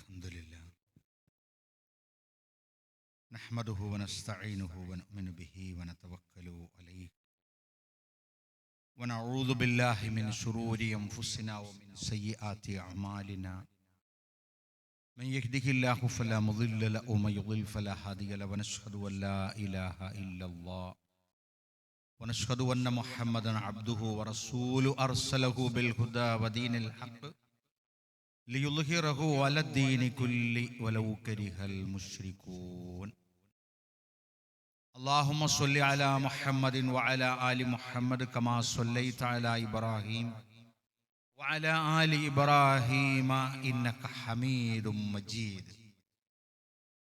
الحمد لله نحمده ونستعينه ونؤمن به ونتوكل عليه ونعوذ بالله من شرور أنفسنا ومن سيئات أعمالنا من يهده الله فلا مضل له ومن يضلل فلا هادي له ونشهد أن لا إله إلا الله ونشهد أن محمدا عبده ورسوله أرسله بالهدى ودين الحق ليظهره على الدين كله ولو كره المشركون اللهم صل على محمد وعلى آل محمد كما صليت على إبراهيم وعلى آل إبراهيم إنك حميد مجيد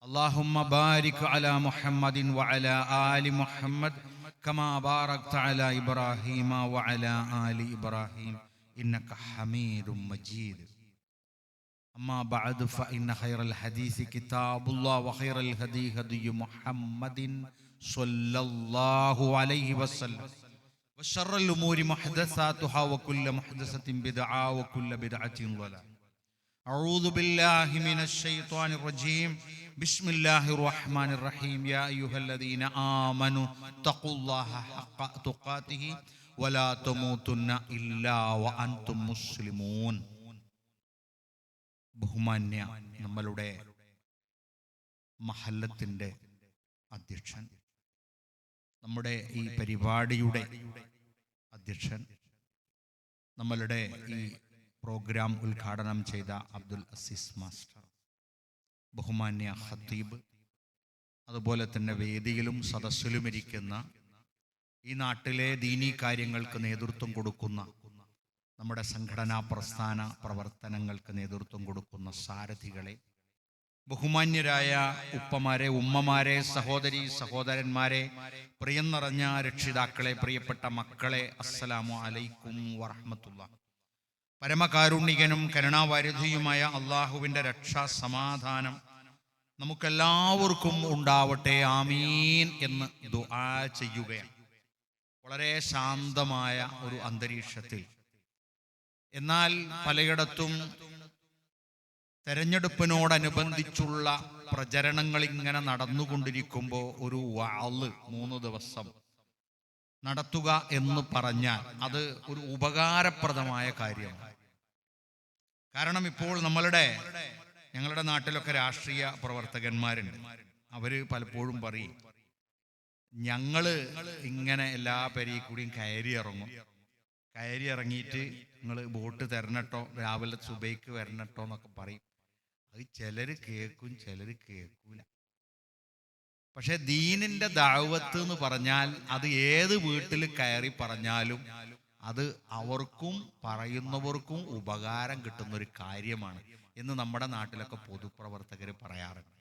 اللهم بارك على محمد وعلى آل محمد كما باركت على إبراهيم وعلى آل إبراهيم إنك حميد مجيد أما بعد فإن خير الحديث كتاب الله وخير الهدي هدي محمد صلى الله عليه وسلم وشر الأمور محدثاتها وكل محدثة بدعة وكل بدعة ضلالة أعوذ بالله من الشيطان الرجيم بسم الله الرحمن الرحيم يا أيها الذين آمنوا اتقوا الله حق تقاته ولا تموتن إلا وأنتم مسلمون ബഹുമാന്യ നമ്മളുടെ മഹല്ലത്തിൻ്റെ അധ്യക്ഷൻ, നമ്മുടെ ഈ പരിപാടിയുടെ അധ്യക്ഷൻ, നമ്മളുടെ ഈ പ്രോഗ്രാം ഉദ്ഘാടനം ചെയ്ത അബ്ദുൽ അസീസ് മാസ്റ്റർ, ബഹുമാന്യ ഖത്തീബ്, അതുപോലെ തന്നെ വേദിയിലും സദസ്സിലും ഇരിക്കുന്ന ഈ നാട്ടിലെ ദീനീ കാര്യങ്ങൾക്ക് നേതൃത്വം കൊടുക്കുന്ന, നമ്മുടെ സംഘടനാ പ്രസ്ഥാന പ്രവർത്തനങ്ങൾക്ക് നേതൃത്വം കൊടുക്കുന്ന സാരഥികളെ, ബഹുമാന്യരായ ഉപ്പമാരെ, ഉമ്മമാരെ, സഹോദരി സഹോദരന്മാരെ, പ്രിയം നിറഞ്ഞ രക്ഷിതാക്കളെ, പ്രിയപ്പെട്ട മക്കളെ, അസ്സലാമു അലൈക്കും വറഹ്മത്തുള്ളാഹി. പരമകാരുണികനും കരുണാവാരിധിയുമായ അള്ളാഹുവിൻ്റെ രക്ഷാ സമാധാനം നമുക്കെല്ലാവർക്കും ഉണ്ടാവട്ടെ, ആമീൻ എന്ന് ദുആ ചെയ്യുകയാണ്. വളരെ ശാന്തമായ ഒരു അന്തരീക്ഷത്തിൽ, എന്നാൽ പലയിടത്തും തെരഞ്ഞെടുപ്പിനോടനുബന്ധിച്ചുള്ള പ്രചരണങ്ങൾ ഇങ്ങനെ നടന്നുകൊണ്ടിരിക്കുമ്പോൾ ഒരു വഅള് 3 ദിവസം നടത്തുക എന്ന് പറഞ്ഞാൽ അത് ഒരു ഉപകാരപ്രദമായ കാര്യമാണ്. കാരണം ഇപ്പോൾ ഞങ്ങളുടെ നാട്ടിലൊക്കെ രാഷ്ട്രീയ പ്രവർത്തകന്മാരുണ്ട്. അവർ പലപ്പോഴും പറയും, ഞങ്ങള് ഇങ്ങനെ എല്ലാ പെരയിൽ കൂടിയും കയറി ഇറങ്ങിയിട്ട് നിങ്ങൾ വോട്ട് തരണട്ടോ, രാവിലെ സുബൈക്ക് വരണട്ടോ എന്നൊക്കെ പറയും. അത് ചിലർ കേൾക്കും, ചിലർ കേൾക്കൂല. പക്ഷെ ദീനിന്റെ ദഅവത്ത് എന്ന് പറഞ്ഞാൽ അത് ഏത് വീട്ടിൽ കയറി പറഞ്ഞാലും അത് അവർക്കും പറയുന്നവർക്കും ഉപകാരം കിട്ടുന്ന ഒരു കാര്യമാണ് എന്ന് നമ്മുടെ നാട്ടിലൊക്കെ പൊതുപ്രവർത്തകർ പറയാറുണ്ട്.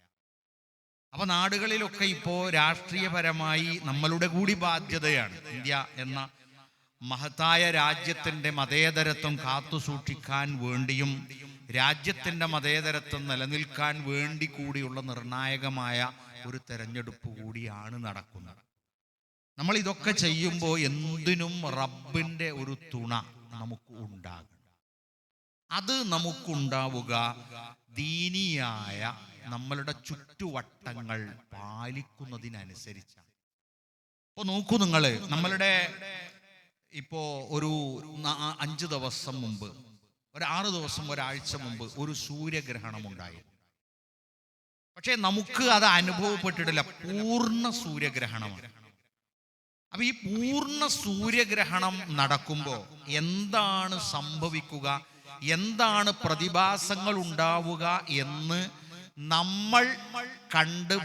അപ്പൊ നാടുകളിലൊക്കെ ഇപ്പോ രാഷ്ട്രീയപരമായി നമ്മളുടെ കൂടി ബാധ്യതയാണ്. ഇന്ത്യ എന്ന മഹത്തായ രാജ്യത്തിൻ്റെ മതേതരത്വം കാത്തുസൂക്ഷിക്കാൻ വേണ്ടിയും രാജ്യത്തിൻ്റെ മതേതരത്വം നിലനിൽക്കാൻ വേണ്ടി കൂടിയുള്ള നിർണായകമായ ഒരു തെരഞ്ഞെടുപ്പ് കൂടിയാണ് നടക്കുന്നത്. നമ്മൾ ഇതൊക്കെ ചെയ്യുമ്പോൾ എന്തിനും റബ്ബിൻ്റെ ഒരു തുണ നമുക്ക് ഉണ്ടാകണം. അത് നമുക്കുണ്ടാവുക ദീനിയായ നമ്മളുടെ ചുറ്റുവട്ടങ്ങൾ പാലിക്കുന്നതിനനുസരിച്ചാണ്. ഇപ്പൊ നോക്കൂ, നമ്മളുടെ ഇപ്പോ ഒരു 5 ദിവസം മുമ്പ്, ഒരു 6 ദിവസം, ഒരാഴ്ച മുമ്പ് ഒരു സൂര്യഗ്രഹണം ഉണ്ടായിരുന്നു. പക്ഷെ നമുക്ക് അത് അനുഭവപ്പെട്ടിട്ടില്ല. പൂർണ്ണ സൂര്യഗ്രഹണമാണ്. അപ്പൊ ഈ പൂർണ്ണ സൂര്യഗ്രഹണം നടക്കുമ്പോൾ എന്താണ് സംഭവിക്കുക, എന്താണ് പ്രതിഭാസങ്ങൾ ഉണ്ടാവുക എന്ന് നമ്മൾ കണ്ട്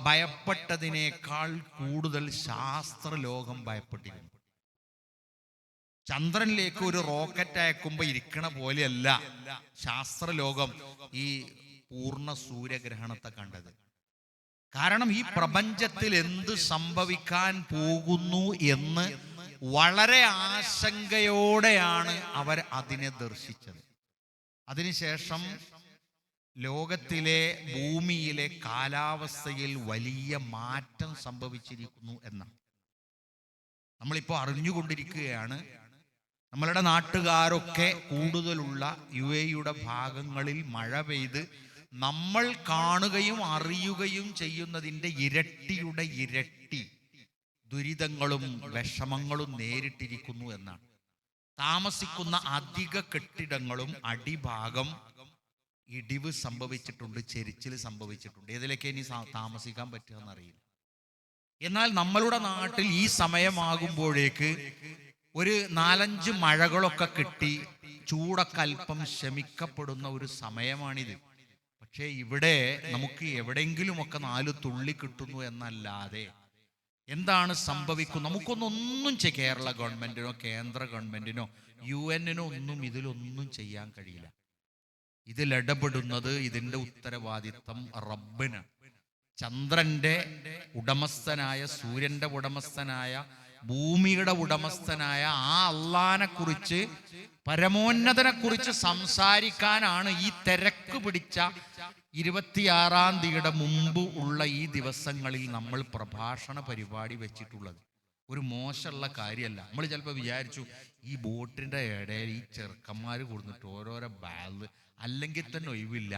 ഭയപ്പെട്ടതിനേക്കാൾ കൂടുതൽ ശാസ്ത്രലോകം ഭയപ്പെട്ടിരുന്നു. ചന്ദ്രനിലേക്ക് ഒരു റോക്കറ്റ് അയക്കുമ്പോൾ ഇരിക്കണ പോലെയല്ല ശാസ്ത്രലോകം ഈ പൂർണ്ണ സൂര്യഗ്രഹണത്തെ കണ്ടത്. കാരണം ഈ പ്രപഞ്ചത്തിൽ എന്ത് സംഭവിക്കാൻ പോകുന്നു എന്ന് വളരെ ആശങ്കയോടെയാണ് അവർ അതിനെ ദർശിച്ചത്. അതിനുശേഷം ലോകത്തിലെ, ഭൂമിയിലെ കാലാവസ്ഥയിൽ വലിയ മാറ്റം സംഭവിച്ചിരിക്കുന്നു എന്നാണ് നമ്മളിപ്പോൾ അറിഞ്ഞുകൊണ്ടിരിക്കുകയാണ്. നമ്മളുടെ നാട്ടുകാരൊക്കെ കൂടുതലുള്ള UAE ഭാഗങ്ങളിൽ മഴ പെയ്ത് നമ്മൾ കാണുകയും അറിയുകയും ചെയ്യുന്നതിൻ്റെ ഇരട്ടിയുടെ ഇരട്ടി ദുരിതങ്ങളും വിഷമങ്ങളും നേരിട്ടിരിക്കുന്നു എന്നാണ്. താമസിക്കുന്ന അധിക കെട്ടിടങ്ങളും അടിഭാഗം ഇടിവ് സംഭവിച്ചിട്ടുണ്ട്, ചെരിച്ചിൽ സംഭവിച്ചിട്ടുണ്ട്. ഏതിലൊക്കെ ഇനി താമസിക്കാൻ പറ്റുമെന്ന് അറിയില്ല. എന്നാൽ നമ്മളുടെ നാട്ടിൽ ഈ സമയമാകുമ്പോഴേക്ക് ഒരു 4-5 മഴകളൊക്കെ കിട്ടി ചൂടൊക്കെ അല്പം ശമിക്കപ്പെടുന്ന ഒരു സമയമാണിത്. പക്ഷേ ഇവിടെ നമുക്ക് എവിടെയെങ്കിലുമൊക്കെ 4 തുള്ളി കിട്ടുന്നു എന്നല്ലാതെ എന്താണ് സംഭവിക്കുന്നത് നമുക്കൊന്നും കേരള ഗവൺമെന്റിനോ കേന്ദ്ര ഗവൺമെന്റിനോ UN-നോ ഒന്നും ഇതിലൊന്നും ചെയ്യാൻ കഴിയില്ല. ഇതിലിടപെടുന്നത്, ഇതിൻ്റെ ഉത്തരവാദിത്വം റബ്ബിന്, ചന്ദ്രന്റെ ഉടമസ്ഥനായ, സൂര്യന്റെ ഉടമസ്ഥനായ, ഭൂമിയുടെ ഉടമസ്ഥനായ ആ അള്ളാനെ കുറിച്ച്, പരമോന്നതനെ കുറിച്ച് സംസാരിക്കാനാണ് ഈ തിരക്ക് പിടിച്ച 26-ാം തീയതിയുടെ മുമ്പ് ഉള്ള ഈ ദിവസങ്ങളിൽ നമ്മൾ പ്രഭാഷണ പരിപാടി വെച്ചിട്ടുള്ളത്. ഒരു മോശമുള്ള കാര്യമല്ല. നമ്മൾ ചിലപ്പോൾ വിചാരിച്ചു ഈ ബോട്ടിൻ്റെ ഇടയിൽ ഈ ചെറുക്കന്മാർ കൊടുത്തിട്ട് ഓരോരോ ബാഗ്, അല്ലെങ്കിൽ തന്നെ ഒഴിവില്ല.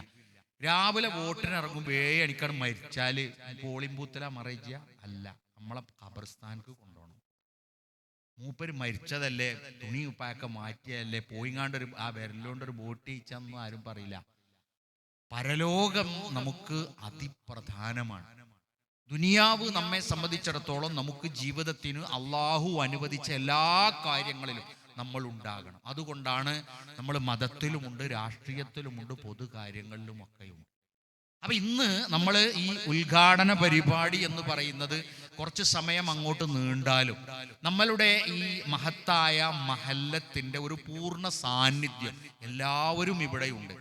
രാവിലെ വോട്ടിന് ഇറങ്ങുമ്പോൾ 7 മണിക്കാണ് മരിച്ചാൽ പോളിംഗ് ബൂത്തിലാ മറിയിച്ച അല്ല, നമ്മളെ ഖബർസ്ഥാനക്ക് കൊണ്ടുപോകണം. മൂപ്പര് മരിച്ചതല്ലേ, തുണി ഉപ്പായൊക്കെ മാറ്റിയല്ലേ, പോയിങ്ങാണ്ടൊരു ആ വിരലുകൊണ്ടൊരു ബോട്ട് ഇച്ചെന്നും ആരും പറയില്ല. പരലോകം നമുക്ക് അതിപ്രധാനമാണ്. ദുനിയാവ് നമ്മെ സംബന്ധിച്ചിടത്തോളം നമുക്ക് ജീവിതത്തിന് അള്ളാഹു അനുവദിച്ച എല്ലാ കാര്യങ്ങളിലും നമ്മൾ ഉണ്ടാകണം. അതുകൊണ്ടാണ് നമ്മൾ മതത്തിലുമുണ്ട്, രാഷ്ട്രീയത്തിലുമുണ്ട്, പൊതുകാര്യങ്ങളിലുമൊക്കെയുണ്ട്. അപ്പൊ ഇന്ന് നമ്മൾ ഈ ഉദ്ഘാടന പരിപാടി എന്ന് പറയുന്നത് കുറച്ച് സമയം അങ്ങോട്ട് നീണ്ടാലും നമ്മളുടെ ഈ മഹത്തായ മഹല്ലത്തിന്റെ ഒരു പൂർണ്ണ സാന്നിധ്യം എല്ലാവരും ഇവിടെയുണ്ട്.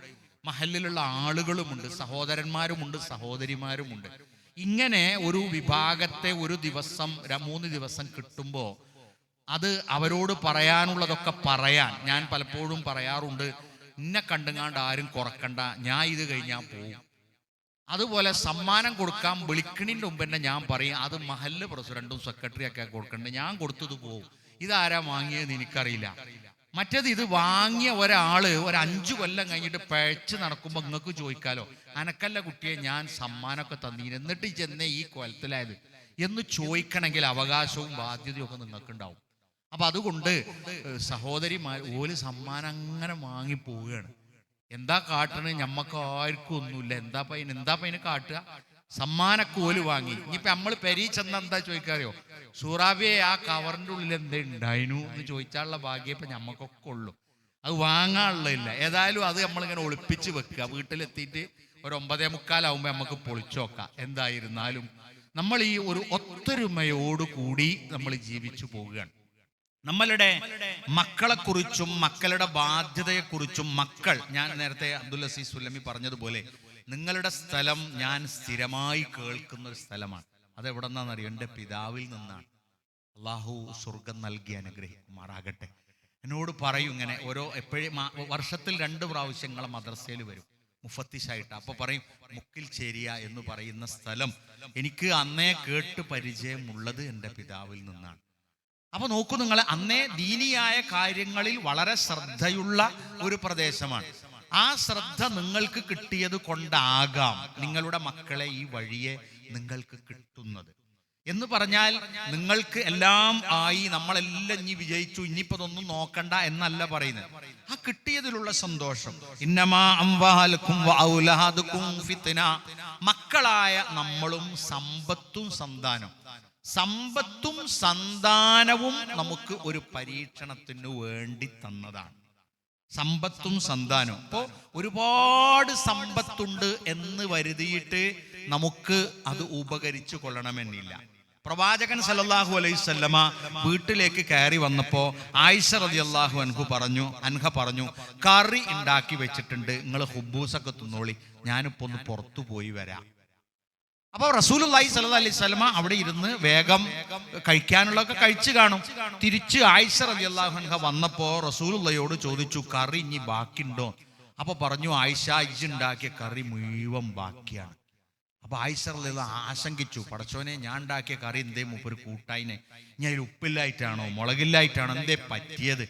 മഹല്ലിലുള്ള ആളുകളുമുണ്ട്, സഹോദരന്മാരുമുണ്ട്, സഹോദരിമാരുമുണ്ട്. ഇങ്ങനെ ഒരു വിഭാഗത്തെ ഒരു ദിവസം 3 ദിവസം കിട്ടുമ്പോൾ അത് അവരോട് പറയാനുള്ളതൊക്കെ പറയാൻ ഞാൻ പലപ്പോഴും പറയാറുണ്ട്. എന്നെ കണ്ടുങ്ങാണ്ട് ആരും കുറക്കണ്ട, ഞാൻ ഇത് കഴിഞ്ഞാൽ പോവും. അതുപോലെ സമ്മാനം കൊടുക്കാൻ വിളിക്കണിൻ്റെ മുമ്പ് തന്നെ ഞാൻ പറയും, അത് മഹല്ല് പ്രസിഡന്റും സെക്രട്ടറിയൊക്കെ കൊടുക്കണ്ടേ, ഞാൻ കൊടുത്തത് പോവും. ഇതാരാ വാങ്ങിയതെന്ന് എനിക്കറിയില്ല. മറ്റേത് ഇത് വാങ്ങിയ ഒരാള് ഒരു 5 കൊല്ലം കഴിഞ്ഞിട്ട് പഴച്ച് നടക്കുമ്പോൾ നിങ്ങൾക്ക് ചോദിക്കാലോ, അനക്കല്ല കുട്ടിയെ ഞാൻ സമ്മാനമൊക്കെ തന്നീന്, എന്നിട്ട് ചെന്നേ ഈ കൊലത്തിലായത് എന്ന് ചോദിക്കണമെങ്കിൽ അവകാശവും ബാധ്യതയും ഒക്കെ നിങ്ങൾക്കുണ്ടാവും. അപ്പൊ അതുകൊണ്ട് സഹോദരിമാർ ഓല് സമ്മാനം അങ്ങനെ വാങ്ങി പോവുകയാണ്. എന്താ കാട്ടണത്? ഞമ്മക്ക് ആർക്കും ഒന്നുമില്ല. എന്താ പൈന് കാട്ടുക? സമ്മാനക്കോല് വാങ്ങി. ഇനിയിപ്പോ നമ്മൾ പെരീ ചെന്ന എന്താ ചോദിക്കാറിയോ, സൂറാബിയെ ആ കവറിന്റെ ഉള്ളിൽ എന്താ ഉണ്ടായിരുന്നു എന്ന് ചോദിച്ചാലുള്ള ഭാഗ്യം ഇപ്പൊ ഞമ്മക്കൊക്കെ ഉള്ളു. അത് വാങ്ങാനുള്ളതില്ല. ഏതായാലും അത് നമ്മളിങ്ങനെ ഒളിപ്പിച്ച് വെക്കുക. വീട്ടിലെത്തിയിട്ട് ഒരു 9:45 നമുക്ക് പൊളിച്ചു നോക്കാം. എന്തായിരുന്നാലും നമ്മൾ ഈ ഒരു ഒത്തൊരുമയോടുകൂടി നമ്മൾ ജീവിച്ചു പോവുകയാണ്. നമ്മളുടെ മക്കളെക്കുറിച്ചും മക്കളുടെ ബാധ്യതയെക്കുറിച്ചും ഞാൻ നേരത്തെ അബ്ദുൽ അസീസ് സുല്ലമി പറഞ്ഞതുപോലെ നിങ്ങളുടെ സ്ഥലം ഞാൻ സ്ഥിരമായി കേൾക്കുന്ന ഒരു സ്ഥലമാണ്. അതെവിടെ നിന്നാണെന്നറിയോ? എൻ്റെ പിതാവിൽ നിന്നാണ്. അള്ളാഹു സ്വർഗം നൽകി അനുഗ്രഹിക്കുമാറാകട്ടെ. എന്നോട് പറയും ഇങ്ങനെ എപ്പോഴും വർഷത്തിൽ 2 പ്രാവശ്യങ്ങൾ മദ്രസയിൽ വരും മുഫത്തിഷായിട്ട്. അപ്പൊ പറയും മുക്കിൽ ചേരിയ എന്ന് പറയുന്ന സ്ഥലം എനിക്ക് അന്നേ കേട്ട് പരിചയമുള്ളത് എൻ്റെ പിതാവിൽ നിന്നാണ്. അപ്പൊ നോക്കൂ നിങ്ങൾ, അന്നേ ദീനിയായ കാര്യങ്ങളിൽ വളരെ ശ്രദ്ധയുള്ള ഒരു പ്രദേശമാണ്. ആ ശ്രദ്ധ നിങ്ങൾക്ക് കിട്ടിയത് കൊണ്ടാകാം നിങ്ങളുടെ മക്കളെ ഈ വഴിയെ നിങ്ങൾക്ക് കിട്ടുന്നത്. എന്ന് പറഞ്ഞാൽ നിങ്ങൾക്ക് എല്ലാം ആയി, നമ്മളെല്ലാം ഇനി വിജയിച്ചു, ഇനിയിപ്പോ ഇതൊന്നും നോക്കണ്ട എന്നല്ല പറയുന്നത്. ആ കിട്ടിയതിലുള്ള സന്തോഷം. ഇന്നമാ അംവാലുക്കും വഔലാദുക്കും ഫിത്ന. മക്കളായ നമ്മളും സമ്പത്തും സന്താനവും നമുക്ക് ഒരു പരീക്ഷണത്തിന് വേണ്ടി തന്നതാണ്. സമ്പത്തും സന്താനവും. അപ്പോൾ ഒരുപാട് സമ്പത്തുണ്ട് എന്ന് കരുതിയിട്ട് നമുക്ക് അത് ഉപകരിച്ചു കൊള്ളണമെന്നില്ല. പ്രവാചകൻ സല്ലല്ലാഹു അലൈഹി വസല്ലമ വീട്ടിലേക്ക് കയറി വന്നപ്പോൾ ആയിഷ റളിയല്ലാഹു അൻഹ പറഞ്ഞു കറി ഉണ്ടാക്കി വെച്ചിട്ടുണ്ട്, നിങ്ങൾ ഹുബൂസൊക്കെ തിന്നോളി, ഞാനിപ്പോ ഒന്ന് പുറത്തു പോയി വരാം. അപ്പോൾ റസൂലുള്ളാഹി സ്വല്ലല്ലാഹു അലൈഹി വസല്ലമ അവിടെ ഇരുന്ന് വേഗം കഴിക്കാനുള്ളതൊക്കെ കഴിച്ചു കാണും. തിരിച്ച് ആയിഷ റളിയല്ലാഹു അൻഹ വന്നപ്പോൾ റസൂലുള്ളാഹിയോട് ചോദിച്ചു, കറി ഇനി ബാക്കിയുണ്ടോ? അപ്പൊ പറഞ്ഞു, ആയിഷ ഇജ്ജുണ്ടാക്കിയ കറി മുഴുവൻ ബാക്കിയാണ്. അപ്പൊ ആയിഷ റളിയല്ലാഹു ആശങ്കിച്ചു, പടച്ചോനെ ഞാൻ ഉണ്ടാക്കിയ കറി എന്തേ മൂപ്പര് കൂട്ടായിനെ, ഞാൻ ഉപ്പില്ലായിട്ടാണോ മുളകില്ലായിട്ടാണോ എന്തേ പറ്റിയത്?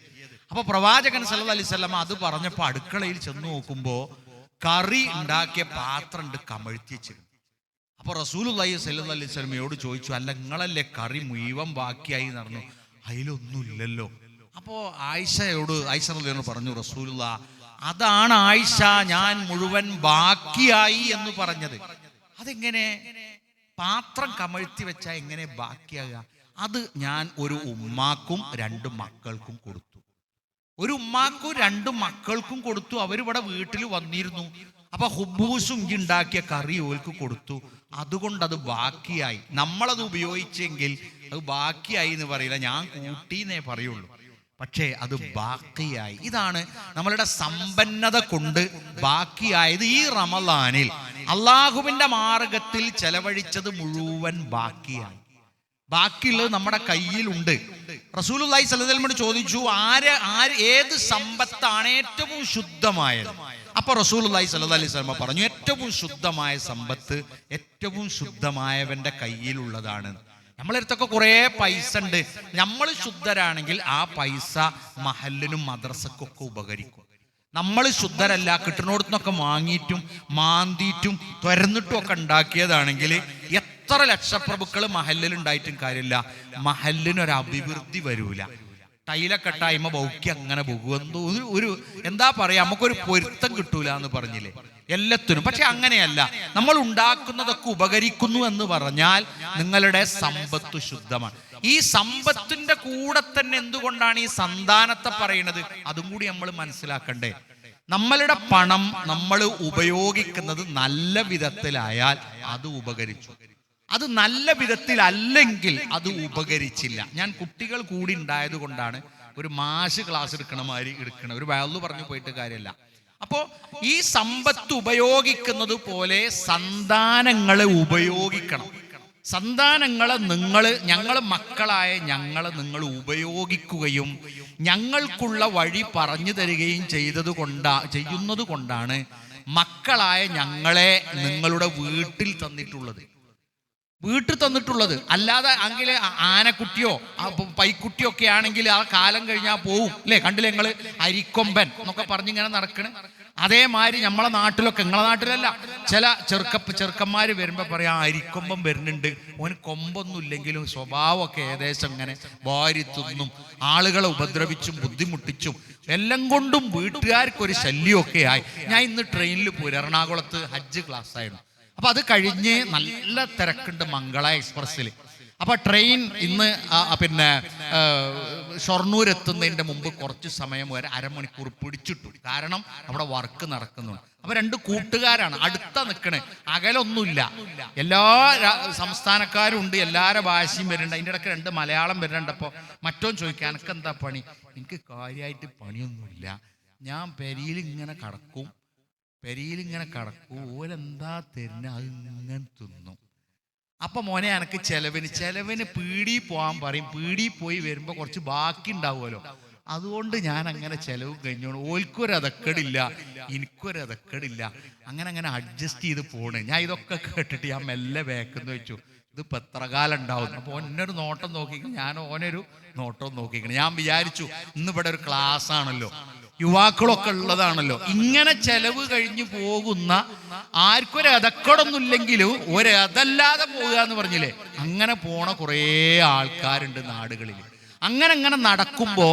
അപ്പൊ പ്രവാചകൻ സല്ലല്ലാഹു അലൈഹി വസല്ലമ അത് പറഞ്ഞപ്പോൾ അടുക്കളയിൽ ചെന്ന് നോക്കുമ്പോൾ കറി ഉണ്ടാക്കിയ പാത്രം ഉണ്ട് കമഴ്ത്തി വെച്ചിരുന്നു. അപ്പോൾ റസൂലുള്ളാഹി സ്വല്ലല്ലാഹു അലൈഹി വസല്ലമയോട് ചോദിച്ചു, അല്ല നിങ്ങളല്ലേ കറി മുഴുവൻ ബാക്കിയായി നടന്നു, അതിലൊന്നുമില്ലല്ലോ. അപ്പോൾ ആയിഷ റളിയല്ലാഹു പറഞ്ഞു, റസൂലുള്ളാഹ് അതാണ് ആയിഷ ഞാൻ മുഴുവൻ ബാക്കിയായി എന്ന് പറഞ്ഞത്. അതെങ്ങനെ പാത്രം കമഴ്ത്തി വെച്ചാൽ എങ്ങനെ ബാക്കിയാകുക? അത് ഞാൻ ഒരു ഉമ്മാക്കും 2 മക്കൾക്കും കൊടുത്തു. ഒരു ഉമ്മാക്കും 2 മക്കൾക്കും കൊടുത്തു. അവരിവിടെ വീട്ടിൽ വന്നിരുന്നു. അപ്പൊ ഹുബൂസും ഉണ്ടാക്കിയ കറി ഓൽക്ക് കൊടുത്തു. അതുകൊണ്ട് അത് ബാക്കിയായി. നമ്മളത് ഉപയോഗിച്ചെങ്കിൽ അത് ബാക്കിയായി എന്ന് പറയില്ല, ഞാൻ കൂട്ടിന്നേ പറയുള്ളൂ. പക്ഷേ അത് ബാക്കിയായി. ഇതാണ് നമ്മളുടെ സമ്പന്നത കൊണ്ട് ബാക്കിയായത്. ഈ റമളാനിൽ അള്ളാഹുവിന്റെ മാർഗത്തിൽ ചെലവഴിച്ചത് മുഴുവൻ ബാക്കിയായി. ബാക്കിയുള്ളത് നമ്മുടെ കയ്യിലുണ്ട്. റസൂലുള്ളാഹി സ്വല്ലല്ലാഹു അലൈഹി വസല്ലം ചോദിച്ചു, ഏത് സമ്പത്താണ് ഏറ്റവും ശുദ്ധമായത്? അപ്പൊ റസൂലുള്ളാഹി സ്വല്ലല്ലാഹു അലൈഹി വസല്ലം പറഞ്ഞു, ഏറ്റവും ശുദ്ധമായ സമ്പത്ത് ഏറ്റവും ശുദ്ധമായവന്റെ കയ്യിലുള്ളതാണ്. നമ്മളടുത്തൊക്കെ കുറേ പൈസ ഉണ്ട്. നമ്മൾ ശുദ്ധരാണെങ്കിൽ ആ പൈസ മഹല്ലിനും മദ്രസക്കൊക്കെ ഉപകരിക്കും. നമ്മൾ ശുദ്ധരല്ല, കിട്ടുന്നിടത്തുനിന്നൊക്കെ വാങ്ങിയിട്ടും മാന്തിയിട്ടും തുരന്നിട്ടും ഒക്കെ ഉണ്ടാക്കിയതാണെങ്കിൽ എത്ര ലക്ഷപ്രഭുക്കൾ മഹല്ലിൽ ഉണ്ടായിട്ടും കാര്യമില്ല, മഹല്ലിനൊരു അഭിവൃദ്ധി വരൂല. ടൈലക്കെട്ടായ്മ ബൗക്കി അങ്ങനെ പോകുമെന്തോ ഒരു എന്താ പറയാ, നമുക്കൊരു പൊരുത്തം കിട്ടൂല എന്ന് പറഞ്ഞില്ലേ എല്ലാത്തിനും. പക്ഷെ അങ്ങനെയല്ല, നമ്മൾ ഉണ്ടാക്കുന്നതൊക്കെ ഉപകരിക്കുന്നു എന്ന് പറഞ്ഞാൽ നിങ്ങളുടെ സമ്പത്ത് ശുദ്ധമാണ്. ഈ സമ്പത്തിന്റെ കൂടെ തന്നെ എന്തുകൊണ്ടാണ് ഈ സന്താനത്തെ പറയുന്നത്? അതും കൂടി നമ്മൾ മനസ്സിലാക്കണ്ടേ. നമ്മളുടെ പണം നമ്മൾ ഉപയോഗിക്കുന്നത് നല്ല വിധത്തിലായാൽ അത് ഉപകരിച്ചു, അത് നല്ല വിധത്തിലല്ലെങ്കിൽ അത് ഉപകരിച്ചില്ല. ഞാൻ കുട്ടികൾ കൂടി ഉണ്ടായത് കൊണ്ടാണ് ഒരു മാഷ് ക്ലാസ് എടുക്കണ മാതിരി എടുക്കണം, ഒരു വയലു പറഞ്ഞു പോയിട്ട് കാര്യമല്ല. അപ്പോ ഈ സമ്പത്ത് ഉപയോഗിക്കുന്നത് പോലെ സന്താനങ്ങളെ ഉപയോഗിക്കണം. സന്താനങ്ങളെ ഞങ്ങൾ മക്കളായ ഞങ്ങളെ നിങ്ങൾ ഉപയോഗിക്കുകയും ഞങ്ങൾക്കുള്ള വഴി പറഞ്ഞു തരികയും ചെയ്യുന്നത് കൊണ്ടാണ് മക്കളായ ഞങ്ങളെ നിങ്ങളുടെ വീട്ടിൽ തന്നിട്ടുള്ളത്. അല്ലാതെ എങ്കിൽ ആനക്കുട്ടിയോ പൈക്കുട്ടിയോ ഒക്കെ ആണെങ്കിൽ ആ കാലം കഴിഞ്ഞാൽ പോവും അല്ലേ? കണ്ടില്ലേ നിങ്ങൾ അരിക്കൊമ്പൻ എന്നൊക്കെ പറഞ്ഞിങ്ങനെ നടക്കണേ. അതേമാതിരി നമ്മളെ നാട്ടിലൊക്കെ, നിങ്ങളെ നാട്ടിലല്ല, ചില ചെറുക്കന്മാർ വരുമ്പോൾ പറയാം അരിക്കൊമ്പൻ വരുന്നുണ്ട്, ഓന് കൊമ്പൊന്നും ഇല്ലെങ്കിലും സ്വഭാവമൊക്കെ ഏകദേശം ഇങ്ങനെ വാരി തിന്നും ആളുകളെ ഉപദ്രവിച്ചും ബുദ്ധിമുട്ടിച്ചും എല്ലാം കൊണ്ടും വീട്ടുകാർക്കൊരു ശല്യമൊക്കെ ആയി. ഞാൻ ഇന്ന് ട്രെയിനിൽ പോയി, എറണാകുളത്ത് ഹജ്ജ് ക്ലാസ് ആയിരുന്നു. അപ്പൊ അത് കഴിഞ്ഞ് നല്ല തിരക്കുണ്ട് മംഗള എക്സ്പ്രസ്സിൽ. അപ്പൊ ട്രെയിൻ ഇന്ന് പിന്നെ ഷൊർണൂർ എത്തുന്നതിന്റെ മുമ്പ് കുറച്ച് സമയം വരെ അരമണിക്കൂർ പിടിച്ചിട്ടു. കാരണം അവിടെ വർക്ക് നടക്കുന്നുണ്ട്. അപ്പൊ 2 കൂട്ടുകാരാണ് അടുത്ത നിൽക്കണേ, അകലൊന്നുമില്ല. എല്ലാ സംസ്ഥാനക്കാരും ഉണ്ട്, എല്ലാവരുടെ ഭാഷയും വരുന്നുണ്ട്. അതിൻ്റെ ഇടയ്ക്ക് 2 മലയാളം വരുന്നുണ്ട്. അപ്പോൾ മറ്റോൻ ചോദിക്കാൻ എനിക്ക് എന്താ പണി? എനിക്ക് കാര്യമായിട്ട് പണിയൊന്നുമില്ല, ഞാൻ പെരിയിലിങ്ങനെ കടക്കും, ഓലെന്താ തരുന്ന അത് ഇങ്ങനെ തിന്നും. അപ്പൊ മോനെ എനിക്ക് ചെലവിന് പീടി പോകാൻ പറയും. പീടി പോയി വരുമ്പോ കുറച്ച് ബാക്കി ഉണ്ടാവുമല്ലോ, അതുകൊണ്ട് ഞാൻ അങ്ങനെ ചെലവ് കഴിഞ്ഞോളൂ. ഓൽക്കൊരതക്കടില്ല, എനിക്കൊരതക്കടില്ല, അങ്ങനെ അഡ്ജസ്റ്റ് ചെയ്ത് പോണേ. ഞാൻ ഇതൊക്കെ കേട്ടിട്ട് ഞാൻ മെല്ലെ വേക്കെന്ന് വെച്ചു, ഇതിപ്പോ എത്ര കാലം ഉണ്ടാവും. അപ്പൊ ഓനൊരു നോട്ടം നോക്കിക്കണം, ഞാൻ ഓനൊരു നോട്ടം നോക്കിക്കണം. ഞാൻ വിചാരിച്ചു ഇന്നിവിടെ ഒരു ക്ലാസ് ആണല്ലോ, യുവാക്കളൊക്കെ ഉള്ളതാണല്ലോ, ഇങ്ങനെ ചെലവ് കഴിഞ്ഞു പോകുന്ന ആർക്കൊരതക്കടൊന്നുമില്ലെങ്കിലും ഒരതല്ലാതെ പോകുക എന്ന് പറഞ്ഞില്ലേ, അങ്ങനെ പോണ കുറേ ആൾക്കാരുണ്ട് നാടുകളിൽ. അങ്ങനെ നടക്കുമ്പോ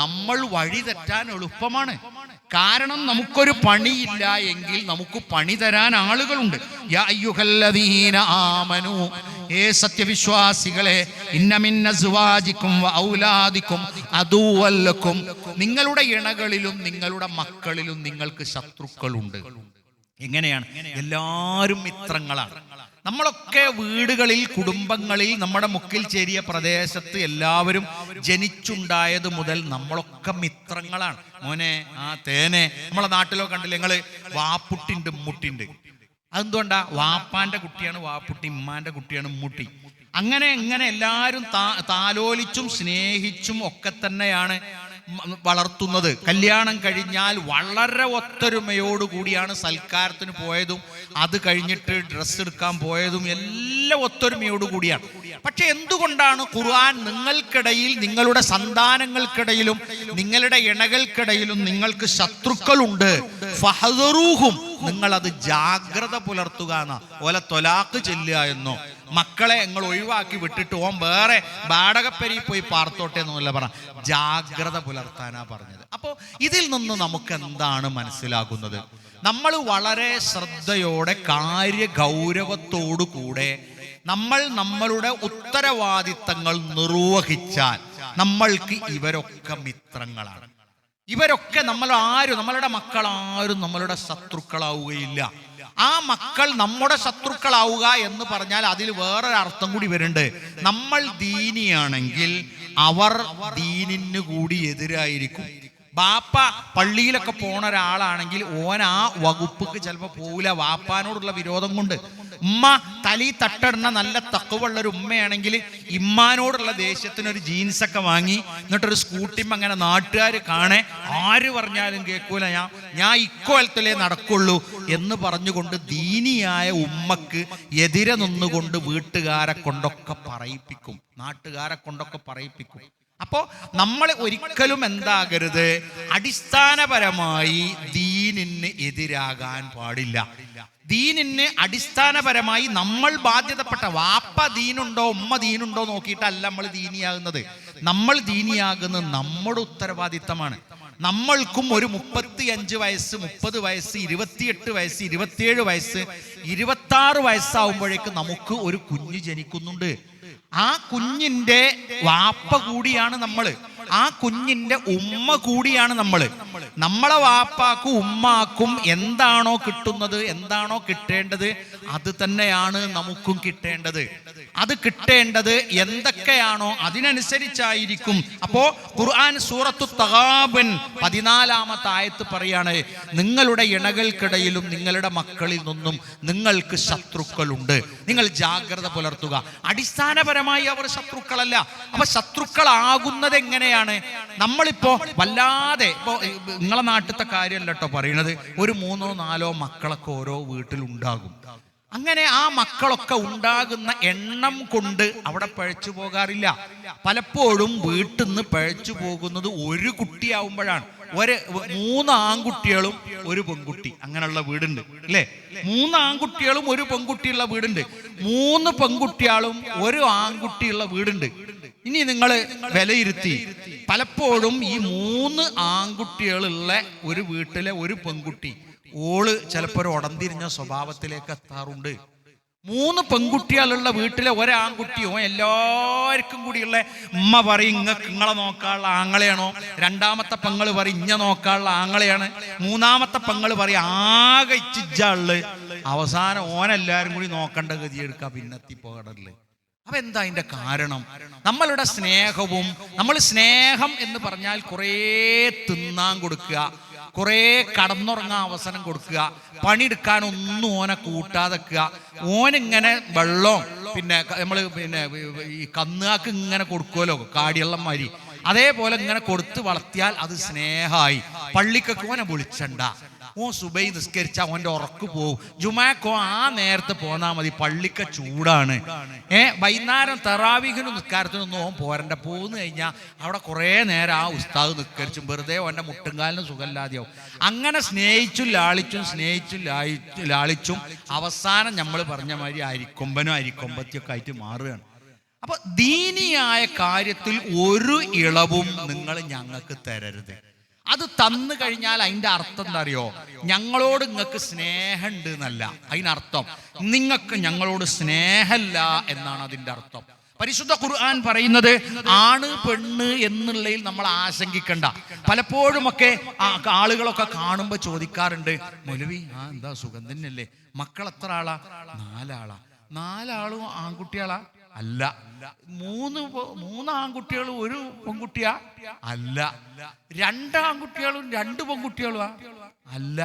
നമ്മൾ വഴി തെറ്റാൻ എളുപ്പമാണ്. കാരണം നമുക്കൊരു പണിയില്ല എങ്കിൽ നമുക്ക് പണി തരാൻ ആളുകളുണ്ട്. യാ അയ്യുഹല്ലദീന ആമനൂ, ഏ സത്യവിശ്വാസികളെ, ഇന്ന മിൻ അസ്വാജിക്കും വഔലാദിക്കും അദുവ്വൻ ലക്കും, നിങ്ങളുടെ ഇണകളിലും നിങ്ങളുടെ മക്കളിലും നിങ്ങൾക്ക് ശത്രുക്കളുണ്ട്. എങ്ങനെയാണ്? എല്ലാവരും മിത്രങ്ങളാണ്. നമ്മളൊക്കെ വീടുകളിൽ, കുടുംബങ്ങളിൽ, നമ്മുടെ മുക്കിൽ ചേരിയ പ്രദേശത്ത് എല്ലാവരും ജനിച്ചുണ്ടായത് മുതൽ നമ്മളൊക്കെ മിത്രങ്ങളാണ്. മോനെ, തേനെ, നമ്മളെ നാട്ടിലോ കണ്ടില്ല നിങ്ങൾ, വാപ്പുട്ടിണ്ട് ഉമ്മുട്ടിണ്ട്. അതെന്തുകൊണ്ടാ? വാപ്പാന്റെ കുട്ടിയാണ് വാപ്പുട്ടി, ഉമ്മാന്റെ കുട്ടിയാണ് ഉമ്മുട്ടി. അങ്ങനെ എല്ലാവരും താലോലിച്ചും സ്നേഹിച്ചും ഒക്കെ തന്നെയാണ് വളർത്തുന്നത്. കല്യാണം കഴിഞ്ഞാൽ വളരെ ഒത്തൊരുമയോടുകൂടിയാണ് സൽക്കാരത്തിന് പോയതും അത് കഴിഞ്ഞിട്ട് ഡ്രസ്സ് എടുക്കാൻ പോയതും എല്ലാം എല്ലാം ഒത്തൊരുമയോടുകൂടിയാണ്. പക്ഷെ എന്തുകൊണ്ടാണ് ഖുർആൻ നിങ്ങൾക്കിടയിൽ, നിങ്ങളുടെ സന്താനങ്ങൾക്കിടയിലും നിങ്ങളുടെ ഇണകൾക്കിടയിലും നിങ്ങൾക്ക് ശത്രുക്കളുണ്ട്, ഫഹദറൂഹും, നിങ്ങളത് ജാഗ്രത പുലർത്തുക എന്നാ. ഓലെ തൊലാക്ക് ചെല്ലുക എന്നോ മക്കളെ നിങ്ങൾ ഒഴിവാക്കി വിട്ടിട്ട് ഓൻ വേറെ വാടകപ്പരി പോയി പാർത്തോട്ടെ എന്നല്ല പറ, ജാഗ്രത പുലർത്താനാ പറഞ്ഞത്. അപ്പോൾ ഇതിൽ നിന്ന് നമുക്ക് എന്താണ് മനസ്സിലാകുന്നത്? നമ്മൾ വളരെ ശ്രദ്ധയോടെ കാര്യഗൗരവത്തോടു കൂടെ നമ്മൾ നമ്മളുടെ ഉത്തരവാദിത്തങ്ങൾ നിർവഹിച്ചാൽ നമ്മൾക്ക് ഇവരൊക്കെ മിത്രങ്ങളാണ്. ഇവരൊക്കെ നമ്മളുടെ മക്കളാരും നമ്മളുടെ ശത്രുക്കളാവുകയില്ല. ആ മക്കൾ നമ്മുടെ ശത്രുക്കളാവുക എന്ന് പറഞ്ഞാൽ അതിൽ വേറൊരു അർത്ഥം കൂടി വരുന്നുണ്ട്. നമ്മൾ ദീനിയാണെങ്കിൽ അവർ ദീനിന് കൂടി എതിരായിരിക്കും. ബാപ്പ പള്ളിയിലൊക്കെ പോണ ഒരാളാണെങ്കിൽ ഓൻ ആ വകുപ്പിക്ക് ചിലപ്പോൾ പോവില്ല, വാപ്പാനോടുള്ള വിരോധം കൊണ്ട്. ഉമ്മ തലി തട്ടിടുന്ന നല്ല തക്കുവുള്ളൊരു ഉമ്മയാണെങ്കിൽ ഇമ്മാനോടുള്ള ദേഷ്യത്തിനൊരു ജീൻസൊക്കെ വാങ്ങി എന്നിട്ടൊരു സ്കൂട്ടിയും അങ്ങനെ നാട്ടുകാർ കാണേ, ആര് പറഞ്ഞാലും കേൾക്കൂല, ഞാൻ ഇക്കോലത്തിലേ നടക്കുള്ളൂ എന്ന് പറഞ്ഞുകൊണ്ട് ദീനിയായ ഉമ്മക്ക് എതിരെ നിന്നുകൊണ്ട് വീട്ടുകാരെ കൊണ്ടൊക്കെ പറയിപ്പിക്കും, നാട്ടുകാരെ കൊണ്ടൊക്കെ പറയിപ്പിക്കും. അപ്പോ നമ്മൾ ഒരിക്കലും എന്താകരുത്, അടിസ്ഥാനപരമായി ദീനിന് എതിരാകാൻ പാടില്ല. ദീനിന് അടിസ്ഥാനപരമായി നമ്മൾ ബാധ്യതപ്പെട്ട, വാപ്പ ദീനുണ്ടോ ഉമ്മ ദീനുണ്ടോ നോക്കിയിട്ടല്ല നമ്മൾ ദീനിയാകുന്നത്. നമ്മൾ ദീനിയാകുന്നത് നമ്മുടെ ഉത്തരവാദിത്തമാണ്. നമ്മൾക്കും ഒരു 35 വയസ്സ്, 30 വയസ്സ്, 28 വയസ്സ്, 27 വയസ്സ്, 26 വയസ്സാവുമ്പോഴേക്ക് നമുക്ക് ഒരു കുഞ്ഞ് ജനിക്കുന്നുണ്ട്. ആ കുഞ്ഞിന്റെ വാപ്പ കൂടിയാണ് നമ്മൾ, ആ കുഞ്ഞിന്റെ ഉമ്മ കൂടിയാണ് നമ്മൾ. നമ്മളെ വാപ്പാക്കും ഉമ്മാക്കും എന്താണോ കിട്ടുന്നത്, എന്താണോ കിട്ടേണ്ടത്, അത് തന്നെയാണ് നമുക്കും കിട്ടേണ്ടത്. അത് കിട്ടേണ്ടത് എന്തൊക്കെയാണോ അതിനനുസരിച്ചായിരിക്കും. അപ്പോ ഖുർആൻ സൂറത്തു തഗാബൻ 14-ാമത്തെ ആയത്ത് പറയാണ്, നിങ്ങളുടെ ഇണകൾക്കിടയിലും നിങ്ങളുടെ മക്കളിൽ നിന്നും നിങ്ങൾക്ക് ശത്രുക്കളുണ്ട്, നിങ്ങൾ ജാഗ്രത പുലർത്തുക. അടിസ്ഥാനപരമായി അവർ ശത്രുക്കളല്ല. അപ്പൊ ശത്രുക്കളാകുന്നത് എങ്ങനെയാണ്? നമ്മളിപ്പോ വല്ലാതെ, ഇപ്പോ നിങ്ങളെ നാട്ടിലത്തെ കാര്യമല്ല കേട്ടോ പറയണത്, ഒരു 3-4 മക്കളൊക്കെ ഓരോ വീട്ടിലുണ്ടാകും. അങ്ങനെ ആ മക്കളൊക്കെ ഉണ്ടാകുന്ന എണ്ണം കൊണ്ട് അവിടെ പഴച്ചു പോകാറില്ല. പലപ്പോഴും വീട്ടിൽ നിന്ന് പഴച്ചു പോകുന്നത് ഒരു കുട്ടിയാവുമ്പോഴാണ്. 3 ആൺകുട്ടികളും ഒരു പെൺകുട്ടി, അങ്ങനെയുള്ള വീടുണ്ട് അല്ലേ? 3 ആൺകുട്ടികളും ഒരു പെൺകുട്ടിയുള്ള വീടുണ്ട്. 3 പെൺകുട്ടികളും ഒരു ആൺകുട്ടിയുള്ള വീടുണ്ട്. ഇനി നിങ്ങൾ വിലയിരുത്തി, പലപ്പോഴും ഈ 3 ആൺകുട്ടികളുള്ള ഒരു വീട്ടിലെ ഒരു പെൺകുട്ടി, ഓള് ചിലപ്പോൾ ഒരു ഉടന്തിരിഞ്ഞ സ്വഭാവത്തിലേക്ക് എത്താറുണ്ട്. 3 പെൺകുട്ടികളുള്ള വീട്ടിലെ ഒരാൺകുട്ടിയോ എല്ലാവർക്കും കൂടിയുള്ള ഉമ്മ പറയും നിങ്ങളെ നോക്കാനുള്ള ആങ്ങളെയാണോ, 2ാമത്തെ പെങ്ങള് പറയും ഇഞ്ഞ നോക്കാനുള്ള ആങ്ങളെയാണ്, 3ാമത്തെ പെങ്ങള് പറയും ആകെ ഇച്ചിജാള്, അവസാനം ഓനെല്ലാരും കൂടി നോക്കേണ്ട ഗതി എടുക്കുക, പിന്നെത്തി പോകടല്ലേ. അപ്പൊ എന്താ അതിന്റെ കാരണം? നമ്മളുടെ സ്നേഹവും, നമ്മൾ സ്നേഹം എന്ന് പറഞ്ഞാൽ കുറേ തിന്നാൻ കൊടുക്കുക, കുറേ കടന്നുറങ്ങാൻ അവസരം കൊടുക്കുക, പണിയെടുക്കാൻ ഒന്നും ഓനെ കൂട്ടാതെക്കുക, ഓനിങ്ങനെ വെള്ളം നമ്മൾ ഈ കന്നുകാക്ക് ഇങ്ങനെ കൊടുക്കുമല്ലോ കാടിയള്ളന്മാരി, അതേപോലെ ഇങ്ങനെ കൊടുത്ത് വളർത്തിയാൽ അത് സ്നേഹമായി. പള്ളിക്കൊക്കെ ഓനെ വിളിച്ചണ്ട, ഓൻ സുബൈ നിസ്കരിച്ച ഓൻ്റെ ഉറക്ക് പോവും, ജുമാക്കോ ആ നേരത്തെ പോന്നാൽ മതി, പള്ളിക്ക ചൂടാണ്. വൈകുന്നേരം തറാവീഹിനും നിസ്കാരത്തിനൊന്നും ഓൻ പോരണ്ട, പോന്നു കഴിഞ്ഞാൽ അവിടെ കുറേ നേരം ആ ഉസ്താദ് നിസ്കരിച്ചും വെറുതെ ഓൻ്റെ മുട്ടുംകാലിന് സുഖമില്ലാതെയാവും. അങ്ങനെ സ്നേഹിച്ചും ലാളിച്ചും അവസാനം നമ്മൾ പറഞ്ഞ മാതിരി അരിക്കൊമ്പനോ അരിക്കൊമ്പത്തിയൊക്കെ ആയിട്ട് മാറുകയാണ്. അപ്പൊ ദീനിയായ കാര്യത്തിൽ ഒരു ഇളവും നിങ്ങൾ ഞങ്ങൾക്ക് തരരുത്. അത് തന്നു കഴിഞ്ഞാൽ അതിൻ്റെ അർത്ഥം എന്താ അറിയോ? ഞങ്ങളോട് നിങ്ങൾക്ക് സ്നേഹമുണ്ട് എന്നല്ല അതിനർത്ഥം, നിങ്ങൾക്ക് ഞങ്ങളോട് സ്നേഹമില്ല എന്നാണ് അതിൻ്റെ അർത്ഥം. പരിശുദ്ധ ഖുർആൻ പറയുന്നത് ആണ് പെണ്ണ് എന്നുള്ളതിൽ നമ്മൾ ആശങ്കിക്കണ്ട. പലപ്പോഴുമൊക്കെ ആളുകളൊക്കെ കാണുമ്പോൾ ചോദിക്കാറുണ്ട്, മൗലവി എന്താ സുഖം തന്നെയല്ലേ, മക്കൾ എത്ര ആളാ? 4 ആളാ. 4 ആളും ആൺകുട്ടികളാ? അല്ല. 3 ആൺകുട്ടികളും ഒരു പെൺകുട്ടിയാ? അല്ല. 2 ആൺകുട്ടികളും 2 പെൺകുട്ടികളുവാ? അല്ല.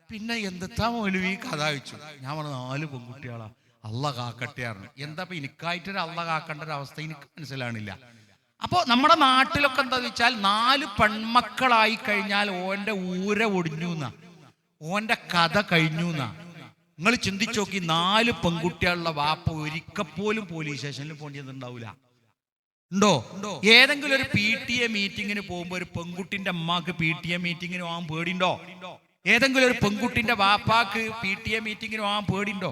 പിന്നെ എന്താ മൗലവി കഥ വെച്ചു? ഞാൻ പറഞ്ഞു 4 പെൺകുട്ടികളാ. അള്ള കാക്കട്ടെയായിരുന്നു. എന്താ ഇപ്പൊ എനിക്കായിട്ടൊരു അള്ള കാക്കേണ്ട ഒരു അവസ്ഥ എനിക്ക് മനസ്സിലാണില്ല. അപ്പോൾ നമ്മുടെ നാട്ടിലൊക്കെ എന്താന്ന് വെച്ചാൽ 4 പെൺമക്കളായി കഴിഞ്ഞാൽ ഓൻ്റെ ഊര ഒടിഞ്ഞു എന്നാ, ഓൻ്റെ കഥ കഴിഞ്ഞു എന്നാ. നിങ്ങൾ ചിന്തിച്ചു നോക്കി, 4 പെൺകുട്ടികളുള്ള വാപ്പ ഒരിക്കപ്പോലും പോലീസ് സ്റ്റേഷനിൽ പോകേണ്ടതുണ്ടാവില്ല. ഉണ്ടോ? ഏതെങ്കിലും ഒരു PTA മീറ്റിങ്ങിന് പോകുമ്പോൾ ഒരു പെൺകുട്ടിന്റെ അമ്മക്ക് PTA മീറ്റിങ്ങിന് പോകാൻ പേടിയുണ്ടോ? ഏതെങ്കിലും ഒരു പെൺകുട്ടിന്റെ വാപ്പാക്ക് PTA മീറ്റിങ്ങിന് പോകാൻ പേടിയുണ്ടോ?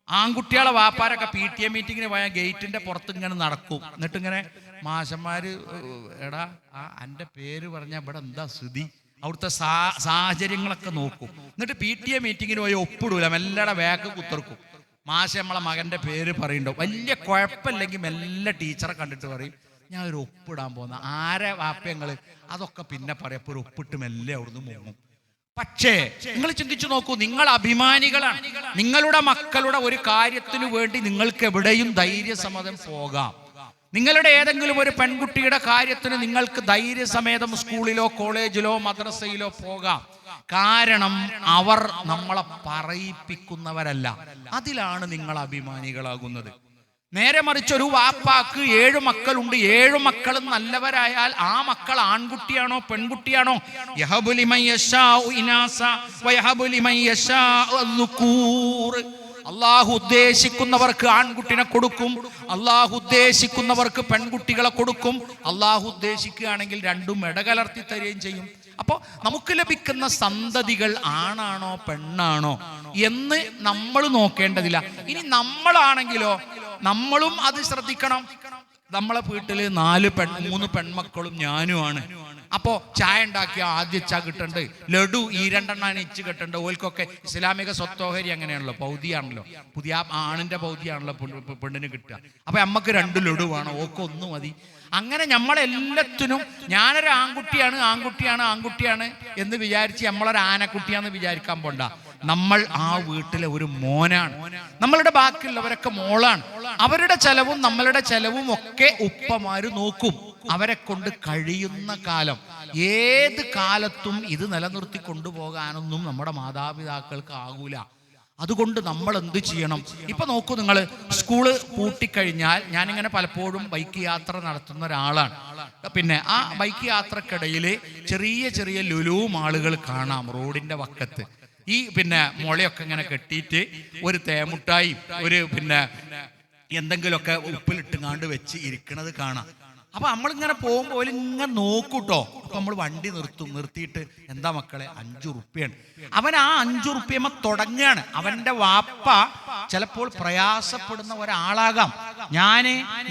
ആൺകുട്ടികളെ വാപ്പാരൊക്കെ PTA മീറ്റിങ്ങിന് പോയാൽ ഗേറ്റിന്റെ പുറത്ത് ഇങ്ങനെ നടക്കും. എന്നിട്ട് ഇങ്ങനെ മാഷന്മാര്, എടാ എൻ്റെ പേര് പറഞ്ഞാൽ ഇവിടെ എന്താ സ്ഥിതി, അവിടുത്തെ സാഹചര്യങ്ങളൊക്കെ നോക്കും. എന്നിട്ട് PTA മീറ്റിങ്ങിന് പോയി ഒപ്പിടൂല, മെല്ലടെ വേക്ക് കുത്തിർക്കും. മാഷ നമ്മളെ മകൻ്റെ പേര് പറയുന്നുണ്ടോ, വലിയ കുഴപ്പമില്ലെങ്കിൽ മെല്ലെ ടീച്ചറെ കണ്ടിട്ട് പറയും, ഞാൻ ഒരു ഒപ്പിടാൻ പോകുന്ന ആരെ വാപ്യങ്ങൾ, അതൊക്കെ പിന്നെ പറയാം. ഇപ്പോൾ ഒരു ഒപ്പിട്ട് മെല്ലെ അവിടുന്ന് മുങ്ങും. പക്ഷേ നിങ്ങൾ ചിന്തിച്ചു നോക്കൂ, നിങ്ങൾ അഭിമാനികളാണ്. നിങ്ങളുടെ മക്കളുടെ ഒരു കാര്യത്തിനു വേണ്ടി നിങ്ങൾക്ക് എവിടെയും ധൈര്യസമേതം പോകാം. നിങ്ങളുടെ ഏതെങ്കിലും ഒരു പെൺകുട്ടിയുടെ കാര്യത്തിന് നിങ്ങൾക്ക് ധൈര്യസമേതം സ്കൂളിലോ കോളേജിലോ മദ്രസയിലോ പോകാം. കാരണം അവർ നമ്മളെ പറയിപ്പിക്കുന്നവരല്ല. അതിലാണ് നിങ്ങൾ അഭിമാനികളാകുന്നത്. നേരെ മറിച്ച് ഒരു വാപ്പാക്ക് 7 മക്കളുണ്ട്, 7 മക്കളും നല്ലവരായാൽ ആ മക്കൾ ആൺകുട്ടിയാണോ പെൺകുട്ടിയാണോ, അള്ളാഹു ഉദ്ദേശിക്കുന്നവർക്ക് ആൺകുട്ടിനെ കൊടുക്കും, അള്ളാഹു ഉദ്ദേശിക്കുന്നവർക്ക് പെൺകുട്ടികളെ കൊടുക്കും. അള്ളാഹു ഉദ്ദേശിക്കുകയാണെങ്കിൽ രണ്ടും ഇടകലർത്തി തരികയും ചെയ്യും. അപ്പോൾ നമുക്ക് ലഭിക്കുന്ന സന്തതികൾ ആണാണോ പെണ്ണാണോ എന്ന് നമ്മൾ നോക്കേണ്ടതില്ല. ഇനി നമ്മളാണെങ്കിലോ നമ്മളും അത് ശ്രദ്ധിക്കണം. നമ്മളെ വീട്ടിൽ 3 പെൺമക്കളും ഞാനുമാണ്. അപ്പോൾ ചായ ഉണ്ടാക്കിയ ആദ്യം ചാ കിട്ടണ്ട്, ലഡു ഈ 2 എണ്ണമാണ് ഇച്ച് കിട്ടണ്ട്. ഓൽക്കൊക്കെ ഇസ്ലാമിക സ്വത്തോഹരി അങ്ങനെയാണല്ലോ, പൗതിയാണല്ലോ, പുതിയ ആണിന്റെ പൗതിയാണല്ലോ പെണ്ണിന് കിട്ടുക. അപ്പൊ അമ്മക്ക് 2 ലഡു വേണം, ഓക്ക് 1 മതി. അങ്ങനെ നമ്മളെല്ലാത്തിനും ഞാനൊരു ആൺകുട്ടിയാണ് എന്ന് വിചാരിച്ച് നമ്മളൊരു ആനക്കുട്ടിയാന്ന് വിചാരിക്കാൻ പോണ്ട. നമ്മൾ ആ വീട്ടിലെ ഒരു മോനാണ്, നമ്മളുടെ ബാക്കിയുള്ളവരൊക്കെ മോളാണ്. അവരുടെ ചെലവും നമ്മളുടെ ചെലവും ഒക്കെ ഉപ്പമാര് നോക്കും. അവരെ കൊണ്ട് കഴിയുന്ന കാലം, ഏത് കാലത്തും ഇത് നിലനിർത്തി കൊണ്ടുപോകാനൊന്നും നമ്മുടെ മാതാപിതാക്കൾക്ക് ആകൂല. അതുകൊണ്ട് നമ്മൾ എന്ത് ചെയ്യണം? ഇപ്പൊ നോക്കൂ, നിങ്ങൾ സ്കൂള് പൂട്ടിക്കഴിഞ്ഞാൽ, ഞാനിങ്ങനെ പലപ്പോഴും ബൈക്ക് യാത്ര നടത്തുന്ന ഒരാളാണ്. പിന്നെ ആ ബൈക്ക് യാത്രക്കിടയിൽ ചെറിയ ലുലു മാളുകൾ കാണാം റോഡിന്റെ വക്കത്ത്. ഈ പിന്നെ മുളയൊക്കെ ഇങ്ങനെ കെട്ടിയിട്ട് ഒരു തേമുട്ടായി ഒരു പിന്നെ എന്തെങ്കിലുമൊക്കെ ഉപ്പിലിട്ടുങ്ങാണ്ട് വെച്ച് ഇരിക്കണത് കാണാം. അപ്പൊ നമ്മളിങ്ങനെ പോകുമ്പോൾ ഇങ്ങനെ നോക്കൂട്ടോ. അപ്പൊ നമ്മൾ വണ്ടി നിർത്തിയിട്ട് എന്താ മക്കളെ 5 റുപ്യാണ്. അവൻ ആ 5 റുപ്യമ തുടങ്ങുകയാണ്. അവന്റെ വാപ്പ ചിലപ്പോൾ പ്രയാസപ്പെടുന്ന ഒരാളാകാം.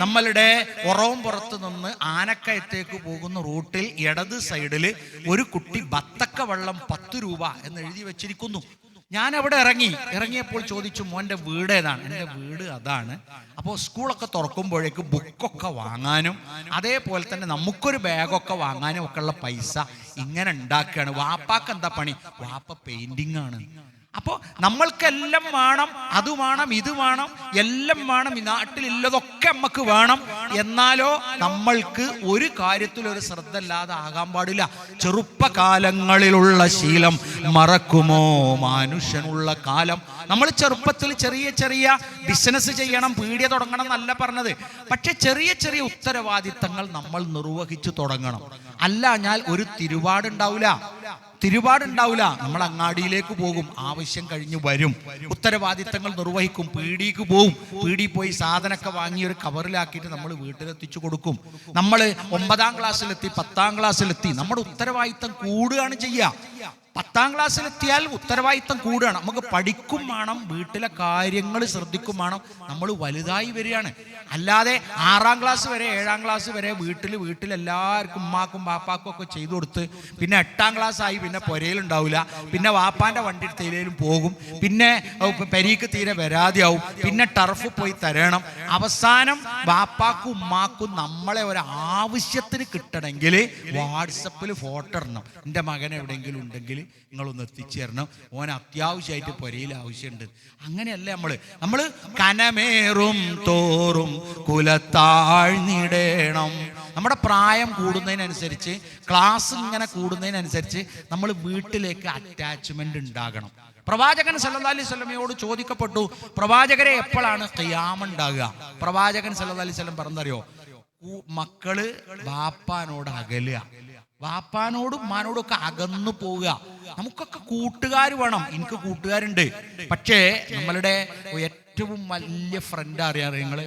നമ്മളുടെ ഉറവും പുറത്ത് നിന്ന് ആനക്കയത്തേക്ക് പോകുന്ന റൂട്ടിൽ ഇടത് സൈഡിൽ ഒരു കുട്ടി ബത്തക്ക വെള്ളം 10 രൂപ എന്ന് എഴുതി വെച്ചിരിക്കുന്നു. ഞാൻ അവിടെ ഇറങ്ങിയപ്പോൾ ചോദിച്ചു, മോൻ്റെ വീട് ഏതാണ്? എൻ്റെ വീട് അതാണ്. അപ്പോൾ സ്കൂളൊക്കെ തുറക്കുമ്പോഴേക്ക് ബുക്കൊക്കെ വാങ്ങാനും അതേപോലെ തന്നെ നമുക്കൊരു ബാഗൊക്കെ വാങ്ങാനും ഒക്കെ ഉള്ള പൈസ ഇങ്ങനെ ഉണ്ടാക്കുകയാണ്. വാപ്പാക്ക് എന്താ പണി? വാപ്പ പെയിന്റിംഗ് ആണ്. അപ്പോൾ നമ്മൾക്കെല്ലാം വേണം, അത് വേണം, ഇത് വേണം, എല്ലാം വേണം. ഈ നാട്ടിലില്ലതൊക്കെ നമുക്ക് വേണം. എന്നാലോ നമ്മൾക്ക് ഒരു കാര്യത്തിലൊരു ശ്രദ്ധ ഇല്ലാതെ ആകാൻ പാടില്ല. ചെറുപ്പകാലങ്ങളിലുള്ള ശീലം മറക്കുമോ മനുഷ്യനുള്ള കാലം. നമ്മൾ ചെറുപ്പത്തിൽ ചെറിയ ബിസിനസ് ചെയ്യണം, പീടിക തുടങ്ങണം എന്നല്ല പറഞ്ഞത്. പക്ഷെ ചെറിയ ഉത്തരവാദിത്തങ്ങൾ നമ്മൾ നിർവഹിച്ചു തുടങ്ങണം. അല്ല ഞാൻ ഒരു തിരുപാടുണ്ടാവില്ല. നമ്മൾ അങ്ങാടിയിലേക്ക് പോകും, ആവശ്യം കഴിഞ്ഞ് വരും, ഉത്തരവാദിത്തങ്ങൾ നിർവഹിക്കും, പീടിക്ക് പോവും, പീടി പോയി സാധനമൊക്കെ വാങ്ങി ഒരു കവറിലാക്കിയിട്ട് നമ്മൾ വീട്ടിലെത്തിച്ചു കൊടുക്കും. നമ്മൾ 9ാം ക്ലാസ്സിലെത്തി 10ാം ക്ലാസ്സിലെത്തി നമ്മുടെ ഉത്തരവാദിത്തം കൂടുകയാണ് ചെയ്യുക. 10ാം ക്ലാസ്സിലെത്തിയാൽ ഉത്തരവാദിത്തം കൂടുകയാണ്. നമുക്ക് പഠിക്കും വേണം, വീട്ടിലെ കാര്യങ്ങൾ ശ്രദ്ധിക്കും വേണം. നമ്മൾ വലുതായി വരികയാണ്. അല്ലാതെ 6ാം ക്ലാസ് വരെ 7ാം ക്ലാസ് വരെ വീട്ടിലെല്ലാവർക്കും ഉമ്മാക്കും പാപ്പാക്കും ഒക്കെ ചെയ്തു കൊടുത്ത് പിന്നെ 8ാം ക്ലാസ് ആയി പിന്നെ പുരയിലുണ്ടാവില്ല. പിന്നെ വാപ്പാൻ്റെ വണ്ടി എടുത്തയിലും പോകും. പിന്നെ പെരീക്ക് തീരെ വരാതെയാവും. പിന്നെ ടർഫ് പോയി തരണം. അവസാനം വാപ്പാക്കും ഉമ്മാക്കും നമ്മളെ ഒരു ആവശ്യത്തിന് കിട്ടണമെങ്കിൽ വാട്സപ്പിൽ ഫോട്ടോ ഇടണം. എൻ്റെ മകൻ എവിടെയെങ്കിലും ഉണ്ടെങ്കിൽ നിങ്ങളൊന്ന് എത്തിച്ചു തരണം, ഓൻ അത്യാവശ്യമായിട്ട് പുരയിൽ ആവശ്യമുണ്ട്. അങ്ങനെയല്ല നമ്മൾ കനമേറും തോറും കുലത്താഴ്ന്നിടണം. നമ്മുടെ പ്രായം കൂടുന്നതിനനുസരിച്ച്, ക്ലാസ് ഇങ്ങനെ കൂടുന്നതിനനുസരിച്ച് നമ്മൾ വീട്ടിലേക്ക് അറ്റാച്ച്മെന്റ് ഉണ്ടാകണം. പ്രവാചകൻ സല്ലല്ലാഹു അലൈഹി വസല്ലമയോട് ചോദിക്കപ്പെട്ടു, പ്രവാചകരെ എപ്പോഴാണ് ഖിയാമ ഉണ്ടാകുക? പ്രവാചകൻ സല്ലല്ലാഹു അലൈഹി വസല്ലം പറഞ്ഞറിയോ? മക്കള് ബാപ്പാനോട് അകലുക, വാപ്പാനോടും ഉമ്മാനോടും ഒക്കെ അകന്നു പോവുക. നമുക്കൊക്കെ കൂട്ടുകാർ വേണം. എനിക്ക് കൂട്ടുകാരുണ്ട്, പക്ഷേ നമ്മളുടെ ഏറ്റവും വലിയ ഫ്രണ്ട് അറിയാം നിങ്ങള്?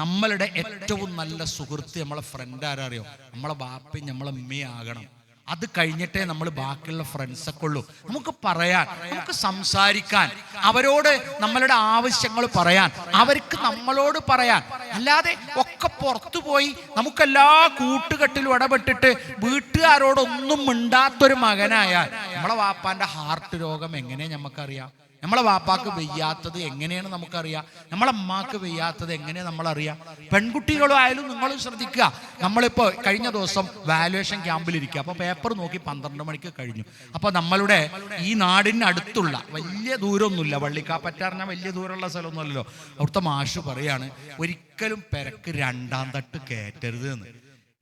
നമ്മളുടെ ഏറ്റവും നല്ല സുഹൃത്ത് നമ്മളെ ഫ്രണ്ട് ആരറിയോ? നമ്മളെ ബാപ്പയും നമ്മളെ ഉമ്മയും ആകണം. അത് കഴിഞ്ഞിട്ടേ നമ്മൾ ബാക്കിയുള്ള ഫ്രണ്ട്സൊക്കെ ഉള്ളൂ. നമുക്ക് പറയാൻ, നമുക്ക് സംസാരിക്കാൻ, അവരോട് നമ്മളുടെ ആവശ്യങ്ങൾ പറയാൻ, അവർക്ക് നമ്മളോട് പറയാൻ. അല്ലാതെ ഒക്കെ പുറത്തു പോയി നമുക്കെല്ലാ കൂട്ടുകെട്ടിലും ഇടപെട്ടിട്ട് വീട്ടുകാരോടൊന്നും മിണ്ടാത്തൊരു മകനായാൽ നമ്മളെ വാപ്പാന്റെ ഹാർട്ട് രോഗം എങ്ങനെ നമുക്കറിയാം? നമ്മളെ വാപ്പാക്ക് വെയ്യാത്തത് എങ്ങനെയാണ് നമുക്കറിയാം? നമ്മളെ അമ്മാക്ക് വെയ്യാത്തത് എങ്ങനെയാണ് നമ്മളറിയാം? പെൺകുട്ടികളും ആയാലും നിങ്ങളും ശ്രദ്ധിക്കുക. നമ്മളിപ്പോൾ കഴിഞ്ഞ ദിവസം വാല്യുവേഷൻ ക്യാമ്പിലിരിക്കുക. അപ്പോൾ പേപ്പർ നോക്കി 12 മണിക്ക് കഴിഞ്ഞു. അപ്പോൾ നമ്മളുടെ ഈ നാടിന് അടുത്തുള്ള, വലിയ ദൂരമൊന്നുമില്ല, വള്ളിക്കാപ്പറ്റാറിഞ്ഞാൽ വലിയ ദൂരമുള്ള സ്ഥലമൊന്നുമല്ലല്ലോ, അവിടുത്തെ മാഷ് പറയാണ് ഒരിക്കലും പെരക്ക് 2ാം തട്ട് കയറ്റരുത് എന്ന്.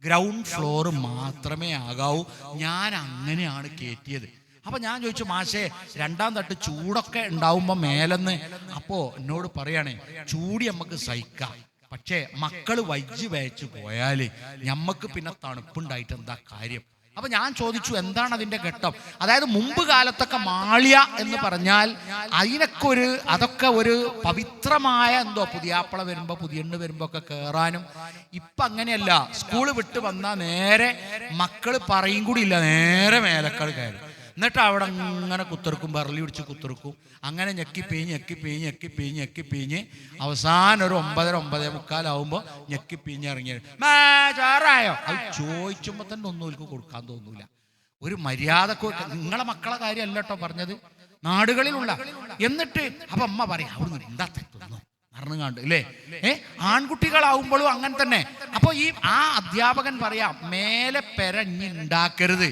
ഗ്രൗണ്ട് ഫ്ലോർ മാത്രമേ ആകാവൂ. ഞാൻ അങ്ങനെയാണ് കയറ്റിയത്. അപ്പൊ ഞാൻ ചോദിച്ചു, മാഷേ 2ാം തട്ട് ചൂടൊക്കെ ഉണ്ടാവുമ്പോ മേലെന്ന്. അപ്പോ എന്നോട് പറയണേ, ചൂടി നമുക്ക് സഹിക്കാം, പക്ഷേ മക്കള് വജ്ജ് വേച്ച് പോയാല് ഞമ്മക്ക് പിന്നെ തണുപ്പുണ്ടായിട്ട് എന്താ കാര്യം? അപ്പൊ ഞാൻ ചോദിച്ചു, എന്താണ് അതിന്റെ ഘട്ടം? അതായത് മുമ്പ് കാലത്തൊക്കെ മാളിയ എന്ന് പറഞ്ഞാൽ അതൊക്കെ ഒരു പവിത്രമായ എന്തോ, പുതിയാപ്പള വരുമ്പോ പുതിയെണ്ണ് വരുമ്പോ ഒക്കെ കയറാനും. ഇപ്പൊ അങ്ങനെയല്ല. സ്കൂള് വിട്ട് വന്നാൽ നേരെ മക്കള് പറയും കൂടി ഇല്ല, നേരെ മേലക്കൾ കയറും. എന്നിട്ട് അവിടെ അങ്ങനെ കുത്തിറക്കും, ബറലി പിടിച്ച് കുത്തിറക്കും. അങ്ങനെ ഞെക്കിപ്പീഞ്ഞ് അവസാനം ഒരു 9:30 9:45 ആവുമ്പോൾ ഞെക്കിപ്പീഞ്ഞ് ഇറങ്ങിയത് ചോറായോ? അത് ചോദിച്ചുമ്പോൾ തന്നെ ഒന്നും അവർക്ക് കൊടുക്കാൻ തോന്നൂല. ഒരു മര്യാദക്ക് നിങ്ങളെ മക്കളെ കാര്യമല്ല കേട്ടോ പറഞ്ഞത്, നാടുകളിലുള്ള. എന്നിട്ട് അപ്പൊ അമ്മ പറയും, അവിടുന്ന് എന്താ തെറ്റുന്നു അറിഞ്ഞുകാണ്ട് അല്ലേ? ആൺകുട്ടികളാവുമ്പോഴും അങ്ങനെ തന്നെ. അപ്പൊ ആ അധ്യാപകൻ പറയാം, മേലെ പെരഞ്ഞി ഉണ്ടാക്കരുത്.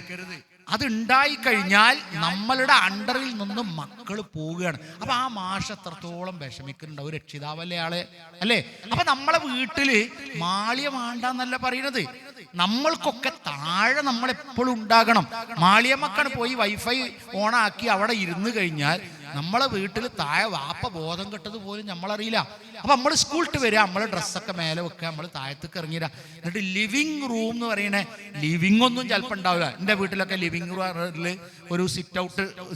അതുണ്ടായി കഴിഞ്ഞാൽ നമ്മളുടെ അണ്ടറിൽ നിന്ന് മക്കൾ പോവുകയാണ്. അപ്പൊ ആ മാഷ് എത്രത്തോളം വിഷമിക്കുന്നുണ്ട്, ഒരു രക്ഷിതാവല്ലേ ആള് അല്ലേ? അപ്പൊ നമ്മളെ വീട്ടില് മാളിയ വേണ്ടെന്നല്ല പറയുന്നത്, നമ്മൾക്കൊക്കെ താഴെ നമ്മളെപ്പോഴും ഉണ്ടാകണം. മാളിയമ്മക്കാണ് പോയി വൈഫൈ ഓണാക്കി അവിടെ ഇരുന്ന് കഴിഞ്ഞാൽ നമ്മളെ വീട്ടിൽ താഴെ വാപ്പ ബോധം കെട്ടത് പോലും നമ്മളറിയില്ല. അപ്പൊ നമ്മൾ സ്കൂളിട്ട് വരിക, നമ്മളെ ഡ്രസ്സൊക്കെ മേലെ വെക്കുക, നമ്മൾ താഴത്തേക്ക് ഇറങ്ങിയില്ല. എന്നിട്ട് ലിവിങ് റൂം എന്ന് പറയണേ, ലിവിങ് ഒന്നും ചിലപ്പോൾ ഉണ്ടാവില്ല. എൻ്റെ വീട്ടിലൊക്കെ ലിവിങ് റൂമിൽ ഒരു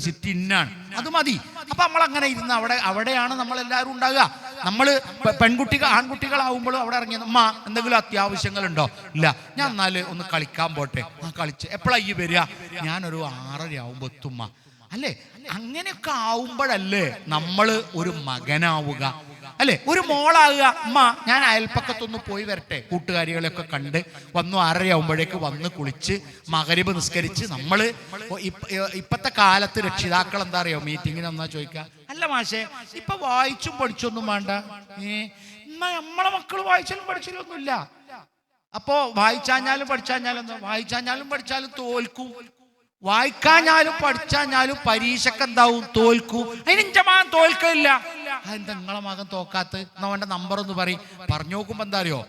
സിറ്റ് ഇന്നാണ്, അത് മതി. അപ്പൊ നമ്മളങ്ങനെ ഇരുന്ന് അവിടെയാണ് നമ്മളെല്ലാവരും ഉണ്ടാകുക. നമ്മൾ ആൺകുട്ടികളാവുമ്പോഴും അവിടെ ഇറങ്ങിയ അമ്മ എന്തെങ്കിലും അത്യാവശ്യങ്ങളുണ്ടോ? ഇല്ല, ഞാൻ എന്നാല് ഒന്ന് കളിക്കാൻ പോട്ടെ. കളിച്ച് എപ്പോഴാ ഈ വരിക? ഞാനൊരു 6:30 ആവുമ്പോ എത്തുമ്മ അല്ലേ? അങ്ങനെയൊക്കെ ആവുമ്പോഴല്ലേ നമ്മൾ ഒരു മകനാവുക അല്ലേ, ഒരു മോളാകുക. അമ്മ ഞാൻ അയൽപ്പക്കത്തൊന്ന് പോയി വരട്ടെ, കൂട്ടുകാരികളെയൊക്കെ കണ്ട് വന്നു. 6:30 ആവുമ്പോഴേക്ക് വന്ന് കുളിച്ച് മഗ്‌രിബ് നിസ്കരിച്ച്. ഇപ്പത്തെ കാലത്ത് രക്ഷിതാക്കൾ എന്താ അറിയോ, മീറ്റിങ്ങിന് എന്നാ ചോദിക്കുക, അല്ല മാഷേ ഇപ്പൊ വായിച്ചും പഠിച്ചൊന്നും വേണ്ട, നമ്മളെ മക്കൾ വായിച്ചാലും പഠിച്ചാലൊന്നുമില്ല. അപ്പോ വായിച്ചാഞ്ഞാലും പഠിച്ചാലും തോൽക്കും. വായിക്കാഞ്ഞാലും പഠിച്ചാഞ്ഞാലും പരീക്ഷക്ക് എന്താവും? തോൽക്കും. അതിനെന്റെ മകൻ തോൽക്കില്ല. അതെന്താ നിങ്ങളെ മകൻ തോക്കാത്ത? അവന്റെ നമ്പർ ഒന്ന് പറഞ്ഞു നോക്കുമ്പോ എന്താ അറിയോ,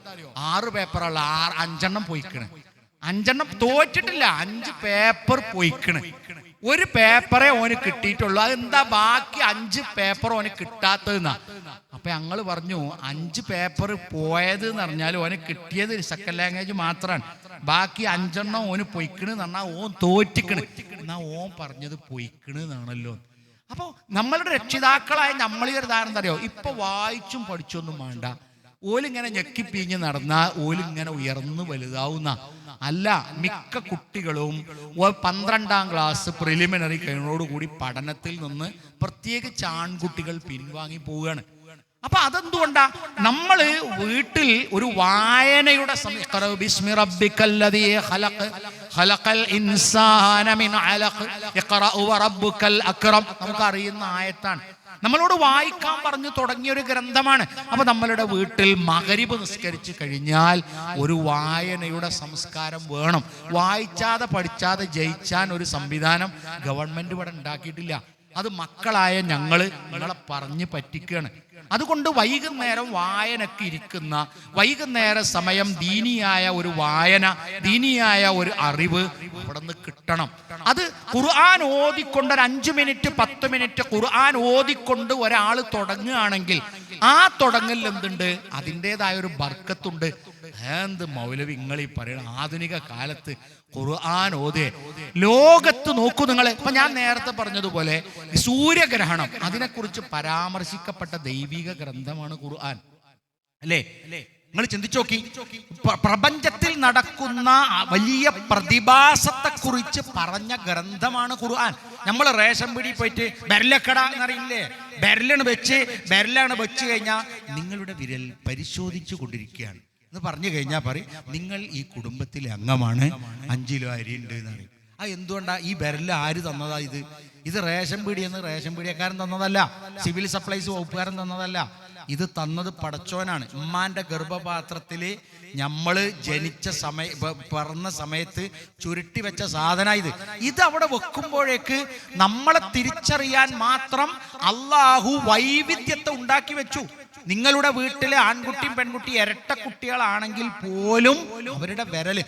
6 പേപ്പറുള്ള 5 പോയിക്കണ്. 5 തോറ്റിട്ടില്ല, 5 പേപ്പർ പോയിക്കണ്. ഒരു പേപ്പറേ ഓന് കിട്ടിയിട്ടുള്ളൂ. അതെന്താ ബാക്കി 5 പേപ്പർ ഓന് കിട്ടാത്തതെന്നാ. അപ്പൊ ഞങ്ങൾ പറഞ്ഞു, 5 പേപ്പർ പോയത് എന്ന് പറഞ്ഞാൽ ഓന് കിട്ടിയത് സെക്കൻഡ് ലാംഗ്വേജ് മാത്രമാണ്. ബാക്കി 5 ഓന് പൊയ്ക്കണ് എന്ന് പറഞ്ഞാൽ ഓൻ തോറ്റിക്കണ്. എന്നാ ഓൻ പറഞ്ഞത് പൊയ്ക്കണ് എന്നാണല്ലോ. അപ്പൊ നമ്മളുടെ രക്ഷിതാക്കളായ നമ്മളീ ഒരു ധാരണ അറിയോ, ഇപ്പൊ വായിച്ചും പഠിച്ചൊന്നും വേണ്ട, ഓലിങ്ങനെ ഞെക്കിപ്പിഞ്ഞ് നടന്നാൽ ഓലിങ്ങനെ ഉയർന്നു വലുതാവുന്ന അല്ല. മിക്ക കുട്ടികളും 12ാം ക്ലാസ് പ്രിലിമിനറി കഴിഞ്ഞോടുകൂടി പഠനത്തിൽ നിന്ന് പ്രത്യേകിച്ച് ആൺകുട്ടികൾ പിൻവാങ്ങി പോവുകയാണ്. അപ്പൊ അതെന്തുകൊണ്ടാ? നമ്മള് വീട്ടിൽ ഒരു വായനയുടെ നമുക്കറിയുന്ന ആയത്താണ്, നമ്മളോട് വായിക്കാൻ പറഞ്ഞു തുടങ്ങിയ ഒരു ഗ്രന്ഥമാണ്. അപ്പൊ നമ്മളുടെ വീട്ടിൽ മഗ്‌രിബ് നിസ്കരിച്ച് കഴിഞ്ഞാൽ ഒരു വായനയുടെ സംസ്കാരം വേണം. വായിച്ചാതെ പഠിച്ചാതെ ജയിച്ചാൻ ഒരു സംവിധാനം ഗവൺമെന്റ് ഇവിടെ ഉണ്ടാക്കിയിട്ടില്ല. അത് മക്കളായ നിങ്ങളെ പറഞ്ഞ് പറ്റിക്കുകയാണ്. അതുകൊണ്ട് വൈകുന്നേരം വായനക്ക് ഇരിക്കുന്ന, വൈകുന്നേര സമയം ദീനിയായ ഒരു വായന, ദീനിയായ ഒരു അറിവ് അവിടെ നിന്ന് കിട്ടണം. അത് ഖുർആൻ ഓതിക്കൊണ്ട് ഒരു 5 മിനിറ്റ് 10 മിനിറ്റ് ഖുർആൻ ഓതിക്കൊണ്ട് ഒരാൾ തുടങ്ങുകയാണെങ്കിൽ ആ തുടങ്ങൽ എന്തുണ്ട്? അതിൻ്റെതായ ഒരു ബർക്കത്തുണ്ട്. എന്ത് മൗലവി നിങ്ങൾ ഈ പറയുന്ന ആധുനിക കാലത്ത് ഖുർആൻ ഓതേ, ലോകത്ത് നോക്കൂ നിങ്ങൾ. ഇപ്പൊ ഞാൻ നേരത്തെ പറഞ്ഞതുപോലെ സൂര്യഗ്രഹണം, അതിനെക്കുറിച്ച് പരാമർശിക്കപ്പെട്ട ദൈവിക ഗ്രന്ഥമാണ് ഖുർആൻ, അല്ലേ? നിങ്ങൾ ചിന്തിച്ചു നോക്കി, പ്രപഞ്ചത്തിൽ നടക്കുന്ന വലിയ പ്രതിഭാസത്തെക്കുറിച്ച് പറഞ്ഞ ഗ്രന്ഥമാണ് ഖുർആൻ. നമ്മൾ റേഷൻ പീടി പോയിട്ട് ബെരലക്കട എന്നറിയില്ലേ, ബെരലാണ് വെച്ച് കഴിഞ്ഞാൽ നിങ്ങളുടെ വിരൽ പരിശോധിച്ചു കൊണ്ടിരിക്കുകയാണ് എന്ന് പറഞ്ഞു കഴിഞ്ഞാൽ പറയും നിങ്ങൾ ഈ കുടുംബത്തിലെ അംഗമാണ്, 5 കിലോ അരി ഉണ്ട് എന്ന് പറയും. ആ എന്തുകൊണ്ടാ ഈ ബെരല് ആര് തന്നതാ? ഇത് റേഷൻ പീടിയെന്ന് റേഷൻ പീടിയക്കാരൻ തന്നതല്ല, സിവിൽ സപ്ലൈസ് വകുപ്പുകാരൻ തന്നതല്ല. ഇത് തന്നത് പടച്ചോനാണ്. ഉമ്മാന്റെ ഗർഭപാത്രത്തില് നമ്മള് ജനിച്ച പിറന്ന സമയത്ത് ചുരുട്ടി വെച്ച സാധന ഇത് അവിടെ വെക്കുമ്പോഴേക്ക് നമ്മളെ തിരിച്ചറിയാൻ മാത്രം അള്ളാഹു വൈവിധ്യത്തെ ഉണ്ടാക്കി വെച്ചു. നിങ്ങളുടെ വീട്ടിലെ ആൺകുട്ടിയും പെൺകുട്ടിയും ഇരട്ട കുട്ടികളാണെങ്കിൽ പോലും അവരുടെ വിരല്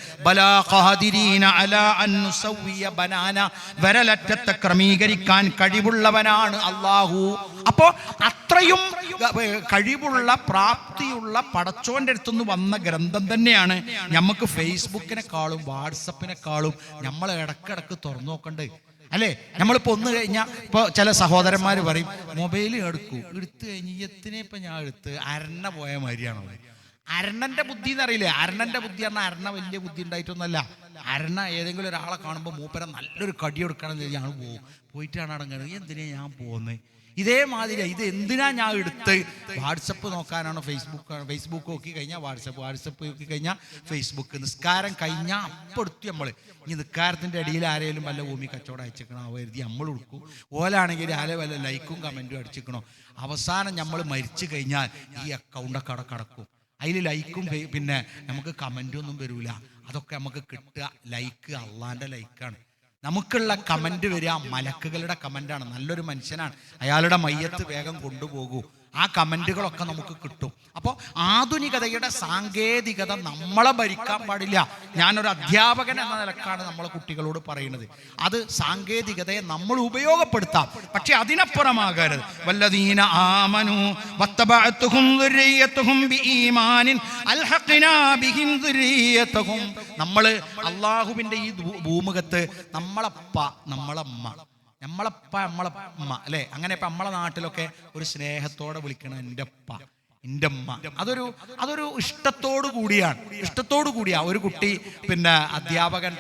വിരലറ്റത്തെ ക്രമീകരിക്കാൻ കഴിവുള്ളവനാണ് അള്ളാഹു. അപ്പോ അത്രയും കഴിവുള്ള പ്രാപ്തിയുള്ള പടച്ചോന്റെ അടുത്തുനിന്ന് വന്ന ഗ്രന്ഥം തന്നെയാണ് നമുക്ക് ഫേസ്ബുക്കിനെക്കാളും വാട്സപ്പിനെക്കാളും നമ്മൾ ഇടക്കിടക്ക് തുറന്നു നോക്കണ്ടേ, അല്ലേ? നമ്മളിപ്പോൾ ഒന്ന് കഴിഞ്ഞാൽ ഇപ്പോൾ ചില സഹോദരന്മാർ പറയും മൊബൈൽ എടുത്തു കഴിഞ്ഞ് എത്തിനെ ഇപ്പം ഞാൻ അരണ പോയ മാതിരിയാണോ? അരണന്റെ ബുദ്ധി എന്നറിയില്ലേ? അരണന്റെ ബുദ്ധി പറഞ്ഞാൽ അരണ വലിയ ബുദ്ധി ഉണ്ടായിട്ടൊന്നല്ല. അരണ ഏതെങ്കിലും ഒരാളെ കാണുമ്പോൾ മൂപ്പര നല്ലൊരു കടി കൊടുക്കണം ഞാൻ പോയിട്ടാണ് അടങ്ങുന്നത്. എന്തിനാ ഞാൻ പോകുന്നത്? ഇതേമാതിരി ഇത് എന്തിനാ ഞാൻ എടുത്ത്? വാട്സപ്പ് നോക്കാനാണോ? ഫേസ്ബുക്ക് നോക്കി കഴിഞ്ഞാൽ വാട്സപ്പ് നോക്കി കഴിഞ്ഞാൽ ഫേസ്ബുക്ക്. നിസ്കാരം കഴിഞ്ഞാൽ അപ്പം എടുത്തു നമ്മൾ. ഇനി നിസ്കാരത്തിൻ്റെ ഇടയിൽ ആരെങ്കിലും വല്ല ഭൂമി കച്ചവടം അയച്ചിക്കണോ കരുതി നമ്മൾ കൊടുക്കും. ഓലാണെങ്കിൽ ആരെ വല്ല ലൈക്കും കമൻറ്റും അടിച്ചിക്കണോ. അവസാനം നമ്മൾ മരിച്ചു കഴിഞ്ഞാൽ ഈ അക്കൗണ്ടൊക്കെ അവിടെ കിടക്കും. അതിൽ ലൈക്കും പിന്നെ നമുക്ക് കമൻറ്റൊന്നും വരില്ല. അതൊക്കെ നമുക്ക് കിട്ടുക ലൈക്ക് അള്ളാൻ്റെ ലൈക്കാണ്. നമുക്കുള്ള കമന്റ് വരിക മലക്കുകളുടെ കമന്റാണ്. നല്ലൊരു മനുഷ്യനാണ്, അയാളുടെ മയ്യത്ത് വേഗം കൊണ്ടുപോകൂ. ആ കമന്റുകളൊക്കെ നമുക്ക് കിട്ടും. അപ്പോൾ ആധുനികതയുടെ സാങ്കേതികത നമ്മളെ ഭരിക്കാൻ പാടില്ല. ഞാനൊരു അധ്യാപകൻ എന്ന നിലക്കാണ് നമ്മളെ കുട്ടികളോട് പറയുന്നത്. അത് സാങ്കേതികതയെ നമ്മൾ ഉപയോഗപ്പെടുത്താം, പക്ഷെ അതിനപ്പുറമാകരുത്. വല്ലദീന ആമനു വത്തബഅതുഹും ദുർരിയ്യതുഹും ബിഈമാനിൻ അൽഹഖ്നാ ബിഹിം ദുർരിയ്യതുഹും. നമ്മൾ അള്ളാഹുവിൻ്റെ ഈ ഭൂമുഖത്ത് നമ്മളപ്പ നമ്മളമ്മ നമ്മളമ്മ അല്ലേ? അങ്ങനെ ഇപ്പം നമ്മളെ നാട്ടിലൊക്കെ ഒരു സ്നേഹത്തോടെ വിളിക്കണം എൻ്റെ അപ്പ എൻ്റെ അമ്മ. അതൊരു ഇഷ്ടത്തോടു കൂടിയാ. ഒരു കുട്ടി പിന്നെ അധ്യാപകൻ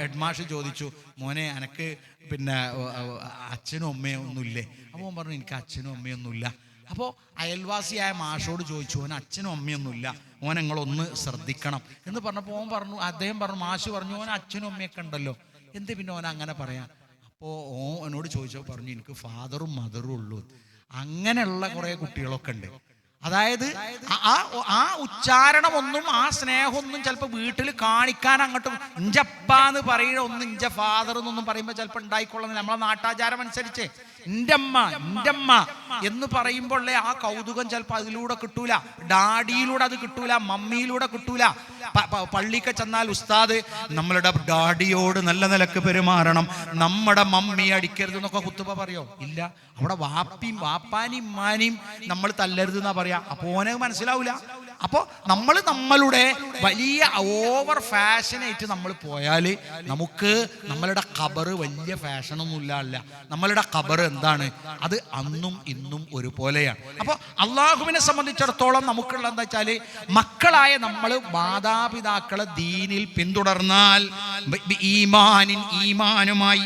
ഹെഡ്മാഷ് ചോദിച്ചു, മോനെ എനക്ക് പിന്നെ അച്ഛനും അമ്മയും ഒന്നുമില്ലേ? അപ്പോൾ അവൻ പറഞ്ഞു എനിക്ക് അച്ഛനും അമ്മയൊന്നുമില്ല. അപ്പോൾ അയൽവാസിയായ മാഷോട് ചോദിച്ചു, ഓൻ അച്ഛനും അമ്മയൊന്നുമില്ല, ഓൻ നിങ്ങളൊന്ന് ശ്രദ്ധിക്കണം എന്ന് പറഞ്ഞപ്പോൾ അദ്ദേഹം പറഞ്ഞു, മാഷ് പറഞ്ഞു ഓൻ അച്ഛനും അമ്മയൊക്കെ ഉണ്ടല്ലോ, എന്ത് പിന്നെ ഓൻ അങ്ങനെ പറയാം? അപ്പോൾ എന്നോട് ചോദിച്ചോ പറഞ്ഞു എനിക്ക് ഫാദറും മദറും ഉള്ളൂ. അങ്ങനെയുള്ള കുറേ കുട്ടികളൊക്കെ ഉണ്ട്. അതായത് ആ ഉച്ചാരണമൊന്നും ആ സ്നേഹമൊന്നും ചിലപ്പോൾ വീട്ടിൽ കാണിക്കാൻ അങ്ങോട്ടും ഇഞ്ചപ്പാന്ന് പറയുന്ന ഒന്ന് ഇഞ്ച ഫാദർ എന്നൊന്നും പറയുമ്പോൾ ചിലപ്പോൾ ഉണ്ടായിക്കൊള്ളുന്നില്ല. നമ്മളെ നാട്ടാചാരം അനുസരിച്ച് ഇന്റമ്മ എന്ന് പറയുമ്പോഴേ ആ കൗതുകം ചിലപ്പോൾ അതിലൂടെ കിട്ടൂല, ഡാഡിയിലൂടെ അത് കിട്ടൂല, മമ്മിയിലൂടെ കിട്ടൂല. പള്ളിക്ക് ചെന്നാൽ ഉസ്താദ് നമ്മളുടെ ഡാഡിയോട് നല്ല നിലക്ക് പെരുമാറണം, നമ്മുടെ മമ്മി അടിക്കരുത് എന്നൊക്കെ കുത്തുബ പറയോ? ഇല്ല. അവിടെ വാപ്പാനിയും ഉമ്മാനിയും നമ്മൾ തല്ലരുത് എന്നാ പറയാ. അപ്പോ ഓനെ മനസ്സിലാവൂല. അപ്പോൾ നമ്മളുടെ വലിയ ഓവർ ഫാഷനായിട്ട് നമ്മൾ പോയാൽ നമുക്ക് നമ്മളുടെ ഖബറ് വലിയ ഫാഷനൊന്നും ഇല്ല. നമ്മളുടെ ഖബറ് എന്താണ്? അത് അന്നും ഇന്നും ഒരുപോലെയാണ്. അപ്പോൾ അള്ളാഹുവിനെ സംബന്ധിച്ചിടത്തോളം നമുക്കുള്ള എന്താ വെച്ചാൽ മക്കളായ നമ്മൾ മാതാപിതാക്കളെ ദീനിൽ പിന്തുടർന്നാൽ ഈമാനുമായി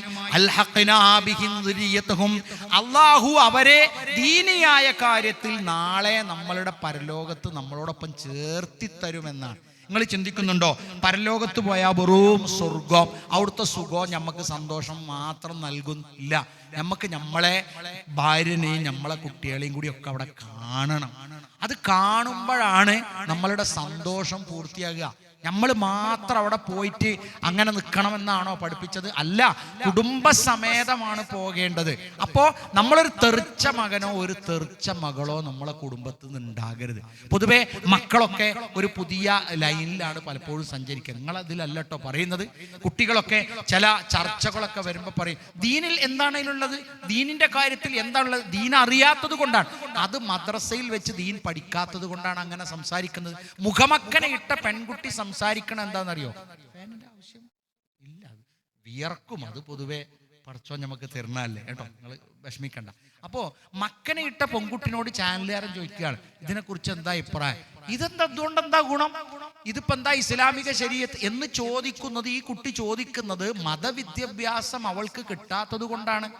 അള്ളാഹു അവരെ ദീനിയായ കാര്യത്തിൽ നാളെ നമ്മളുടെ പരലോകത്ത് നമ്മളോടൊപ്പം ചേർത്തി തരുമെന്നാണ്. നിങ്ങൾ ചിന്തിക്കുന്നുണ്ടോ പരലോകത്ത് പോയാൽ വെറും സ്വർഗം, അവിടുത്തെ സുഖം നമുക്ക് സന്തോഷം മാത്രം നൽകുന്നില്ല. നമുക്ക് നമ്മളെ ഭാര്യനെയും നമ്മളെ കുട്ടികളെയും കൂടി ഒക്കെ അവിടെ കാണണം. അത് കാണുമ്പോഴാണ് നമ്മളുടെ സന്തോഷം പൂർത്തിയാകുക. നമ്മൾ മാത്രം അവിടെ പോയിട്ട് അങ്ങനെ നിൽക്കണമെന്നാണോ പഠിപ്പിച്ചത്? അല്ല, കുടുംബസമേതമാണ് പോകേണ്ടത്. അപ്പോൾ നമ്മളൊരു തെറിച്ച മകനോ ഒരു തെറിച്ച മകളോ നമ്മളെ കുടുംബത്തിൽ നിന്ന് ഉണ്ടാകരുത്. പൊതുവെ മക്കളൊക്കെ ഒരു പുതിയ ലൈനിലാണ് പലപ്പോഴും സഞ്ചരിക്കുക. നിങ്ങളതിലല്ല കേട്ടോ പറയുന്നത്. കുട്ടികളൊക്കെ ചില ചർച്ചകളൊക്കെ വരുമ്പോൾ പറയും ദീനിൽ എന്താണതിലുള്ളത്, ദീനിൻ്റെ കാര്യത്തിൽ എന്താണുള്ളത്. ദീൻ അറിയാത്തത് കൊണ്ടാണ്, അത് മദ്രസയിൽ വെച്ച് ദീൻ പഠിക്കാത്തത് കൊണ്ടാണ് അങ്ങനെ സംസാരിക്കുന്നത്. മുഖമക്കനെ ഇട്ട പെൺകുട്ടി സംസാരിക്കണം എന്താണെന്നറിയോ? ഫാനിന്റെ ആവശ്യം ഇല്ല, വിയർക്കും. അത് പൊതുവെ പടച്ചോൻ നമുക്ക് തരുന്നതല്ലേ കേട്ടോ, നിങ്ങൾ വിഷമിക്കണ്ട. അപ്പോൾ മക്കനെ ഇട്ട പെൺകുട്ടിനോട് ചാനലുകാരൻ ചോദിക്കുകയാണ് ഇതിനെക്കുറിച്ച് എന്താ അഭിപ്രായം, ഇതെന്താ, അതുകൊണ്ട് എന്താ ഗുണം, ഇതിപ്പോ എന്താ ഇസ്ലാമിക ശരീഅത്ത് എന്ന് ചോദിക്കുന്നത്. ഈ കുട്ടി ചോദിക്കുന്നത് മതവിദ്യാഭ്യാസം അവൾക്ക് കിട്ടാത്തത് കൊണ്ടാണ്.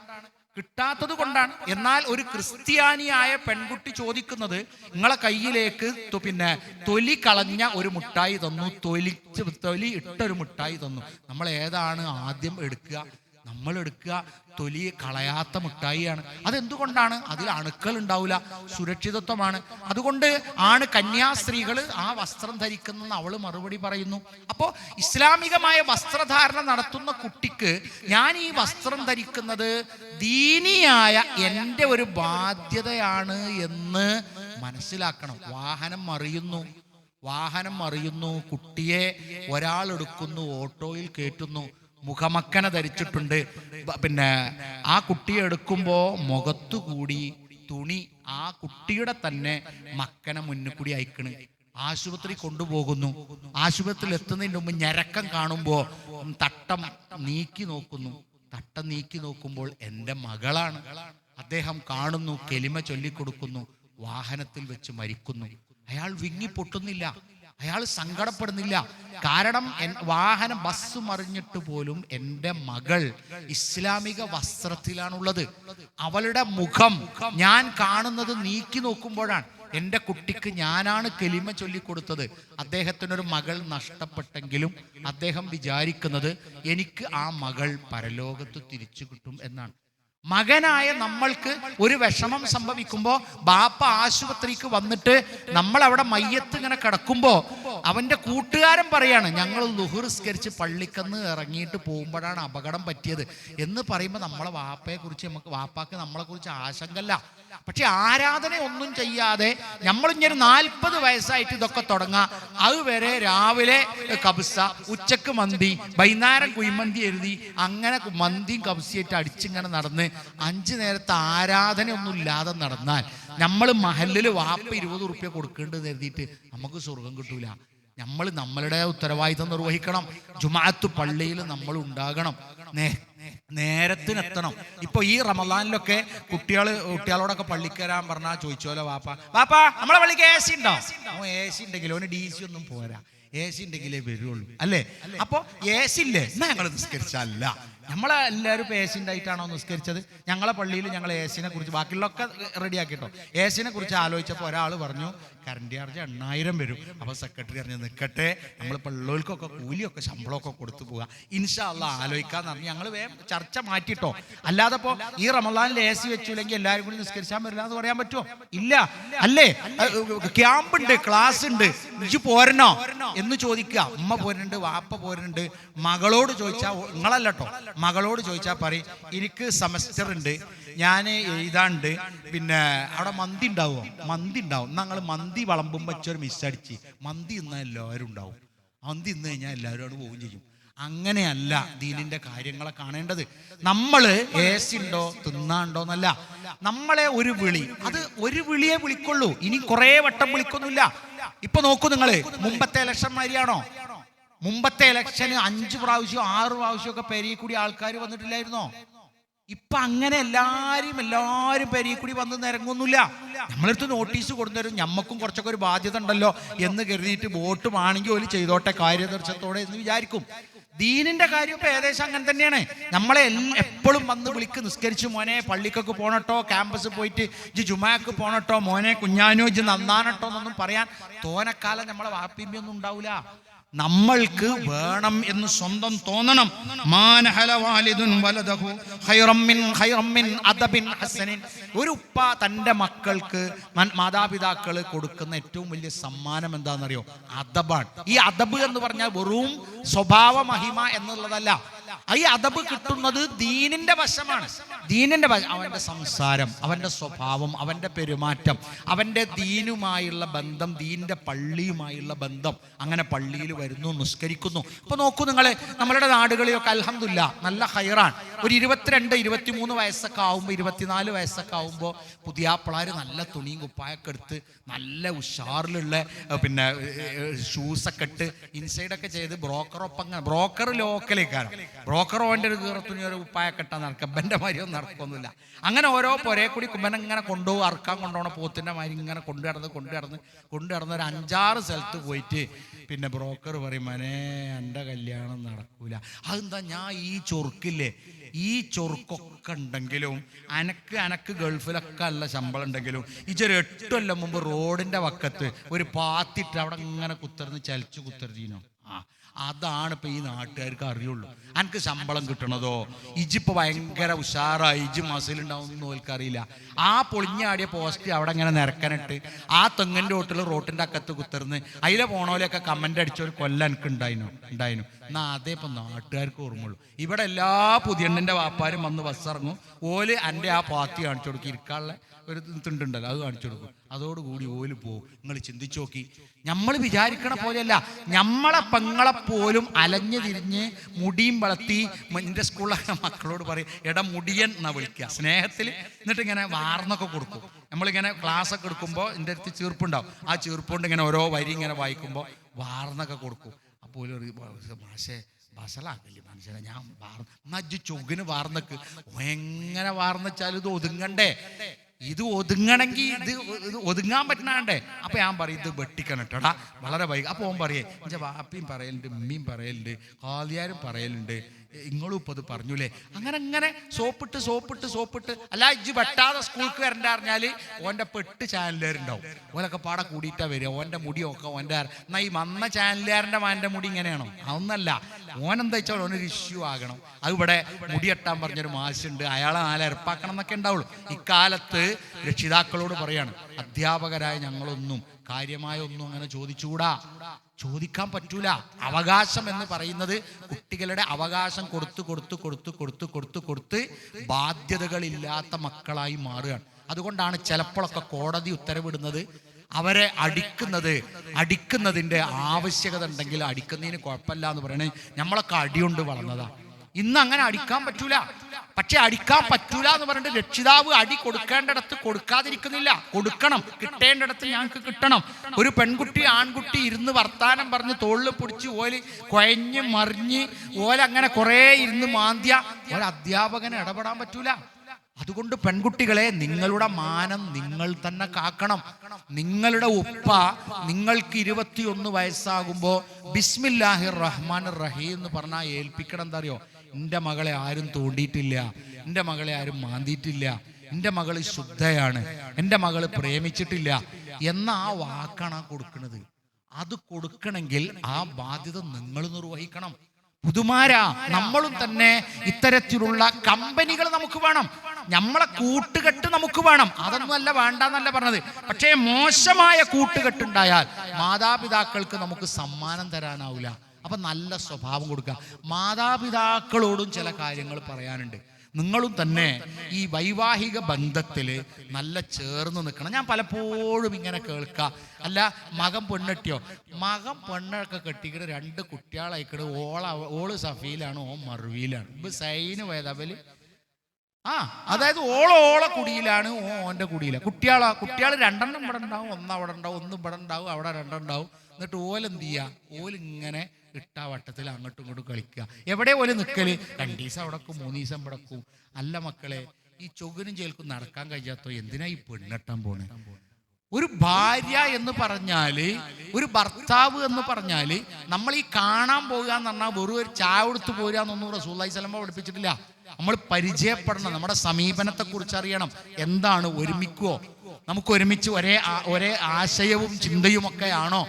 എന്നാൽ ഒരു ക്രിസ്ത്യാനിയായ പെൺകുട്ടി ചോദിക്കുന്നത് നിങ്ങളെ കയ്യിലേക്ക് പിന്നെ തൊലി കളഞ്ഞ ഒരു മുട്ടായി തന്നു, തൊലി ഇട്ടൊരു മുട്ടായി തന്നു. നമ്മൾ ഏതാണ് ആദ്യം എടുക്കുക? നമ്മൾ എടുക്കുക തൊലി കളയാത്ത മുട്ടായിയാണ്. അതെന്തുകൊണ്ടാണ്? അതിൽ അണുക്കൾ ഉണ്ടാവില്ല, സുരക്ഷിതത്വമാണ്. അതുകൊണ്ട് ആണ് കന്യാസ്ത്രീകൾ ആ വസ്ത്രം ധരിക്കുന്നതെന്ന് അവൾ മറുപടി പറയുന്നു. അപ്പോൾ ഇസ്ലാമികമായ വസ്ത്രധാരണം നടത്തുന്ന കുട്ടിക്ക് ഞാൻ ഈ വസ്ത്രം ധരിക്കുന്നത് ദീനിയായ എൻ്റെ ഒരു ബാധ്യതയാണ് എന്ന് മനസ്സിലാക്കണം. വാഹനം മറിയുന്നു, കുട്ടിയെ ഒരാൾ എടുക്കുന്നു, ഓട്ടോയിൽ കയറ്റുന്നു, മുഖമക്കനെ ധരിച്ചിട്ടുണ്ട്. പിന്നെ ആ കുട്ടിയെ എടുക്കുമ്പോൾ മുഖത്തുകൂടി തുണി ആ കുട്ടിയുടെ തന്നെ മക്കനെ മുന്നിൽ കൂടി അയക്കണ്. ആശുപത്രി കൊണ്ടുപോകുന്നു. ആശുപത്രിയിൽ എത്തുന്നതിന് മുമ്പ് ഞരക്കം കാണുമ്പോൾ തട്ടം നീക്കി നോക്കുമ്പോൾ എൻ്റെ മകളാണ്. അദ്ദേഹം കാണുന്നു, കെലിമ ചൊല്ലിക്കൊടുക്കുന്നു, വാഹനത്തിൽ വെച്ച് മരിക്കുന്നു. അയാൾ വിങ്ങിപ്പൊട്ടുന്നില്ല, അയാൾ സങ്കടപ്പെടുന്നില്ല. കാരണം ബസ് മറിഞ്ഞിട്ട് പോലും എൻ്റെ മകൾ ഇസ്ലാമിക വസ്ത്രത്തിലാണുള്ളത്. അവളുടെ മുഖം ഞാൻ കാണുന്നത് നീക്കി നോക്കുമ്പോഴാണ്. എൻ്റെ കുട്ടിക്ക് ഞാനാണ് കെലിമ ചൊല്ലിക്കൊടുത്തത്. അദ്ദേഹത്തിനൊരു മകൾ നഷ്ടപ്പെട്ടെങ്കിലും അദ്ദേഹം വിചാരിക്കുന്നത് എനിക്ക് ആ മകൾ പരലോകത്ത് തിരിച്ചു കിട്ടും എന്നാണ്. മകനായ നമ്മൾക്ക് ഒരു വിഷമം സംഭവിക്കുമ്പോൾ ബാപ്പ ആശുപത്രിക്ക് വന്നിട്ട് നമ്മൾ അവിടെ മയ്യത്ത് ഇങ്ങനെ കിടക്കുമ്പോൾ അവൻ്റെ കൂട്ടുകാരൻ പറയാണ് ഞങ്ങൾ ളുഹർ നിസ്കരിച്ച് പള്ളിക്കന്ന് ഇറങ്ങിയിട്ട് പോകുമ്പോഴാണ് അപകടം പറ്റിയത് എന്ന് പറയുമ്പോൾ നമ്മളെ വാപ്പാക്ക് നമ്മളെക്കുറിച്ച് ആശങ്കല്ല. പക്ഷെ ആരാധന ഒന്നും ചെയ്യാതെ നമ്മളിങ്ങനെ 40 വയസ്സായിട്ട് ഇതൊക്കെ തുടങ്ങാം. അതുവരെ രാവിലെ കബ്സ, ഉച്ചക്ക് മന്തി, വൈകുന്നേരം കുഴിമന്തി എഴുതി അങ്ങനെ മന്തിയും കബ്സയായിട്ട് അടിച്ചിങ്ങനെ നടന്ന് 5 നേരത്തെ ആരാധനയൊന്നും ഇല്ലാതെ നടന്നാൽ നമ്മൾ മഹല്ലിൽ വാപ്പ 20 റുപ്യ കൊടുക്കേണ്ടത് എഴുതിയിട്ട് നമുക്ക് സ്വർഗം കിട്ടൂല. നമ്മൾ നമ്മളുടെ ഉത്തരവാദിത്തം നിർവഹിക്കണം. ജുമാഅത്ത് പള്ളിയിൽ നമ്മൾ ഉണ്ടാകണം, നേരത്തിനെത്തണം. ഇപ്പൊ ഈ റമദാനിലൊക്കെ കുട്ടികളോടൊക്കെ പള്ളിക്ക് വരാൻ പറഞ്ഞാൽ ചോദിച്ചോലോ വാപ്പ നമ്മളെ പള്ളിക്ക് AC ഉണ്ടോ? AC ഉണ്ടെങ്കിൽ ഓന് DC ഒന്നും പോരാ, AC ഉണ്ടെങ്കിലേ വരുള്ളൂ അല്ലേ? അപ്പൊ AC ഇല്ലേ എന്നാ ഞങ്ങൾ നിസ്കരിച്ചല്ല. നമ്മളെല്ലാവരും ഇപ്പോൾ AC ഉണ്ടായിട്ടാണോ നിസ്കരിച്ചത്? ഞങ്ങളെ പള്ളിയിൽ ഞങ്ങൾ AC-നെ കുറിച്ച് ബാക്കിയുള്ളതൊക്കെ റെഡിയാക്കിട്ടോ. AC-നെ കുറിച്ച് ആലോചിച്ചപ്പോൾ ഒരാൾ പറഞ്ഞു കറണ്ട് ചാർജ് 8000 വരും. അപ്പോൾ സെക്രട്ടറി പറഞ്ഞു നിൽക്കട്ടെ, നമ്മൾ പിള്ളേർക്കൊക്കെ കൂലിയൊക്കെ ശമ്പളമൊക്കെ കൊടുത്തു പോവുക, ഇൻഷാ അള്ളാ ആലോചിക്കാന്ന് പറഞ്ഞ് ഞങ്ങൾ വേഗം ചർച്ച മാറ്റിട്ടോ. അല്ലാതെ ഇപ്പോൾ ഈ റമദാനിൽ AC വെച്ചില്ലെങ്കിൽ എല്ലാവരും കൂടി നിസ്കരിച്ചാൽ വരില്ല എന്ന് പറയാൻ പറ്റുമോ? ഇല്ല അല്ലേ? ക്യാമ്പ് ഉണ്ട്, ക്ലാസ് ഉണ്ട്, ഇജ്ജ് പോരണോ എന്ന് ചോദിക്കുക. ഉമ്മ പോരുന്നുണ്ട്, വാപ്പ പോരുന്നുണ്ട്. മകളോട് ചോദിച്ചാൽ നിങ്ങളല്ല കേട്ടോ, മകളോട് ചോദിച്ചാൽ പറയും എനിക്ക് സെമസ്റ്റർ ഉണ്ട്, ഞാൻ എഴുതാണ്ട്, പിന്നെ അവിടെ മന്തി ഉണ്ടാവുമോ? മന്തി ഉണ്ടാവും. ഞങ്ങൾ മന്തി വിളമ്പുമ്പോൾ വെച്ചൊരു മിസ്സടിച്ച് മന്തി ഇന്നാൽ എല്ലാവരും ഉണ്ടാവും, മന്തി ഇന്ന് കഴിഞ്ഞാൽ എല്ലാവരും അവിടെ പോവുകയും ചെയ്യും. അങ്ങനെയല്ല ദീനിന്റെ കാര്യങ്ങളെ കാണേണ്ടത്. നമ്മൾ AC ഉണ്ടോ തിന്നാണ്ടോ എന്നല്ല, നമ്മളെ ഒരു വിളി, അത് ഒരു വിളിയെ വിളിക്കുള്ളൂ, ഇനി കുറേ വട്ടം വിളിക്കൊന്നുമില്ല. ഇപ്പൊ നോക്കൂ നിങ്ങൾ, മുമ്പത്തെ ഇലക്ഷൻ മാതിരിയാണോ? മുമ്പത്തെ ഇലക്ഷന് 5 പ്രാവശ്യം 6 പ്രാവശ്യം ഒക്കെ പെരിയ കൂടി ആൾക്കാർ വന്നിട്ടില്ലായിരുന്നോ? ഇപ്പൊ അങ്ങനെ എല്ലാരും പെരിയ കൂടി വന്ന് നിരങ്ങൊന്നുമില്ല. നമ്മളടുത്ത് നോട്ടീസ് കൊണ്ടുവരും, ഞമ്മക്കും കുറച്ചൊക്കെ ഒരു ബാധ്യത ഉണ്ടല്ലോ എന്ന് കരുതിയിട്ട് വോട്ട് ആണെങ്കിൽ ഒരു ചെയ്തോട്ടെ കാര്യദർശനത്തോടെ എന്ന് വിചാരിക്കും. ദീനിന്റെ കാര്യം ഇപ്പൊ ഏകദേശം അങ്ങനെ തന്നെയാണ്. നമ്മളെ എപ്പോഴും വന്ന് വിളിക്ക്, നിസ്കരിച്ച് മോനെ പള്ളിക്കൊക്കെ പോണട്ടോ, ക്യാമ്പസ് പോയിട്ട് ഇജ്ജ് ജുമാക്ക് പോണട്ടോ, മോനെ കുഞ്ഞാനോ ഇജ്ജ് നന്നാനട്ടോ എന്നൊന്നും പറയാൻ തോനക്കാലം നമ്മളെ വാപ്പിമ്യൊന്നും ഉണ്ടാവില്ല. നമ്മൾക്ക് വേണം എന്ന് സ്വന്തം തോന്നണം. മാനഹല വാലിദുൻ വലദഹു ഖൈറം മിൻ അദബിൻ ഹസനിൻ. ഒരു ഉപ്പ തൻ്റെ മക്കൾക്ക് മാതാപിതാക്കൾ കൊടുക്കുന്ന ഏറ്റവും വലിയ സമ്മാനം എന്താണെന്നറിയോ? അദബാണ്. ഈ അദബ് എന്ന് പറഞ്ഞാൽ വെറും സ്വഭാവ മഹിമ എന്നുള്ളതല്ല. ഈ അദബ് കിട്ടുന്നത് ദീനിന്റെ വശമാണ്. ദീനിന്റെ അവന്റെ സംസാരം, അവന്റെ സ്വഭാവം, അവന്റെ പെരുമാറ്റം, അവന്റെ ദീനുമായുള്ള ബന്ധം, ദീനിന്റെ പള്ളിയുമായുള്ള ബന്ധം. അങ്ങനെ പള്ളിയിൽ വരുന്നു, നിസ്കരിക്കുന്നു. ഇപ്പൊ നോക്കൂ നിങ്ങൾ, നമ്മളുടെ നാടുകളിലൊക്കെ അൽഹംദുലില്ലാ നല്ല ഹൈറാൻ. ഒരു 22, 23 വയസ്സൊക്കെ ആവുമ്പോൾ, 24 വയസ്സൊക്കെ ആവുമ്പോൾ പുതിയാപ്പിളാർ നല്ല തുണിയും കുപ്പായൊക്കെ എടുത്ത് നല്ല ഉഷാറിലുള്ള പിന്നെ ഷൂസൊക്കെ ഇട്ട് ഇൻസൈഡൊക്കെ ചെയ്ത് ബ്രോക്കർ ലോക്കലേക്കാണ്. ബ്രോക്കർ ഓൻ്റെ ഒരു കീറത്തുണി ഒരു കുപ്പായൊക്കെ ഇട്ടാൽ നടക്കാം. ബൻ്റെ മാതിരി ഒന്നും നടക്കൊന്നുമില്ല. അങ്ങനെ ഓരോ പുരേ കൂടി കുമ്പനെ ഇങ്ങനെ കൊണ്ടുപോകും. അറക്കാൻ കൊണ്ടുപോകണ പോത്തിൻ്റെ മാതിരി ഇങ്ങനെ കൊണ്ടു നടന്ന് ഒരു 5-6 സ്ഥലത്ത് പോയിട്ട് പിന്നെ ബ്രോക്കർ പറയും, മനെ എൻ്റെ കല്യാണം നടക്കൂല. അതെന്താ? ഞാൻ ഈ ചൊറുക്കില്ലേ, ഈ ചൊറുക്കൊക്കെ ഉണ്ടെങ്കിലും അനക്ക് ഗൾഫിലൊക്കെ നല്ല ശമ്പളം ഉണ്ടെങ്കിലും ഇച്ചൊരു 8 കൊല്ലം മുമ്പ് റോഡിൻ്റെ വക്കത്ത് ഒരു പാത്തിട്ട് അവിടെ ഇങ്ങനെ ചലിച്ചു കുത്തർജീനോ. അതാണ് ഇപ്പം ഈ നാട്ടുകാർക്ക് അറിയുള്ളൂ. എനിക്ക് ശമ്പളം കിട്ടണതോ ഇജിപ്പോൾ ഭയങ്കര ഉഷാറായി ഇജ് മസിലുണ്ടാവുമെന്ന് ഓൽക്കറിയില്ല. ആ പൊളിഞ്ഞാടിയ പോസ്റ്റ് അവിടെ ഇങ്ങനെ നിരക്കനിട്ട് ആ തെങ്ങിൻ്റെ ഓട്ടിൽ റോട്ടിൻ്റെ അക്കത്ത് കുത്തിർന്ന് അതിലെ പോണോലെയൊക്കെ കമൻ്റ് അടിച്ച ഒരു കൊല്ലം എനിക്ക് ഉണ്ടായിരുന്നു. എന്നാൽ അതേ ഇപ്പം നാട്ടുകാർക്ക് ഓർമ്മയുള്ളൂ. ഇവിടെ എല്ലാ പുതിയണ്ണിൻ്റെ വാപ്പാരും വന്ന് ബസ്സിറങ്ങും. ഓല് എൻ്റെ ആ പാത്തി കാണിച്ചു കൊടുക്കും. ഇരിക്കാനുള്ള ഒരു തിണ്ടുണ്ടല്ലോ, അത് കാണിച്ചു കൊടുക്കും. അതോടുകൂടി ഓല് പോവും. നിങ്ങൾ ചിന്തിച്ചു നോക്കി, നമ്മൾ വിചാരിക്കണ പോലെയല്ല. നമ്മളെ പെങ്ങളെപ്പോലും അലഞ്ഞു തിരിഞ്ഞ് മുടിയും വളർത്തി. എൻ്റെ സ്കൂളിലൊക്കെ മക്കളോട് പറയും, എടാ മുടിയൻ എന്നാ വിളിക്കുക സ്നേഹത്തിൽ. എന്നിട്ട് ഇങ്ങനെ വാർന്നൊക്കെ കൊടുക്കും. നമ്മളിങ്ങനെ ക്ലാസ്സൊക്കെ എടുക്കുമ്പോൾ എൻ്റെ അടുത്ത് ചീർപ്പുണ്ടാവും. ആ ചീർപ്പുകൊണ്ട് ഇങ്ങനെ ഓരോ വരി ഇങ്ങനെ വായിക്കുമ്പോൾ വാർന്നൊക്കെ കൊടുക്കും. അപ്പോൾ ഒരു മാഷേ ബസലാക്കില്ലേ മനുഷ്യനെ, ഞാൻ നജ്ജ് ചൊകിന് വാർന്നക്ക്. എങ്ങനെ വാർന്നച്ചാലും ഇത് ഒതുങ്ങണ്ടേ? ഇത് ഒതുങ്ങണമെങ്കിൽ ഇത് ഒതുങ്ങാൻ പറ്റണേ. അപ്പൊ ഞാൻ പറയും, ഇത് വെട്ടിക്കണട്ടാ വളരെ വൈകി. അപ്പോൾ ഓൻ പറയേ, എൻ്റെ വാപ്പിയും പറയലുണ്ട്, ഉമ്മയും പറയലുണ്ട്, കാലിയാരും പറയലുണ്ട്, നിങ്ങളും ഇപ്പം അത് പറഞ്ഞൂലേ. അങ്ങനെ സോപ്പിട്ട് അല്ല ഇജ്ജ് വെട്ടാതെ സ്കൂൾക്ക് വരണ്ട പറഞ്ഞാൽ ഓൻ്റെ 8 ചാനലുകാരുണ്ടാവും. ഓലൊക്കെ പാടെ കൂടിയിട്ടാണ് വരിക. ഓൻ്റെ മുടിയൊക്കെ ഓൻ്റെ എന്നാൽ ഈ വന്ന ചാനലുകാരൻ്റെ മാൻ്റെ മുടി ഇങ്ങനെയാണോ? അതൊന്നല്ല. ഓനെന്താ വെച്ചാൽ ഓനൊരു ഇഷ്യൂ ആകണം. അത് ഇവിടെ മുടിയെട്ടാൻ പറഞ്ഞൊരു മാഷുണ്ട്, അയാളെ 4 ഇരപ്പാക്കണം എന്നൊക്കെ ഉണ്ടാവുള്ളൂ. ഇക്കാലത്ത് രക്ഷിതാക്കളോട് പറയാണ്, അധ്യാപകരായ ഞങ്ങളൊന്നും കാര്യമായ ഒന്നും അങ്ങനെ ചോദിക്കാൻ പറ്റൂല. അവകാശം എന്ന് പറയുന്നത് കുട്ടികളുടെ അവകാശം കൊടുത്ത് ബാധ്യതകളില്ലാത്ത മക്കളായി മാറുകയാണ്. അതുകൊണ്ടാണ് ചിലപ്പോഴൊക്കെ കോടതി ഉത്തരവിടുന്നത് അവരെ അടിക്കുന്നതിൻ്റെ ആവശ്യകത ഉണ്ടെങ്കിൽ അടിക്കുന്നതിന് കുഴപ്പമില്ല എന്ന് പറയണേ. നമ്മളൊക്കെ അടികൊണ്ട് വളർന്നതാ. ഇന്ന് അങ്ങനെ അടിക്കാൻ പറ്റൂല. പക്ഷെ അടിക്കാൻ പറ്റൂല എന്ന് പറഞ്ഞിട്ട് രക്ഷിതാവ് അടി കൊടുക്കേണ്ടിടത്ത് കൊടുക്കാതിരിക്കുന്നില്ല. കൊടുക്കണം, കിട്ടേണ്ടിടത്ത് ഞങ്ങൾക്ക് കിട്ടണം. ഒരു പെൺകുട്ടി ആൺകുട്ടി ഇരുന്ന് വർത്താനം പറഞ്ഞ് തോളിൽ പിടിച്ച് ഓല് കുഴഞ്ഞ് മറിഞ്ഞ് ഓലങ്ങനെ കുറേ ഇരുന്ന് മാന്തിയ ഒരധ്യാപകന് ഇടപെടാൻ പറ്റൂല. അതുകൊണ്ട് പെൺകുട്ടികളെ, നിങ്ങളുടെ മാനം നിങ്ങൾ തന്നെ കാക്കണം. നിങ്ങളുടെ ഉപ്പ നിങ്ങൾക്ക് 21 വയസ്സാകുമ്പോൾ ബിസ്മില്ലാഹിർ റഹ്മാനിർ റഹീം എന്ന് പറഞ്ഞാൽ ഏൽപ്പിക്കണം. എന്താ അറിയോ? എൻ്റെ മകളെ ആരും തോണ്ടിയിട്ടില്ല, എൻ്റെ മകളെ ആരും മാന്തിയിട്ടില്ല, എൻ്റെ മകൾ ശുദ്ധയാണ്, എൻ്റെ മകൾ പ്രേമിച്ചിട്ടില്ല എന്ന ആ വാക്കാണ് കൊടുക്കുന്നത്. അത് കൊടുക്കണമെങ്കിൽ ആ ബാധ്യത നിങ്ങൾ നിർവഹിക്കണം. പുതുമാരാ, നമ്മളും തന്നെ ഇത്തരത്തിലുള്ള കമ്പനികൾ നമുക്ക് വേണം. നമ്മളെ കൂട്ടുകെട്ട് നമുക്ക് വേണം. അതൊന്നും അല്ല വേണ്ടെന്നല്ല പറഞ്ഞത്. പക്ഷേ മോശമായ കൂട്ടുകെട്ടുണ്ടായാൽ മാതാപിതാക്കൾക്ക് നമുക്ക് സമ്മാനം തരാനാവില്ല. അപ്പൊ നല്ല സ്വഭാവം കൊടുക്കുക. മാതാപിതാക്കളോടും ചില കാര്യങ്ങൾ പറയാനുണ്ട്. നിങ്ങളും തന്നെ ഈ വൈവാഹിക ബന്ധത്തിൽ നല്ല ചേർന്ന് നിൽക്കണം. ഞാൻ പലപ്പോഴും ഇങ്ങനെ കേൾക്കാം, അല്ല മകൻ പെണ്ണെട്ടിയോ, മകൻ പെണ്ണൊക്കെ കെട്ടിക്കിട്ട് 2 കുട്ടികളായിക്കിട്ട് ഓള് സഫീലാണ്, ഓൻ മറുവിയിലാണ്. ഇപ്പൊ സൈന് പോയതവല് അതായത് ഓളെ കുടിയിലാണ്, ഓൻ്റെ കുടിയിലാണ്. കുട്ടികൾ 2 ഇവിടെ ഉണ്ടാവും, 1 അവിടെ ഉണ്ടാവും, 1 ഇവിടെ ഉണ്ടാവും, അവിടെ 2 ഉണ്ടാവും. എന്നിട്ട് ഓലെന്ത് ചെയ്യുക? ഓലിങ്ങനെ ഇട്ടാ വട്ടത്തിൽ അങ്ങോട്ടും ഇങ്ങോട്ടും കളിക്കുക. എവിടെ ഓല് നിൽക്കല്? 2 ദിവസം അവിടെക്കും, 3 ദിവസം ഇവിടെക്കും. അല്ല മക്കളെ, ഈ ചൊകിനും ചേൽക്കും നടക്കാൻ കഴിയാത്തോ എന്തിനാ ഈ പെണ്ണെട്ടാൻ പോണേ? ഒരു ഭാര്യ എന്ന് പറഞ്ഞാല്, ഒരു ഭർത്താവ് എന്ന് പറഞ്ഞാല്, നമ്മൾ ഈ കാണാൻ പോകുക എന്ന് പറഞ്ഞാൽ വെറും ഒരു ചായ കൊടുത്ത് പോരുക എന്നൊന്നും റസൂലുള്ളാഹി സ്വല്ലല്ലാഹു അലൈഹി വസല്ലം പഠിപ്പിച്ചിട്ടില്ല. നമ്മൾ പരിചയപ്പെടണം, നമ്മുടെ സമീപനത്തെ കുറിച്ച് അറിയണം. എന്താണ്? ഒരുമിക്കുവോ? നമുക്ക് ഒരുമിച്ച് ഒരേ ആശയവും ചിന്തയും ഒക്കെ ആണോ?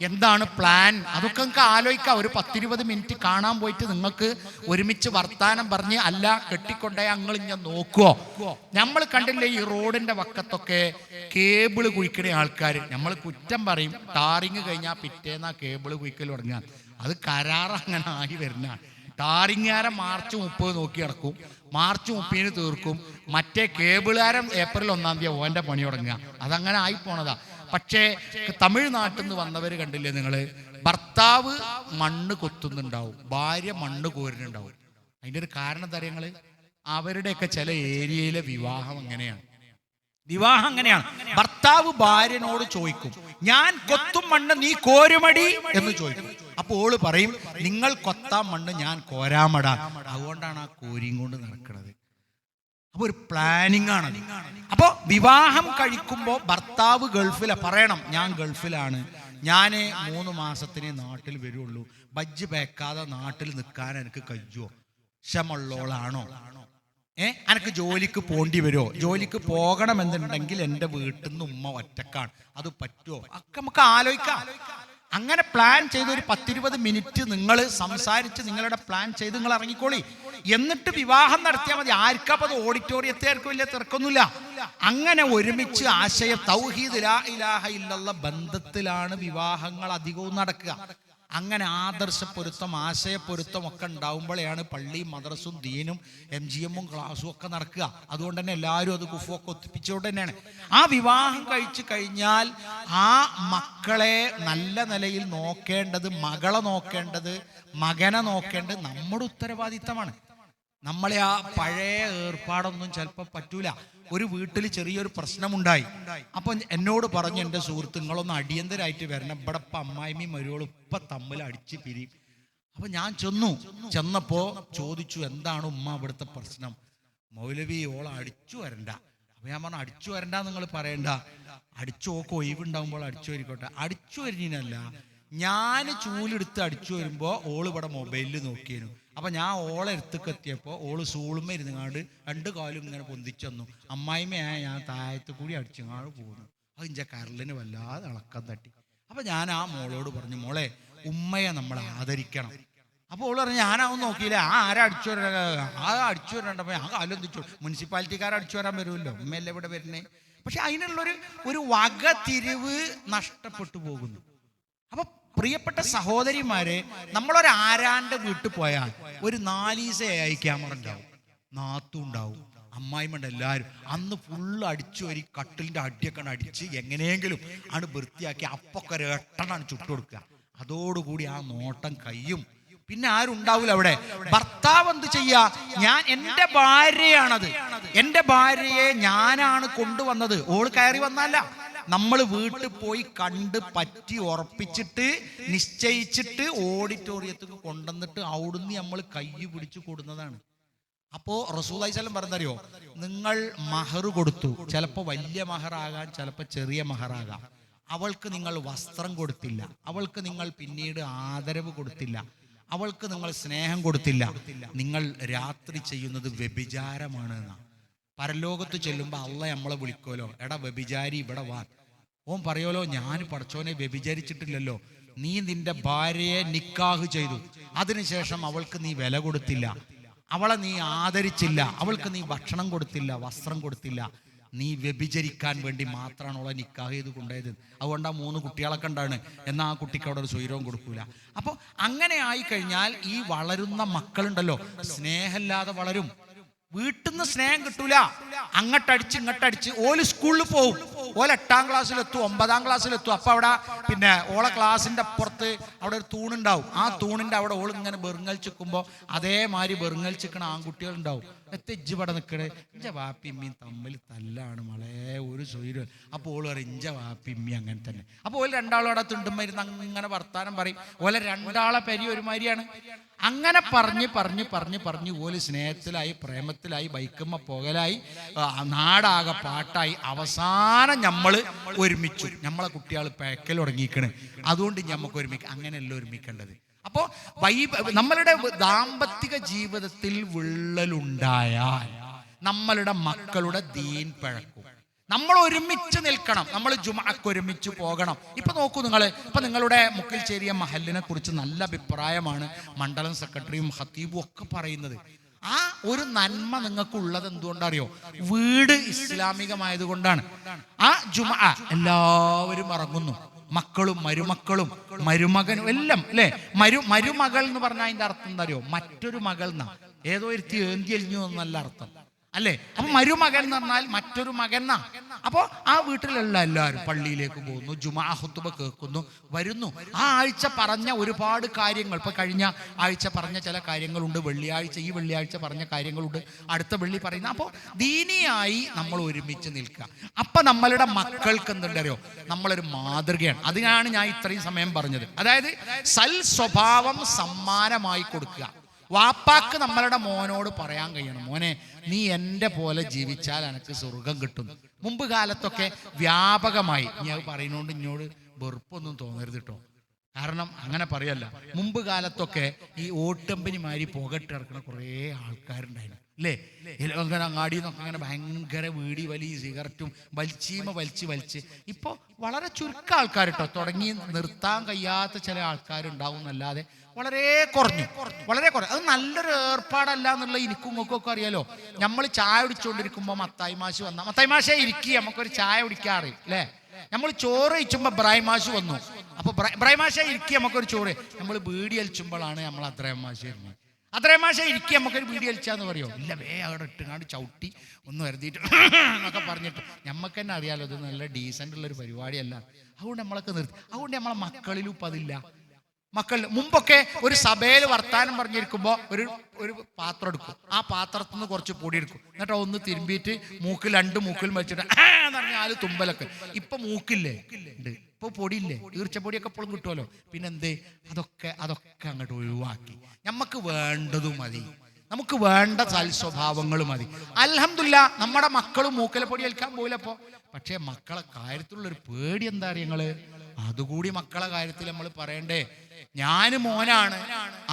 എന്താണ് പ്ലാൻ, അതൊക്കെ നിങ്ങൾക്ക് ആലോചിക്കാം. ഒരു 10-20 മിനിറ്റ് കാണാൻ പോയിട്ട് നിങ്ങൾക്ക് ഒരുമിച്ച് വർത്താനം പറഞ്ഞ് അല്ല കെട്ടിക്കൊണ്ടേ അങ്ങൾ ഞാൻ നോക്കുവോ? നമ്മൾ കണ്ടില്ലേ ഈ റോഡിന്റെ വക്കത്തൊക്കെ കേബിള് കുഴിക്കണ ആൾക്കാർ, നമ്മൾ കുറ്റം പറയും. ടാറിങ് കഴിഞ്ഞാൽ പിറ്റേന്നാ കേബിള് കുഴിക്കൽ തുടങ്ങാൻ. അത് കരാർ അങ്ങനെ ആയി വരുന്ന. ടാറിങ്ങാരൻ മാർച്ച് 30 നോക്കി നടക്കും, മാർച്ച് 30 തീർക്കും. മറ്റേ കേബിളുകാരൻ ഏപ്രിൽ 1 ഓൻ്റെ പണി തുടങ്ങുക. അതങ്ങനെ ആയി പോണതാ. പക്ഷേ തമിഴ്നാട്ടിൽ നിന്ന് വന്നവർ കണ്ടില്ലേ നിങ്ങൾ, ഭർത്താവ് മണ്ണ് കൊത്തുന്നുണ്ടാവും, ഭാര്യ മണ്ണ് കോരുന്നുണ്ടാവും. അതിൻ്റെ ഒരു കാരണം എന്താ അറിയാം നിങ്ങൾ? അവരുടെയൊക്കെ ചില ഏരിയയിലെ വിവാഹം അങ്ങനെയാണ്. വിവാഹം അങ്ങനെയാണ്. ഭർത്താവ് ഭാര്യനോട് ചോദിക്കും, ഞാൻ കൊത്തും മണ്ണ് നീ കോരുമടി എന്ന് ചോദിക്കും. അപ്പോൾ ഓള് പറയും, നിങ്ങൾ കൊത്താൻ മണ്ണ് ഞാൻ കോരാമടാ. അതുകൊണ്ടാണ് ആ കോരിയും കൊണ്ട് നടക്കുന്നത്. അപ്പൊ ഒരു പ്ലാനിങ് ആണ്. അപ്പോൾ വിവാഹം കഴിക്കുമ്പോൾ ഭർത്താവ് ഗൾഫിലാണ്, പറയണം ഞാൻ ഗൾഫിലാണ്, ഞാൻ 3 മാസത്തിന് നാട്ടിൽ വരുള്ളൂ, ബജ്ജ് പേക്കാതെ നാട്ടിൽ നിൽക്കാൻ എനിക്ക് കഴിയുമോ? ക്ഷമുള്ളോളാണോ? എനിക്ക് ജോലിക്ക് പോണ്ടി വരുമോ? ജോലിക്ക് പോകണമെന്നുണ്ടെങ്കിൽ എൻ്റെ വീട്ടിൽ നിന്ന് ഉമ്മ ഒറ്റക്കാണ്, അത് പറ്റുമോ? ഒക്കെ നമുക്ക് ആലോചിക്കാം. അങ്ങനെ പ്ലാൻ ചെയ്ത് ഒരു 10-20 മിനിറ്റ് നിങ്ങൾ സംസാരിച്ച് നിങ്ങളുടെ പ്ലാൻ ചെയ്ത് നിങ്ങൾ ഇറങ്ങിക്കോളി. എന്നിട്ട് വിവാഹം നടത്തിയാൽ മതി. ആർക്കപ്പോൾ അത് ഓഡിറ്റോറിയത്തെ ആർക്കും വലിയ തിരക്കൊന്നുമില്ല. അങ്ങനെ ഒരുമിച്ച് ആശയം തൗഹീദ് ലാ ഇലാഹ ഇല്ലല്ലാഹ് ബന്ധത്തിലാണ് വിവാഹങ്ങൾ അധികവും നടക്കുക. അങ്ങനെ ആദർശപ്പൊരുത്തം ആശയപ്പൊരുത്തം ഒക്കെ ഉണ്ടാവുമ്പോഴാണ് പള്ളിയും മദ്രസും ദീനും MGM ക്ലാസ്സും ഒക്കെ നടക്കുക. അതുകൊണ്ട് തന്നെ എല്ലാവരും അത് കുഫുവൊക്കെ ഒത്തിപ്പിച്ചുകൊണ്ട് തന്നെയാണ്. ആ വിവാഹം കഴിച്ചു കഴിഞ്ഞാൽ ആ മക്കളെ നല്ല നിലയിൽ നോക്കേണ്ടത്, മകളെ നോക്കേണ്ടത്, മകനെ നോക്കേണ്ടത് നമ്മുടെ ഉത്തരവാദിത്തമാണ്. നമ്മളെ ആ പഴയ ഏർപ്പാടൊന്നും ചിലപ്പോൾ പറ്റൂല. ഒരു വീട്ടിൽ ചെറിയൊരു പ്രശ്നമുണ്ടായി. അപ്പൊ എന്നോട് പറഞ്ഞു എൻ്റെ സുഹൃത്ത്, നിങ്ങളൊന്ന് അടിയന്തരമായിട്ട് വരണം, ഇവിടെ ഇപ്പം അമ്മായിമ്മയും മരുവോളും ഇപ്പം തമ്മിൽ അടിച്ച് പിരിയും. അപ്പൊ ഞാൻ ചെന്നപ്പോ ചോദിച്ചു, എന്താണ് ഉമ്മ ഇവിടുത്തെ പ്രശ്നം? മൗലവി ഓളെ അടിച്ചു വരണ്ട. അപ്പൊ ഞാൻ പറഞ്ഞു, അടിച്ചു വരണ്ട നിങ്ങൾ പറയണ്ട, അടിച്ചു നോക്ക്, ഒഴിവുണ്ടാകുമ്പോൾ അടിച്ചു വരിക്കോട്ടെ. അടിച്ചു വരുന്നതിനല്ല, ഞാൻ ചൂലെടുത്ത് അടിച്ചു വരുമ്പോൾ ഓള് ഇവിടെ മൊബൈലിൽ നോക്കിയിരുന്നു. അപ്പം ഞാൻ ഓളെ അടുത്തേക്ക് എത്തിയപ്പോൾ ഓള് സൂളുമ്മ ഇരുന്നുങ്ങാണ്ട് 2 കാലും ഇങ്ങനെ പൊന്തിച്ചെന്നു. അമ്മായിമ്മയായ ഞാൻ താഴത്ത് കൂടി അടിച്ചങ്ങാട് പോകുന്നു. അത് ഇഞ്ച കരളിന് വല്ലാതെ ഇളക്കം തട്ടി. അപ്പം ഞാൻ ആ മോളോട് പറഞ്ഞു, മോളെ ഉമ്മയെ നമ്മൾ ആദരിക്കണം. അപ്പോൾ ഓള് പറഞ്ഞു, ഞാനാവും നോക്കിയില്ല, ആരാ അടിച്ചു വരാ, അടിച്ചു വരണ്ടപ്പോൾ ഞാൻ കാലൊന്നിച്ചു. മുനിസിപ്പാലിറ്റിക്കാർ അടിച്ചു വരാൻ വരുമല്ലോ, ഉമ്മയല്ലേ ഇവിടെ വരുന്നേ. പക്ഷെ അതിനുള്ളൊരു വകതിരിവ് നഷ്ടപ്പെട്ടു പോകുന്നു. അപ്പൊ പ്രിയപ്പെട്ട സഹോദരിമാരെ, നമ്മളൊരു ആരാന്റെ വീട്ടിൽ പോയാൽ ഒരു 4 ദിവസമായി ക്യാമറ ഉണ്ടാവും, നാത്തും ഉണ്ടാവും, അമ്മായിമ്മണ്ട്, എല്ലാവരും. അന്ന് ഫുള്ള് അടിച്ചു വരി കട്ടിലിന്റെ അടിയൊക്കെ അടിച്ച് എങ്ങനെയെങ്കിലും ആണ് വൃത്തിയാക്കി അപ്പൊക്കെ ഒരു 8 ചുട്ടു കൊടുക്കുക. അതോടുകൂടി ആ നോട്ടം കഴിയും. പിന്നെ ആരും ഉണ്ടാവില്ല അവിടെ. ഭർത്താവ് എന്ത് ചെയ്യാ? എൻ്റെ ഭാര്യയാണത്, എൻ്റെ ഭാര്യയെ ഞാനാണ് കൊണ്ടുവന്നത്. ഓള് കയറി വന്നല്ല, നമ്മൾ വീട്ടിൽ പോയി കണ്ട് പറ്റി ഉറപ്പിച്ചിട്ട് നിശ്ചയിച്ചിട്ട് ഓഡിറ്റോറിയത്തിൽ കൊണ്ടുവന്നിട്ട് അവിടുന്ന് നമ്മൾ കൈ പിടിച്ചു കൊടുക്കുന്നതാണ്. അപ്പോൾ റസൂലുള്ളാഹി സ്വല്ലല്ലാഹു അലൈഹി വസല്ലം പറഞ്ഞറിയോ, നിങ്ങൾ മഹർ കൊടുത്തു, ചിലപ്പോൾ വലിയ മഹറാകാം, ചിലപ്പോൾ ചെറിയ മഹറാകാം. അവൾക്ക് നിങ്ങൾ വസ്ത്രം കൊടുത്തില്ല, അവൾക്ക് നിങ്ങൾ പിന്നീട് ആദരവ് കൊടുത്തില്ല, അവൾക്ക് നിങ്ങൾ സ്നേഹം കൊടുത്തില്ല, നിങ്ങൾ രാത്രി ചെയ്യുന്നത് വ്യഭിചാരമാണ് എന്നാ. പരലോകത്ത് ചെല്ലുമ്പോൾ അള്ളാഹ് നമ്മളെ വിളിക്കുമല്ലോ, എടാ വ്യഭിചാരി ഇവിടെ വാ. ഓൻ പറയുമല്ലോ, ഞാൻ പടച്ചോനെ വ്യഭിചരിച്ചിട്ടില്ലല്ലോ. നീ നിന്റെ ഭാര്യയെ നിക്കാഹ് ചെയ്തു, അതിനുശേഷം അവൾക്ക് നീ വില കൊടുത്തില്ല, അവളെ നീ ആദരിച്ചില്ല, അവൾക്ക് നീ ഭക്ഷണം കൊടുത്തില്ല, വസ്ത്രം കൊടുത്തില്ല. നീ വ്യഭിചരിക്കാൻ വേണ്ടി മാത്രമാണ് അവളെ നിക്കാഹ് ചെയ്ത് കൊണ്ടുപോയത്. അതുകൊണ്ട് ആ 3 കുട്ടികളൊക്കെ ഉണ്ടാണ്, എന്നാൽ ആ കുട്ടിക്ക് അവിടെ ഒരു സ്വൈരവും കൊടുക്കൂല. അപ്പോൾ അങ്ങനെ ആയിക്കഴിഞ്ഞാൽ ഈ വളരുന്ന മക്കളുണ്ടല്ലോ, സ്നേഹമില്ലാതെ വളരും. വീട്ടിൽ നിന്ന് സ്നേഹം കിട്ടൂല. അങ്ങട്ടടിച്ച് ഇങ്ങട്ടടിച്ച് ഓല് സ്കൂളിൽ പോവും, ഓല് 8ാം ക്ലാസ്സിലെത്തും, 9ാം ക്ലാസ്സിലെത്തും. അപ്പൊ അവിടെ പിന്നെ ഓളെ ക്ലാസ്സിന്റെ അപ്പുറത്ത് അവിടെ ഒരു തൂണുണ്ടാവും. ആ തൂണിന്റെ അവിടെ ഓൾ ഇങ്ങനെ ബെറുങ്ങൽച്ചിക്കുമ്പോൾ അതേമാതിരി ബെറുങ്ങൽച്ചിക്കണ ആൺകുട്ടികൾ ഉണ്ടാവും. തെജ്ജ് പട നിൽക്കണേ, ഇഞ്ച വാപ്പിമ്മയും തമ്മിൽ തല്ലാണ് മളേ, ഒരു സ്വൈരം. അപ്പോൾ ഓള് പറയും, ഇഞ്ച വാപ്പിമ്മി അങ്ങനെ തന്നെ. അപ്പോൾ ഓല് 2ആളും അവിടെ തുണ്ടുമായിരുന്നു അങ്ങനെ വർത്താനം പറയും. ഓലെ 2ആളെ പരി ഒരുമാതിരിയാണ്. അങ്ങനെ പറഞ്ഞ് ഓല് സ്നേഹത്തിലായി, പ്രേമത്തിലായി, ബൈക്കമ്മ പോകലായി, നാടാകെ പാട്ടായി. അവസാനം നമ്മൾ ഒരുമിച്ചു. നമ്മളെ കുട്ടികൾ പേക്കൽ തുടങ്ങിക്കണ്. അതുകൊണ്ട് നമുക്ക് ഒരുമിക്കാം. അങ്ങനെയല്ല ഒരുമിക്കേണ്ടത്. അപ്പോൾ നമ്മളുടെ ദാമ്പത്തിക ജീവിതത്തിൽ വിള്ളലുണ്ടായാൽ നമ്മളുടെ മക്കളുടെ ദീൻ പിഴക്കും, നമ്മൾ ഒരുമിച്ച് നിൽക്കണം, നമ്മൾ ജുമഅക്ക് ഒരുമിച്ച് പോകണം. ഇപ്പൊ നോക്കൂ നിങ്ങൾ, ഇപ്പൊ നിങ്ങളുടെ മുക്കിൽച്ചേരിയ മഹല്ലിനെ കുറിച്ച് നല്ല അഭിപ്രായമാണ് മണ്ഡലം സെക്രട്ടറിയും ഖത്തീബും ഒക്കെ പറയുന്നത്. ആ ഒരു നന്മ നിങ്ങൾക്ക് ഉള്ളത് എന്തുകൊണ്ടറിയോ? വീട് ഇസ്ലാമികമായത് കൊണ്ടാണ്. ആ ജുമഅ എല്ലാവരും ഇറങ്ങുന്നു, മക്കളും മരുമക്കളും മരുമകനും എല്ലാം, അല്ലെ? മരുമകൾ എന്ന് പറഞ്ഞാൽ അതിന്റെ അർത്ഥം എന്താ അറിയോ? മറ്റൊരു മകൾ എന്നാ, ഏതോ ഒരുത്തി ഏന്തി എലിഞ്ഞു എന്നല്ല അർത്ഥം, അല്ലേ? അപ്പൊ മരുമകൻ എന്ന് പറഞ്ഞാൽ മറ്റൊരു മകനാ. അപ്പോ ആ വീട്ടിലുള്ള എല്ലാവരും പള്ളിയിലേക്ക് പോകുന്നു, ജുമാ ഖുതുബ കേൾക്കുന്നു, വരുന്നു. ആ ആഴ്ച പറഞ്ഞ ഒരുപാട് കാര്യങ്ങൾ, ഇപ്പൊ കഴിഞ്ഞ ആഴ്ച പറഞ്ഞ ചില കാര്യങ്ങളുണ്ട്, ഈ വെള്ളിയാഴ്ച പറഞ്ഞ കാര്യങ്ങളുണ്ട്, അടുത്ത വെള്ളി പറയുന്ന. അപ്പോൾ ദീനിയായി നമ്മൾ ഒരുമിച്ച് നിൽക്കുക. അപ്പൊ നമ്മളുടെ മക്കൾക്ക് എന്തുണ്ടറിയോ? നമ്മളൊരു മാതൃകയാണ്. അതിനാണ് ഞാൻ ഇത്രയും സമയം പറഞ്ഞത്. അതായത് സൽ സ്വഭാവം സമ്മാനമായി കൊടുക്കുക. വാപ്പാക്ക് നമ്മളുടെ മോനോട് പറയാൻ കഴിയണം, മോനെ നീ എൻ്റെ പോലെ ജീവിച്ചാൽ എനിക്ക് സ്വർഗം കിട്ടും. മുമ്പ് കാലത്തൊക്കെ വ്യാപകമായി, നീ അത് പറയുന്നോണ്ട് ഇന്നോട് വെറുപ്പൊന്നും തോന്നരുത് കേട്ടോ, കാരണം അങ്ങനെ പറയല്ല. മുമ്പ് കാലത്തൊക്കെ ഈ ഓട്ടമ്പനിമാരി പുകട്ട് ഇറക്കുന്ന കുറേ ആൾക്കാരുണ്ടായിരുന്നു, അല്ലേ? അങ്ങനെ അങ്ങാടിയിൽ നിന്നൊക്കെ അങ്ങനെ ഭയങ്കര വീടി വലി സിഗരറ്റും വലിച്ച് ഇപ്പോൾ വളരെ ചുരുക്കം ആൾക്കാർ കേട്ടോ, തുടങ്ങി നിർത്താൻ കഴിയാത്ത ചില ആൾക്കാരുണ്ടാവും എന്നല്ലാതെ വളരെ കുറഞ്ഞു. അത് നല്ലൊരു ഏർപ്പാടല്ല എന്നുള്ള എനിക്കും ഇങ്ങൾക്കൊക്കെ അറിയാലോ. നമ്മൾ ചായ കുടിച്ചുകൊണ്ടിരിക്കുമ്പോൾ മത്തായി മാഷ് വന്ന, മത്തായി മാഷേ ഇരിക്കുക, നമുക്കൊരു ചായ കുടിക്കാറ്, അല്ലേ? നമ്മൾ ചോറ് കഴിച്ചുമ്പോൾ ഇബ്രാഹിം മാഷ് വന്നു, അപ്പൊ ഇബ്രാഹിം മാഷേ ഇരിക്കുക, നമുക്കൊരു ചോറ്. നമ്മൾ ബീഡി വലിച്ചുമ്പോഴാണ് നമ്മൾ അദ്രൈം മാഷ് വരുന്നത്. അദ്രൈം മാഷേ ഇരിക്കുക, നമുക്കൊരു ബീഡി വലിച്ചാന്ന് പറയോ? ഇല്ല, അവിടെ ഇട്ടുകാണ്ട് ചവിട്ടി ഒന്ന് വരുത്തിയിട്ട് എന്നൊക്കെ പറഞ്ഞിട്ട് നമുക്ക് തന്നെ അറിയാലോ ഇത് നല്ല ഡീസൻ്റ് ഉള്ളൊരു പരിപാടിയല്ല. അതുകൊണ്ട് നമ്മളൊക്കെ നിർത്തി. അതുകൊണ്ട് നമ്മളെ മക്കളിലും ഇപ്പം അതില്ല. മുമ്പൊക്കെ ഒരു സഭയിൽ വർത്താനം പറഞ്ഞിരിക്കുമ്പോൾ ഒരു പാത്രം എടുക്കും, ആ പാത്രത്തിൽ നിന്ന് കുറച്ച് പൊടി എടുക്കും, എന്നിട്ട് ഒന്ന് തിരുമ്പിയിട്ട് രണ്ട് മൂക്കിൽ വെച്ചിട്ട് എന്ന് പറഞ്ഞാൽ തുമ്പലൊക്കെ. ഇപ്പൊ മൂക്കില്ലേ ഉണ്ട്, ഇപ്പൊ പൊടിയില്ലേ, ഈർച്ചപ്പൊടിയൊക്കെ എപ്പോഴും കിട്ടുമല്ലോ. പിന്നെന്തേ, അതൊക്കെ അങ്ങോട്ട് ഒഴിവാക്കി. നമുക്ക് വേണ്ടതും മതി, നമുക്ക് വേണ്ട സൽസ്വഭാവങ്ങൾ മതി. അൽഹംദുലില്ലാ, നമ്മുടെ മക്കളും മൂക്കിലെ പൊടി ഏൽക്കാൻ പോയില്ലപ്പോ. പക്ഷേ മക്കളെ കാര്യത്തിലുള്ളൊരു പേടി എന്താ അറിയങ്ങള്? അതുകൂടി മക്കളെ കാര്യത്തിൽ നമ്മൾ പറയണ്ടേ. ഞാൻ മോനാണ്,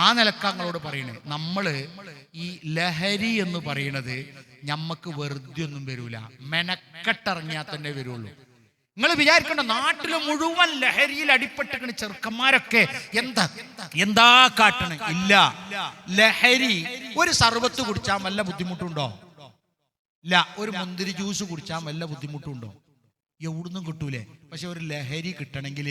ആ നിലക്കങ്ങളോട് പറയണേ. നമ്മള് ഈ ലഹരി എന്ന് പറയണത് ഞമ്മക്ക് വെറുതെ ഒന്നും വരൂല, മെനക്കെട്ടിറങ്ങിയാൽ തന്നെ വരുള്ളൂ. നിങ്ങൾ വിചാരിക്കണ്ട, നാട്ടില് മുഴുവൻ ലഹരിയിൽ അടിപ്പെട്ടിരിക്കണ ചെറുക്കന്മാരൊക്കെ എന്താ കാട്ടണ്? ഇല്ല, ലഹരി ഒരു സർബത്ത് കുടിച്ചാൽ വല്ല ബുദ്ധിമുട്ടുണ്ടോ? ഇല്ല. ഒരു മുന്തിരി ജ്യൂസ് കുടിച്ചാൽ വല്ല ബുദ്ധിമുട്ടുണ്ടോ? എവിടുന്നും കിട്ടൂലേ. പക്ഷെ ഒരു ലഹരി കിട്ടണമെങ്കിൽ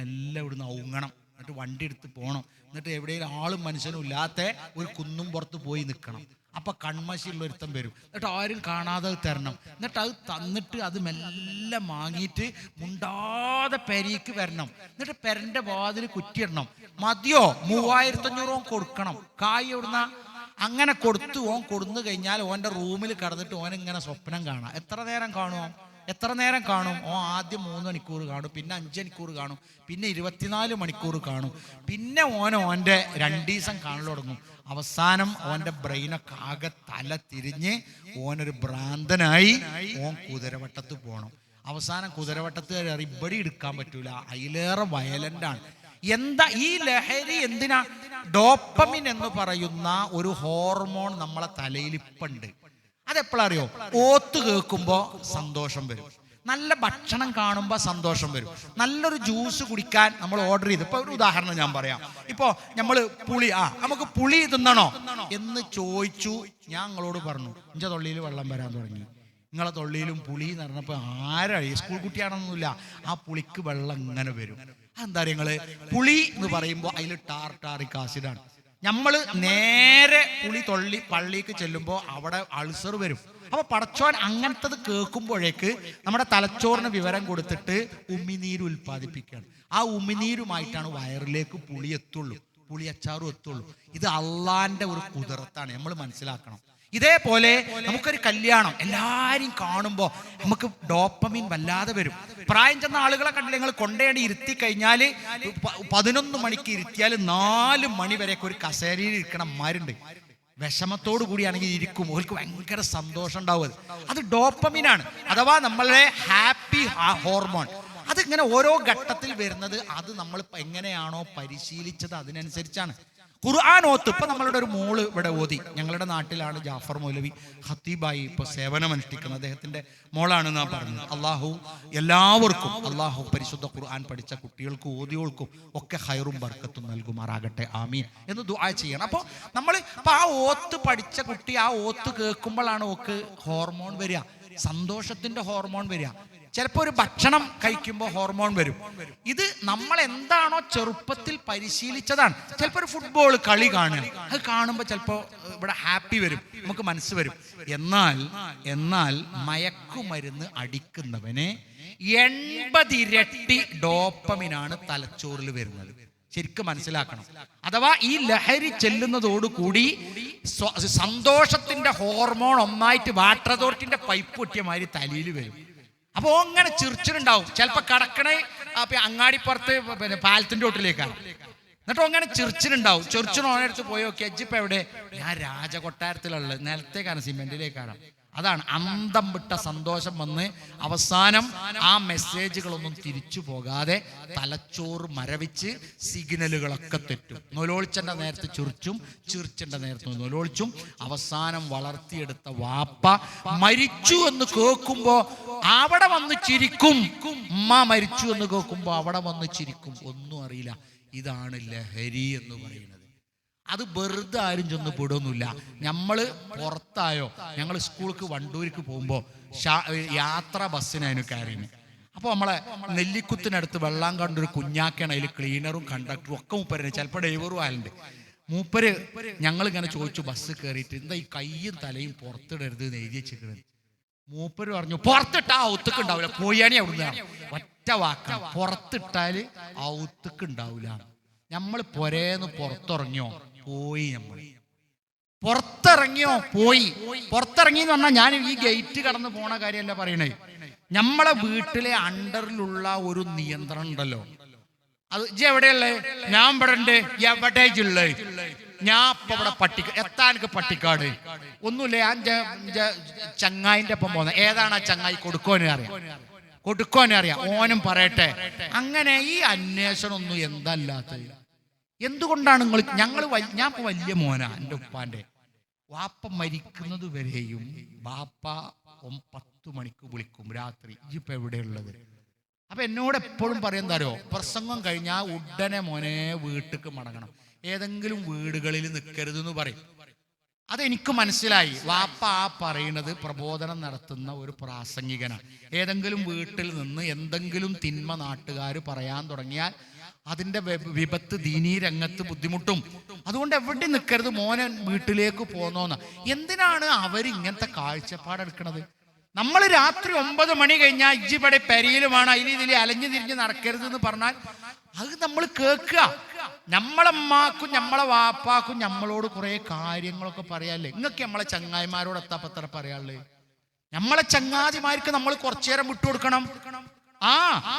എല്ലാം ഇവിടുന്ന് ഔങ്ങണം, എന്നിട്ട് വണ്ടി എടുത്ത് പോകണം, എന്നിട്ട് എവിടെയെങ്കിലും ആളും മനുഷ്യനും ഇല്ലാത്ത ഒരു കുന്നും പുറത്ത് പോയി നിൽക്കണം. അപ്പൊ കൺമശിയുള്ള ഒരുത്തം വരും, എന്നിട്ട് ആരും കാണാതെ തരണം, എന്നിട്ട് അത് തന്നിട്ട് അത് മെല്ലെ വാങ്ങിയിട്ട് മുണ്ടാതെ പെരയ്ക്ക് വരണം, എന്നിട്ട് പെരന്റെ വാതിൽ കുറ്റിയിടണം. മതിയോ? 3500 കൊടുക്കണം. കായ് എവിടുന്ന? അങ്ങനെ കൊടുത്തു. കൊടുന്നു കഴിഞ്ഞാൽ ഓൻ്റെ റൂമിൽ കിടന്നിട്ട് ഓനിങ്ങനെ സ്വപ്നം കാണാം. എത്ര നേരം കാണും? ആദ്യം 3 മണിക്കൂർ കാണും, പിന്നെ 5 മണിക്കൂർ കാണും, പിന്നെ 24 മണിക്കൂർ കാണും. പിന്നെ ഓൻ്റെ 2 ദിവസം കാണൽ തുടങ്ങും. അവസാനം ഓൻ്റെ ബ്രെയിനൊക്കെ ആകെ തല തിരിഞ്ഞ് ഓനൊരു ഭ്രാന്തനായി കുതിരവട്ടത്ത് പോകണം. അവസാനം കുതിരവട്ടത്ത് ഇവിടെ എടുക്കാൻ പറ്റൂല, അതിലേറെ വയലൻ്റാണ്. എന്താ ഈ ലഹരി? എന്തിനാ? ഡോപ്പമിൻ എന്ന് പറയുന്ന ഒരു ഹോർമോൺ നമ്മളെ തലയിൽ ഇപ്പുണ്ട്. അതെപ്പോഴറിയോ? ഓത്ത് കേൾക്കുമ്പോൾ സന്തോഷം വരും, നല്ല ഭക്ഷണം കാണുമ്പോൾ സന്തോഷം വരും, നല്ലൊരു ജ്യൂസ് കുടിക്കാൻ നമ്മൾ ഓർഡർ ചെയ്ത്. ഇപ്പോൾ ഒരു ഉദാഹരണം ഞാൻ പറയാം. ഇപ്പോൾ നമ്മൾ നമുക്ക് പുളി തിന്നണോ എന്ന് ചോദിച്ചു. ഞാൻ നിങ്ങളോട് പറഞ്ഞു, എൻ്റെ തൊള്ളിയിൽ വെള്ളം വരാൻ തുടങ്ങി. നിങ്ങളെ തൊള്ളിയിലും പുളി എന്ന് പറഞ്ഞപ്പോൾ ആരാണ്? സ്കൂൾ കുട്ടിയാണെന്നൊന്നുമില്ല, ആ പുളിക്ക് വെള്ളം ഇങ്ങനെ വരും. അതെന്താ നിങ്ങള്? പുളി എന്ന് പറയുമ്പോൾ അതിൽ ടാറിക് ആസിഡാണ്. നമ്മൾ നേരെ പുളി പള്ളിക്ക് ചെല്ലുമ്പോൾ അവിടെ അൾസർ വരും. അപ്പൊ പടച്ചോൻ അങ്ങനത്തത് കേൾക്കുമ്പോഴേക്ക് നമ്മുടെ തലച്ചോറിന് വിവരം കൊടുത്തിട്ട് ഉമിനീര് ഉൽപ്പാദിപ്പിക്കുകയാണ്. ആ ഉമിനീരുമായിട്ടാണ് വയറിലേക്ക് പുളി അച്ചാറും എത്തുള്ളൂ. ഇത് അള്ളാന്റെ ഒരു കുതിരത്താണ്, നമ്മൾ മനസ്സിലാക്കണം. ഇതേപോലെ നമുക്കൊരു കല്യാണം എല്ലാവരും കാണുമ്പോൾ നമുക്ക് ഡോപ്പമിൻ വല്ലാതെ വരും. പ്രായം ചെന്ന ആളുകളെ കണ്ടില്ല നിങ്ങൾ? കൊണ്ടേണ്ടി ഇരുത്തി കഴിഞ്ഞാൽ 11 മണിക്ക് ഇരുത്തിയാൽ 4 മണി വരെയൊക്കെ ഒരു കസേരയിൽ ഇരിക്കണമാരുണ്ട്. വിഷമത്തോടു കൂടിയാണെങ്കിൽ ഇരിക്കും, അവർക്ക് ഭയങ്കര സന്തോഷം ഉണ്ടാവും. അത് ഡോപ്പമിനാണ്, അഥവാ നമ്മളെ ഹാപ്പി ഹോർമോൺ. അതിങ്ങനെ ഓരോ ഘട്ടത്തിൽ വരുന്നത് അത് നമ്മൾ എങ്ങനെയാണോ പരിശീലിച്ചത് അതിനനുസരിച്ചാണ്. ഖുർആൻ ഓത്ത്. ഇപ്പൊ നമ്മളുടെ ഒരു മോള് ഇവിടെ ഓതി, ഞങ്ങളുടെ നാട്ടിലാണ് ജാഫർ മൗലവി ഖത്തീബായി ഇപ്പൊ സേവനമനുഷ്ഠിക്കുന്നത്, അദ്ദേഹത്തിന്റെ മോളാണെന്നാ പറഞ്ഞത്. അള്ളാഹു എല്ലാവർക്കും, അള്ളാഹു പരിശുദ്ധ ഖുർആൻ പഠിച്ച കുട്ടികൾക്കും ഓതികൾക്കും ഒക്കെ ഖൈറും ബർക്കത്തും നൽകുമാറാകട്ടെ, ആമീൻ എന്ന് ദുആ ചെയ്യണം. അപ്പോൾ നമ്മൾ ഇപ്പൊ ആ ഓത്ത് പഠിച്ച കുട്ടി ആ ഓത്ത് കേൾക്കുമ്പോഴാണ് ഓക്ക് ഹോർമോൺ വരിക, സന്തോഷത്തിന്റെ ഹോർമോൺ വരിക. ചിലപ്പോൾ ഒരു ഭക്ഷണം കഴിക്കുമ്പോൾ ഹോർമോൺ വരും. ഇത് നമ്മൾ എന്താണോ ചെറുപ്പത്തിൽ പരിശീലിച്ചതാണ്. ചിലപ്പോൾ ഒരു ഫുട്ബോൾ കളി കാണുക, അത് കാണുമ്പോൾ ചിലപ്പോൾ ഇവിടെ ഹാപ്പി വരും, നമുക്ക് മനസ്സ് വരും. എന്നാൽ മയക്കുമരുന്ന് അടിക്കുന്നവന് 80 ഇരട്ടി ഡോപ്പമിനാണ് തലച്ചോറിൽ വരുന്നത്. ശരിക്കും മനസ്സിലാക്കണം. അഥവാ ഈ ലഹരി ചെല്ലുന്നതോടുകൂടി സന്തോഷത്തിന്റെ ഹോർമോൺ ഒന്നായിട്ട് വാട്ടർ അതോറിറ്റിന്റെ പൈപ്പ് പൊട്ടിയ മാതിരി തലയിൽ വരും. അപ്പൊ അങ്ങനെ ചിരിച്ചിട്ടുണ്ടാവും. ചിലപ്പോ കടക്കണേ അങ്ങാടിപ്പുറത്ത് പിന്നെ പാലത്തിന്റെ ഓട്ടിലേക്കാണ്. എന്നിട്ട് അങ്ങനെ ചിരിച്ചിട്ടുണ്ടാവും. ചെറിച്ചിന് ഓനടുത്ത് പോയി നോക്കി, അജിപ്പ് എവിടെ? ഞാൻ രാജകൊട്ടാരത്തിലുള്ള നിലത്തേക്കാണ്, സിമെന്റിലേക്കാണ്. അതാണ് അന്തം വിട്ട സന്തോഷം വന്ന് അവസാനം ആ മെസ്സേജുകളൊന്നും തിരിച്ചു പോകാതെ തലച്ചോറ് മരവിച്ച് സിഗ്നലുകളൊക്കെ തെറ്റും. നൊലോളിച്ചന്റെ നേരത്ത് ചിരിച്ചന്റെ നേരത്ത് നൊലോളിച്ചും അവസാനം വളർത്തിയെടുത്ത വാപ്പ മരിച്ചു എന്ന് കേൾക്കുമ്പോ അവിടെ വന്ന് ചിരിക്കും. ഉമ്മ മരിച്ചു എന്ന് കേൾക്കുമ്പോ അവിടെ വന്ന് ചിരിക്കും. ഒന്നും അറിയില്ല. ഇതാണ് ലഹരി എന്ന് പറയുന്നത്. അത് വെറുതെ ആരും ചെന്ന് പെടുന്നില്ല. നമ്മള് പുറത്തായോ, ഞങ്ങൾ സ്കൂൾക്ക് വണ്ടൂർക്ക് പോകുമ്പോൾ യാത്രാ ബസ്സിനായിരുന്നു കയറിന്. അപ്പോൾ നമ്മളെ നെല്ലിക്കുത്തിനടുത്ത് വെള്ളം കണ്ടൊരു കുഞ്ഞാക്കാണ്, അതിൽ ക്ലീനറും കണ്ടക്ടറും ഒക്കെ മൂപ്പരനെ, ചിലപ്പോൾ ഡ്രൈവറും ആയാലുണ്ട്. മൂപ്പര് ഞങ്ങളിങ്ങനെ ചോദിച്ചു ബസ് കയറിയിട്ട്, എന്താ ഈ കയ്യും തലയും പുറത്തിടരുത് എന്ന് എഴുതി വെച്ചിരിക്കുന്നത്. മൂപ്പര് പറഞ്ഞു, പുറത്തിട്ടാ ഔത്തക്ക് ഉണ്ടാവില്ല, പോയാണി അവിടുന്ന്. ഒറ്റ വാക്ക, പുറത്തിട്ടാല് ഔത്തക്ക് ഉണ്ടാവില്ല. നമ്മൾ പൊരേന്ന് പുറത്തിറങ്ങിയോ പോയി, നമ്മൾ പുറത്തിറങ്ങിയോ പോയി. പുറത്തിറങ്ങി എന്ന് പറഞ്ഞാൽ ഞാൻ ഈ ഗേറ്റ് കടന്ന് പോണ കാര്യമല്ല പറയണേ. നമ്മളെ വീട്ടിലെ അണ്ടറിലുള്ള ഒരു നിയന്ത്രണം ഉണ്ടല്ലോ, അത് ഇജ്ജ് എവിടെയുള്ളേ? ഞാൻ ഇവിടെ ഉണ്ട്. എവിടെ ഉള്ളേ? ഞാൻ ഇപ്പൊ ഇവിടെ എത്താനക്ക് പട്ടിക്കാട് ഒന്നുമില്ല. ഞാൻ ചങ്ങായിന്റെ ഒപ്പം പോകുന്ന. ഏതാണ് ആ ചങ്ങായി? കൊടുക്കോനെ അറിയാം, ഓനും പറയട്ടെ. അങ്ങനെ ഈ അന്വേഷണം ഒന്നും എന്തല്ലാത്തത്. എന്തുകൊണ്ടാണ് ഞാൻ ഇപ്പൊ വലിയ മോനാ. എൻ്റെ ഉപ്പാന്റെ വാപ്പ മരിക്കുന്നത് വരെയും വാപ്പ 10 മണിക്ക് വിളിക്കും രാത്രി, ഇപ്പൊ എവിടെയുള്ളത്? അപ്പൊ എന്നോട് എപ്പോഴും പറയുന്നതാരോ, പ്രസംഗം കഴിഞ്ഞാൽ ഉടനെ മോനെ വീട്ടിക്ക് മടങ്ങണം, ഏതെങ്കിലും വീടുകളിൽ നിൽക്കരുതെന്ന് പറയും. അതെനിക്ക് മനസ്സിലായി. വാപ്പ ആ പറയുന്നത് പ്രബോധനം നടത്തുന്ന ഒരു പ്രാസംഗികനാണ്. ഏതെങ്കിലും വീട്ടിൽ നിന്ന് എന്തെങ്കിലും തിന്മ നാട്ടുകാർ പറയാൻ തുടങ്ങിയാൽ അതിൻ്റെ വിപത്ത് ദീനീ രംഗത്ത് ബുദ്ധിമുട്ടും. അതുകൊണ്ട് എവിടെ നിൽക്കരുത്, മോനെ വീട്ടിലേക്ക് പോന്നോന്ന്. എന്തിനാണ് അവരിങ്ങനത്തെ കാഴ്ചപ്പാടെടുക്കണത്? നമ്മൾ രാത്രി 9 മണി കഴിഞ്ഞാൽ ഇജ്ജിപടെ പെരിയിലുമാണ്, അതിൽ അലഞ്ഞു തിരിഞ്ഞ് നടക്കരുത് എന്ന് പറഞ്ഞാൽ അത് നമ്മൾ കേൾക്കുക. നമ്മളമ്മക്കും നമ്മളെ വാപ്പാക്കും നമ്മളോട് കുറെ കാര്യങ്ങളൊക്കെ പറയാല്ലേ. നിങ്ങൾക്ക് നമ്മളെ ചങ്ങായിമാരോട് എത്താപ്പത്ര പറയാനുള്ളത്? നമ്മളെ ചങ്ങാതിമാർക്ക് നമ്മൾ കുറച്ചേരം വിട്ടുകൊടുക്കണം.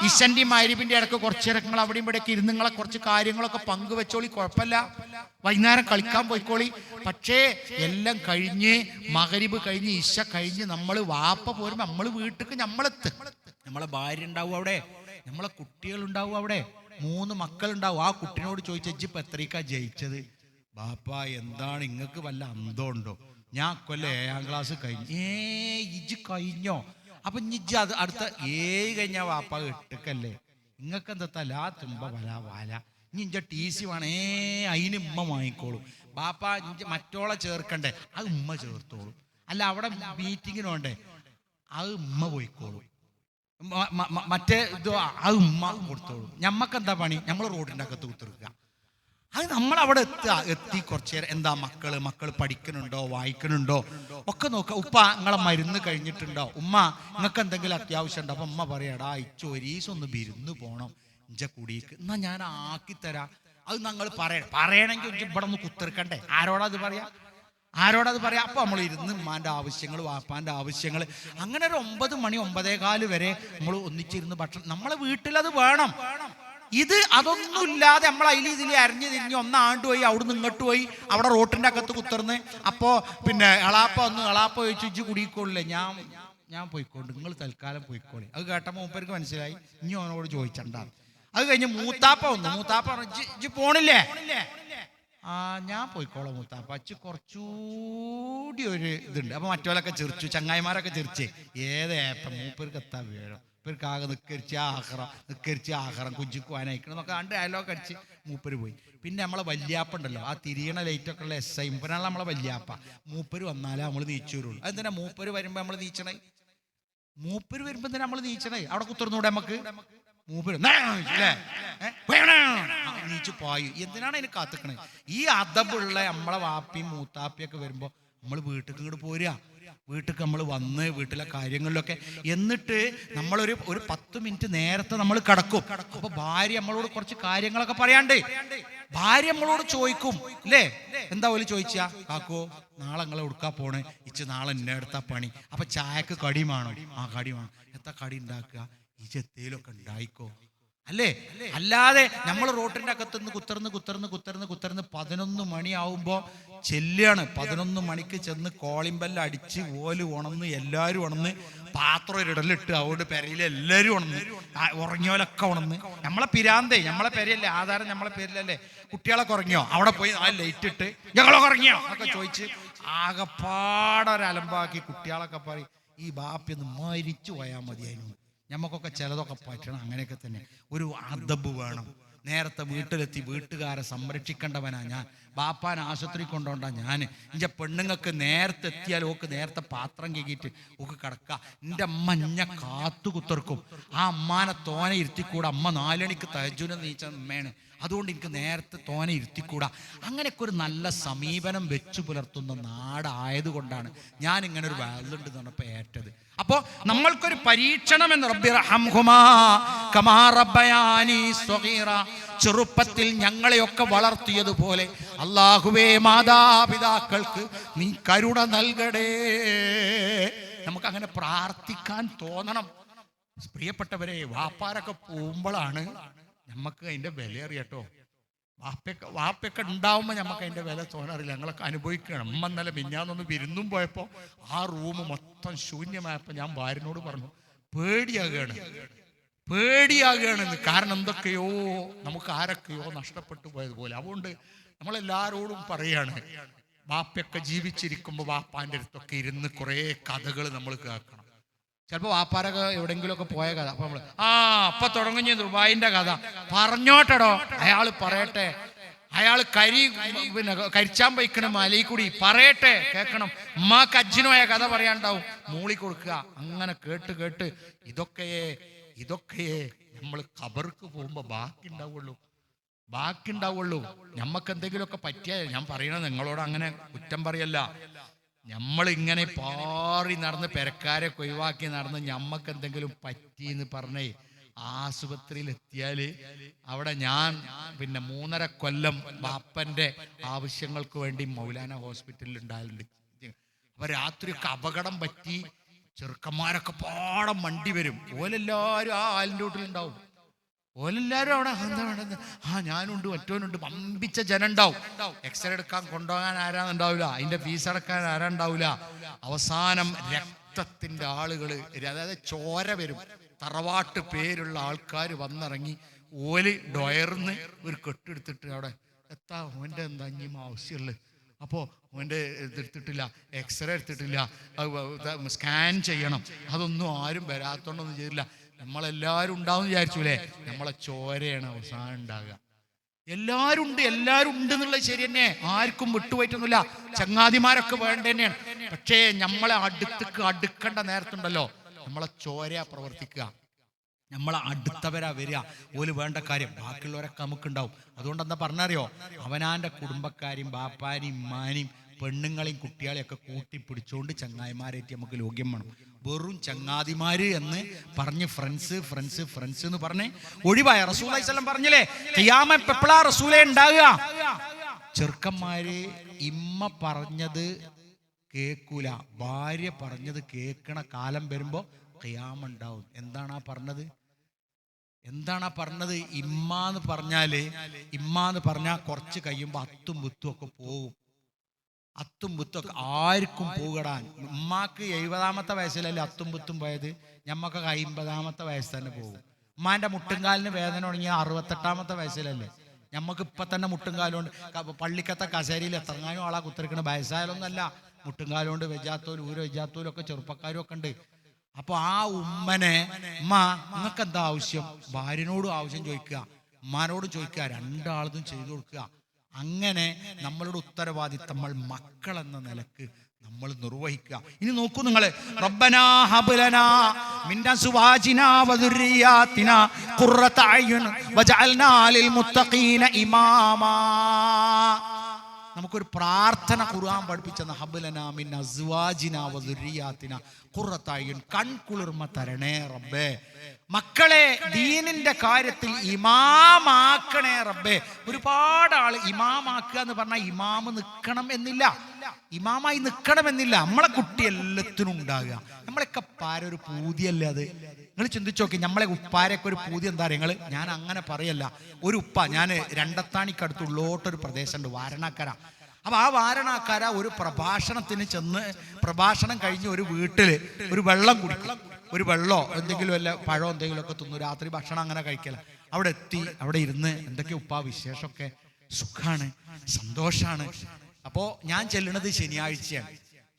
ഇശന്റെ മഗ്‌രിബിന്റെ ഇടയ്ക്ക് കുറച്ചേരം നിങ്ങൾ അവിടെയും ഇവിടേക്ക് ഇരുന്ന് നിങ്ങളെ കുറച്ച് കാര്യങ്ങളൊക്കെ പങ്കുവെച്ചോളി, കുഴപ്പമില്ല. വൈകുന്നേരം കളിക്കാൻ പോയിക്കോളി. പക്ഷേ എല്ലാം കഴിഞ്ഞ് മഗ്‌രിബ് കഴിഞ്ഞ് ഇശ കഴിഞ്ഞ് നമ്മൾ വാപ്പ പോരുമ്പോ നമ്മൾ വീട്ടിക്ക് നമ്മളെത്തും. നമ്മളെ ഭാര്യ ഉണ്ടാവും അവിടെ, നമ്മളെ കുട്ടികളുണ്ടാവും അവിടെ, 3 മക്കളുണ്ടാവും. ആ കുട്ടിനോട് ചോദിച്ച ഇജ്ജിപ്പോ എത്രയ്ക്കാ ജയിച്ചത്? ബാപ്പ എന്താണ് ഇങ്ങക്ക് വല്ല അന്തമുണ്ടോ? ഞാൻ കൊല്ലം 7ാം ക്ലാസ് കഴിഞ്ഞു. ഇജ്ജ് കഴിഞ്ഞോ? അപ്പൊ ഇജ്ജ് അത് അടുത്ത 7 കഴിഞ്ഞാൽ വാപ്പ 8ക്കല്ലേ? ഇങ്ങക്ക് എന്താ തലാ തുമ്പ വല വാല. ഇഞ്ച TC വേണേ അതിന് ഉമ്മ വാങ്ങിക്കോളും. ബാപ്പ മറ്റോളെ ചേർക്കണ്ടേ, അത് ഉമ്മ ചേർത്തോളും. അല്ല അവിടെ മീറ്റിങ്ങിനുണ്ടേ, അത് ഉമ്മ പോയിക്കോളും. മറ്റേ ഇത് അത് ഉമ്മ കൊടുത്തോളും. ഞമ്മക്കെന്താ പണി? നമ്മൾ റോഡിൻ്റെ അകത്ത് കുത്തിർക്കുക. അത് നമ്മളവിടെ എത്തി കുറച്ച് നേരം എന്താ മക്കൾ പഠിക്കുന്നുണ്ടോ വായിക്കുന്നുണ്ടോ ഒക്കെ നോക്കുക. ഉപ്പ നിങ്ങളെ മരുന്ന് കഴിഞ്ഞിട്ടുണ്ടോ? ഉമ്മ നിങ്ങൾക്ക് എന്തെങ്കിലും അത്യാവശ്യം ഉണ്ടോ? അപ്പൊ ഉമ്മ പറയാടാ ഇച്ച ഒരീസം ഒന്ന് വിരുന്ന് പോണം ഇഞ്ച കുടിക്ക്, എന്നാ ഞാൻ ആക്കിത്തരാം. അത് ഞങ്ങൾ പറയണമെങ്കിൽ ഇവിടെ ഒന്ന് കുത്തിർക്കണ്ടേ? ആരോടത് പറയാ? അപ്പൊ നമ്മൾ ഇരുന്ന് ഉമ്മാന്റെ ആവശ്യങ്ങൾ വാപ്പാന്റെ ആവശ്യങ്ങൾ അങ്ങനെ ഒരു 9 മണി 9:15 വരെ നമ്മൾ ഒന്നിച്ചിരുന്ന് ഭക്ഷണം. നമ്മളെ വീട്ടിലത് വേണം. ഇത് അതൊന്നുമില്ലാതെ നമ്മൾ അതിൽ ഇതിൽ അരഞ്ഞു തിരിഞ്ഞ് ഒന്നാണ്ട് പോയി അവിടുന്ന് ഇങ്ങോട്ട് പോയി അവിടെ റോട്ടിൻ്റെ അകത്ത് കുത്തിർന്ന്. അപ്പോൾ പിന്നെ എളാപ്പ ചോദിച്ചു ഇജ്ജ് കുടിക്കോളില്ലേ? ഞാൻ പോയിക്കോണ്ട്, നിങ്ങൾ തൽക്കാലം പോയിക്കോളി. അത് കേട്ടപ്പോൾ മൂപ്പർക്ക് മനസ്സിലായി ഇനി അവനോട് ചോദിച്ചണ്ട. അത് കഴിഞ്ഞ് മൂത്താപ്പ പറഞ്ഞു ഇജ്ജ് പോണില്ലേ? ഞാൻ പോയിക്കോളാം മൂത്താപ്പ, അച്ഛ കുറച്ചുകൂടി ഒരു ഇതുണ്ട്. അപ്പൊ മറ്റോലൊക്കെ ചിരിച്ചു, ചങ്ങായിമാരൊക്കെ ചിരിച്ചേ. ഏതേപ്പം മൂപ്പർക്ക് എത്താ വീഴം, ഇവർക്ക് ആകെ നിക്കരിച്ച് ആഹ്റം കുഞ്ചിക്കുവാനയക്കണം എന്നൊക്കെ കണ്ട് ഡയലോഗ് അടിച്ച് മൂപ്പര് പോയി. പിന്നെ നമ്മളെ വല്യാപ്പ ഉണ്ടല്ലോ, ആ തിരിയണ ലൈറ്റൊക്കെ ഉള്ള SI മൂപ്പരാണല്ലോ നമ്മളെ വല്യാപ്പ. മൂപ്പര് വന്നാലേ നമ്മൾ നീച്ചു വരുള്ളൂ. അതെന്തിനാ മൂപ്പര് വരുമ്പോ നമ്മൾ നീച്ചണേ? മൂപ്പര് വരുമ്പോ തന്നെ നമ്മൾ നീച്ചണേ? അവിടെ കുത്തിർന്നൂടെ നമുക്ക്? മൂപ്പര് നീച്ചു പായു. എന്തിനാണ് അതിന് കാത്തിക്കണേ? ഈ അദബുള്ള നമ്മളെ വാപ്പിയും മൂത്താപ്പിയൊക്കെ വരുമ്പോ നമ്മൾ വീട്ടിൽ ഇങ്ങോട്ട് പോരുക. വീട്ടിൽ നമ്മൾ വന്ന് വീട്ടിലെ കാര്യങ്ങളിലൊക്കെ എന്നിട്ട് നമ്മളൊരു 10 മിനിറ്റ് നേരത്തെ നമ്മൾ കിടക്കും. അപ്പൊ ഭാര്യ നമ്മളോട് കുറച്ച് കാര്യങ്ങളൊക്കെ പറയാണ്ട് ഭാര്യ നമ്മളോട് ചോദിക്കും, അല്ലേ? എന്താ പോലും ചോദിച്ചാ, കാക്കോ നാളെ നിങ്ങളെ എടുക്കാ പോണേ? ഇച്ച് നാളെ എന്നെ എടുത്താ പണി. അപ്പൊ ചായക്ക് കടി വേണോ? കടി വേണം. എത്ര കടി ഉണ്ടാക്കുക? ഈ ചെത്തേലൊക്കെ ഉണ്ടായിക്കോ, അല്ലേ? അല്ലാതെ നമ്മൾ റോട്ടിന്റെ അകത്തുനിന്ന് കുത്തർന്ന് 11 മണിയാവുമ്പോ ചെല്ലാണ്. 11 മണിക്ക് ചെന്ന് കോളിംബെല്ലാം അടിച്ച് ഓല് ഉണന്ന് എല്ലാവരും ഉണന്ന് പാത്രം ഒരിടലിട്ട് അതുകൊണ്ട് പെരയിലെ എല്ലാവരും ഉണന്ന് ഉറങ്ങിയോലൊക്കെ ഉണന്ന്. നമ്മളെ പിരാന്തേ, നമ്മളെ പേരല്ലേ ആധാരം, നമ്മളെ പേരിലല്ലേ. കുട്ടികളൊക്കെ ഉറങ്ങിയോ? അവിടെ പോയി ആ ലൈറ്റ് ഇട്ട് ഞങ്ങളൊക്കെ ഉറങ്ങിയോ എന്നൊക്കെ ചോദിച്ച് ആകെപ്പാടൊരലമ്പാക്കി കുട്ടികളൊക്കെ പറയും, ഈ ബാപ്പി ഒന്ന് മരിച്ചു പോയാൽ മതിയായിരുന്നു. നമുക്കൊക്കെ ചിലതൊക്കെ പറ്റണം. അങ്ങനെയൊക്കെ തന്നെ ഒരു അദബ് വേണം. നേരത്തെ വീട്ടിലെത്തി വീട്ടുകാരെ സംരക്ഷിക്കേണ്ടവനാ ഞാൻ. ബാപ്പാൻ ആശുപത്രി കൊണ്ടോണ്ടാ ഞാൻ. എൻ്റെ പെണ്ണുങ്ങൾക്ക് നേരത്തെ എത്തിയാൽ ഓക്ക് നേരത്തെ പാത്രം കേക്കിയിട്ട് ഓക്ക് കിടക്കുക. എൻ്റെ അമ്മ എന്നെ കാത്തു കുത്തിർക്കും. ആ അമ്മാനെ തോനെ ഇരുത്തിക്കൂടാ. അമ്മ 4 മണിക്ക് തഹജ്ജുദിന് നീച്ച അമ്മയാണ്, അതുകൊണ്ട് എനിക്ക് നേരത്തെ തോനെ ഇരുത്തിക്കൂടാ. അങ്ങനെയൊക്കെ ഒരു നല്ല സമീപനം വെച്ചു പുലർത്തുന്ന നാടായതുകൊണ്ടാണ് ഞാൻ ഇങ്ങനെ ഒരു വാലുണ്ട് പറഞ്ഞപ്പോൾ ഏറ്റത്. അപ്പോ നമ്മൾക്കൊരു പരീക്ഷണം എന്ന് റബ്ബി റഹംഹുമാ കമാ റബ്ബയാനി സ്വഗീറ, ചെറുപ്പത്തിൽ ഞങ്ങളെയൊക്കെ വളർത്തിയതുപോലെ അല്ലാഹുവേ മാതാപിതാക്കൾക്ക് നീ കരുണ നൽകടേ. നമുക്കങ്ങനെ പ്രാർത്ഥിക്കാൻ തോന്നണം. പ്രിയപ്പെട്ടവരെ, വാപ്പാരൊക്കെ പോകുമ്പോഴാണ് നമുക്ക് അതിൻ്റെ വില അറിയട്ടോ. വാപ്പയൊക്കെ ഉണ്ടാവുമ്പോൾ നമുക്ക് അതിൻ്റെ വില തോന്നാറില്ല. ഞങ്ങളൊക്കെ അനുഭവിക്കണം. അമ്മ ഇന്നലെ മിഞ്ഞാന്നൊന്ന് വിരുന്നും പോയപ്പോൾ ആ റൂം മൊത്തം ശൂന്യമായപ്പോൾ ഞാൻ ഭാര്യനോട് പറഞ്ഞു, പേടിയാകുകയാണെന്ന്. കാരണം എന്തൊക്കെയോ നമുക്ക് ആരൊക്കെയോ നഷ്ടപ്പെട്ടു പോയതുപോലെ. അതുകൊണ്ട് നമ്മളെല്ലാവരോടും പറയാണ്, വാപ്പയൊക്കെ ജീവിച്ചിരിക്കുമ്പോൾ വാപ്പാൻ്റെ അടുത്തൊക്കെ ഇരുന്ന് കുറേ കഥകൾ നമ്മൾ കേൾക്കണം. ചിലപ്പോൾ വാപ്പാരൊക്കെ എവിടെയെങ്കിലുമൊക്കെ പോയ കഥ അപ്പൊ നമ്മള് അപ്പൊ തുടങ്ങുഞ്ഞ ദുബായിന്റെ കഥ പറഞ്ഞോട്ടടോ, അയാൾ പറയട്ടെ. അയാൾ കരിച്ചാൻ വയ്ക്കണ മലയിൽ കൂടി പറയട്ടെ, കേൾക്കണം. ഉമ്മാക്ക് അജ്ജിനോയ കഥ പറയാണ്ടാവും, മൂളി കൊടുക്കുക. അങ്ങനെ കേട്ട് ഇതൊക്കെയേ നമ്മൾ ഖബർക്ക് പോകുമ്പോ ബാക്കി ഉണ്ടാവുള്ളൂ. നമ്മക്ക് എന്തെങ്കിലുമൊക്കെ പറ്റിയാൽ, ഞാൻ പറയണത് നിങ്ങളോട് അങ്ങനെ കുറ്റം പറയല്ല, നമ്മളിങ്ങനെ പാറി നടന്ന് പെരക്കാരെ ഒഴിവാക്കി നടന്ന് ഞമ്മക്ക് എന്തെങ്കിലും പറ്റിയെന്ന് പറഞ്ഞേ ആശുപത്രിയിൽ എത്തിയാല് അവിടെ ഞാൻ 3.5 കൊല്ലം ബാപ്പന്റെ ആവശ്യങ്ങൾക്ക് വേണ്ടി മൗലാന ഹോസ്പിറ്റലിൽ ഉണ്ടായിട്ടുണ്ട്. അപ്പൊ രാത്രിയൊക്കെ അപകടം പറ്റി ചെറുക്കന്മാരൊക്കെ പാടം വണ്ടി വരും. ഓലെല്ലാരും ആ ആലിൻ്റെ വീട്ടിലുണ്ടാവും. ഓലെല്ലാരും അവിടെ എന്താ വേണ്ടത്, ഞാനുണ്ട്, മറ്റോനുണ്ട്, വമ്പിച്ച ജനം ഉണ്ടാവും. എക്സ്റേ എടുക്കാൻ കൊണ്ടുപോകാൻ ആരാന്നുണ്ടാവില്ല, അതിന്റെ ഫീസ് അടക്കാൻ ആരാണ്ടാവില്ല. അവസാനം രക്തത്തിന്റെ ആളുകൾ, അതായത് ചോര വരും, തറവാട്ട് പേരുള്ള ആൾക്കാർ വന്നിറങ്ങി ഓല് ഡൊയർന്ന് ഒരു കെട്ടെടുത്തിട്ട് അവിടെ എത്താ ഓൻ്റെ എന്താ ഇനിയും ആവശ്യമുള്ളത്. അപ്പോൾ ഓൻ്റെ എടുത്തിട്ടില്ല, എക്സ്റേ എടുത്തിട്ടില്ല, സ്കാൻ ചെയ്യണം, അതൊന്നും ആരും വരാത്തോണ്ടൊന്നും ചെയ്തില്ല. നമ്മളെല്ലാവരും ഉണ്ടാവും വിചാരിച്ചൂലേ, നമ്മളെ ചോരയാണ് അവസാനം ഉണ്ടാകുക. എല്ലാവരും ഉണ്ട് എന്നുള്ളത് ശരി തന്നെ, ആർക്കും വിട്ടുപോയിട്ടൊന്നുമില്ല. ചങ്ങാതിമാരൊക്കെ വേണ്ട തന്നെയാണ്. പക്ഷേ നമ്മളെ അടുക്കേണ്ട നേരത്തുണ്ടല്ലോ നമ്മളെ ചോരയാ പ്രവർത്തിക്കുക, നമ്മളെ അടുത്തവരാ വരിക. ഓല് വേണ്ട കാര്യം ബാക്കിയുള്ളവരൊക്കെ നമുക്കുണ്ടാവും. അതുകൊണ്ട് എന്താ പറഞ്ഞറിയോ, അവനാൻ്റെ കുടുംബക്കാരെയും ബാപ്പാരെയും ഉമ്മാനെയും പെണ്ണുങ്ങളെയും കുട്ടികളെയും ഒക്കെ കൂട്ടിപ്പിടിച്ചുകൊണ്ട് ചങ്ങായിമാരായിട്ട് നമുക്ക് ലോക്യം വേണം. വെറും ചങ്ങാതിമാര് എന്ന് പറഞ്ഞ് ഫ്രണ്ട്സ് എന്ന് പറഞ്ഞ് ഒഴിവായ. റസൂലുള്ളാഹി സ്വല്ലല്ലാഹു അലൈഹി വസല്ലം പറഞ്ഞില്ലേ, ഖിയാമത്ത് എപ്പോഴാ റസൂലേ ഉണ്ടാകുക? ചെറുക്കന്മാര് ഇമ്മ പറഞ്ഞത് കേൾക്കൂല, ഭാര്യ പറഞ്ഞത് കേൾക്കണ കാലം വരുമ്പോ ഖിയാമത്ത് ഉണ്ടാവും. എന്താണാ പറഞ്ഞത്? ഇമ്മാന്ന് പറഞ്ഞാൽ കുറച്ച് കഴിയുമ്പോൾ അത്തും വിത്തും ഒക്കെ പോകും. ആർക്കും പോകടാൻ. ഉമ്മാക്ക് 70-ാമത്തെ വയസ്സിലല്ലേ അത്തും വിത്തും പോയത്, ഞമ്മക്കൊക്കെ 50-ാമത്തെ വയസ്സ് തന്നെ പോകും. ഉമ്മാന്റെ മുട്ടുംകാലിന് വേദന തുടങ്ങിയ 68-ാമത്തെ വയസ്സിലല്ലേ. നമുക്ക് ഇപ്പം തന്നെ മുട്ടുംകാലുകൊണ്ട് പള്ളിക്കത്തെ കസേരയിൽ എത്രങ്ങാനും ആളാ കുത്തിരിക്കണ വയസ്സായാലൊന്നല്ല, മുട്ടുംകാലുകൊണ്ട് വെജാത്തോലും ഊര് വെജാത്തോലും ഒക്കെ ചെറുപ്പക്കാരും ഒക്കെ ഉണ്ട്. അപ്പോൾ ആ ഉമ്മനെ ഉമ്മ നിങ്ങൾക്ക് എന്താ ആവശ്യം, ഭാര്യനോടും ആവശ്യം ചോദിക്കുക, ഉമ്മാനോടും ചോദിക്കുക, രണ്ടാളതും ചെയ്തു കൊടുക്കുക. അങ്ങനെ നമ്മളുടെ ഉത്തരവാദിത്തം നമ്മൾ മക്കൾ എന്ന നിലക്ക് നമ്മൾ നിർവഹിക്കുക. ഇനി നോക്കൂ നിങ്ങൾ, റബ്ബനാ ഹബ് ലനാ മിൻ അസ്വാജിനാ വദുർരിയാതിനാ ഖുർറത അയ്യുൻ വജഅൽനാ ലിൽ മുത്തഖീന ഇമാമാ. നമുക്കൊരു പ്രാർത്ഥന ഖുർആൻ പഠിപ്പിച്ചെന്ന ഹബ് ലനാ മിൻ അസ്വാജിനാ വദുർരിയാതിനാ ഖുർറത അയ്യുൻ, കൺകുളിർമ തരണേ റബ്ബേ, മക്കളെ ദീനിന്റെ കാര്യത്തിൽ ഇമാമാക്കണേ റബ്ബേ. ഒരുപാട് ആള് ഇമാമാക്കുക എന്ന് പറഞ്ഞാൽ ഇമാമ് നിൽക്കണം എന്നില്ല, ഇമാമായി നിൽക്കണം എന്നില്ല. നമ്മളെ കുട്ടി എല്ലാത്തിനും ഉണ്ടാകുക. നമ്മളൊക്കെ പാരൊരു പൂതിയല്ലേ അത്. നിങ്ങൾ ചിന്തിച്ചു നോക്കി, നമ്മളെ ഉപ്പാരൊക്കെ ഒരു പൂതി എന്താ പറയുക? ഞാൻ അങ്ങനെ പറയല്ല. ഒരു ഉപ്പ, ഞാൻ രണ്ടത്താണിക്കടുത്തുള്ളോട്ടൊരു പ്രദേശമുണ്ട്, വാരണാക്കര. അപ്പൊ ആ വാരണാക്കര ഒരു പ്രഭാഷണത്തിന് ചെന്ന്, പ്രഭാഷണം കഴിഞ്ഞ് ഒരു വീട്ടില് ഒരു വെള്ളം കുടിക്കും, ഒരു വെള്ളമോ എന്തെങ്കിലും വല്ല പഴമോ എന്തെങ്കിലുമൊക്കെ തിന്നു, രാത്രി ഭക്ഷണം അങ്ങനെ കഴിക്കല. അവിടെ എത്തി, അവിടെ ഇരുന്ന് എന്തൊക്കെ ഉപ്പ വിശേഷമൊക്കെ, സുഖാണ്, സന്തോഷാണ്. അപ്പോൾ ഞാൻ ചെല്ലുന്നത് ശനിയാഴ്ചയാണ്.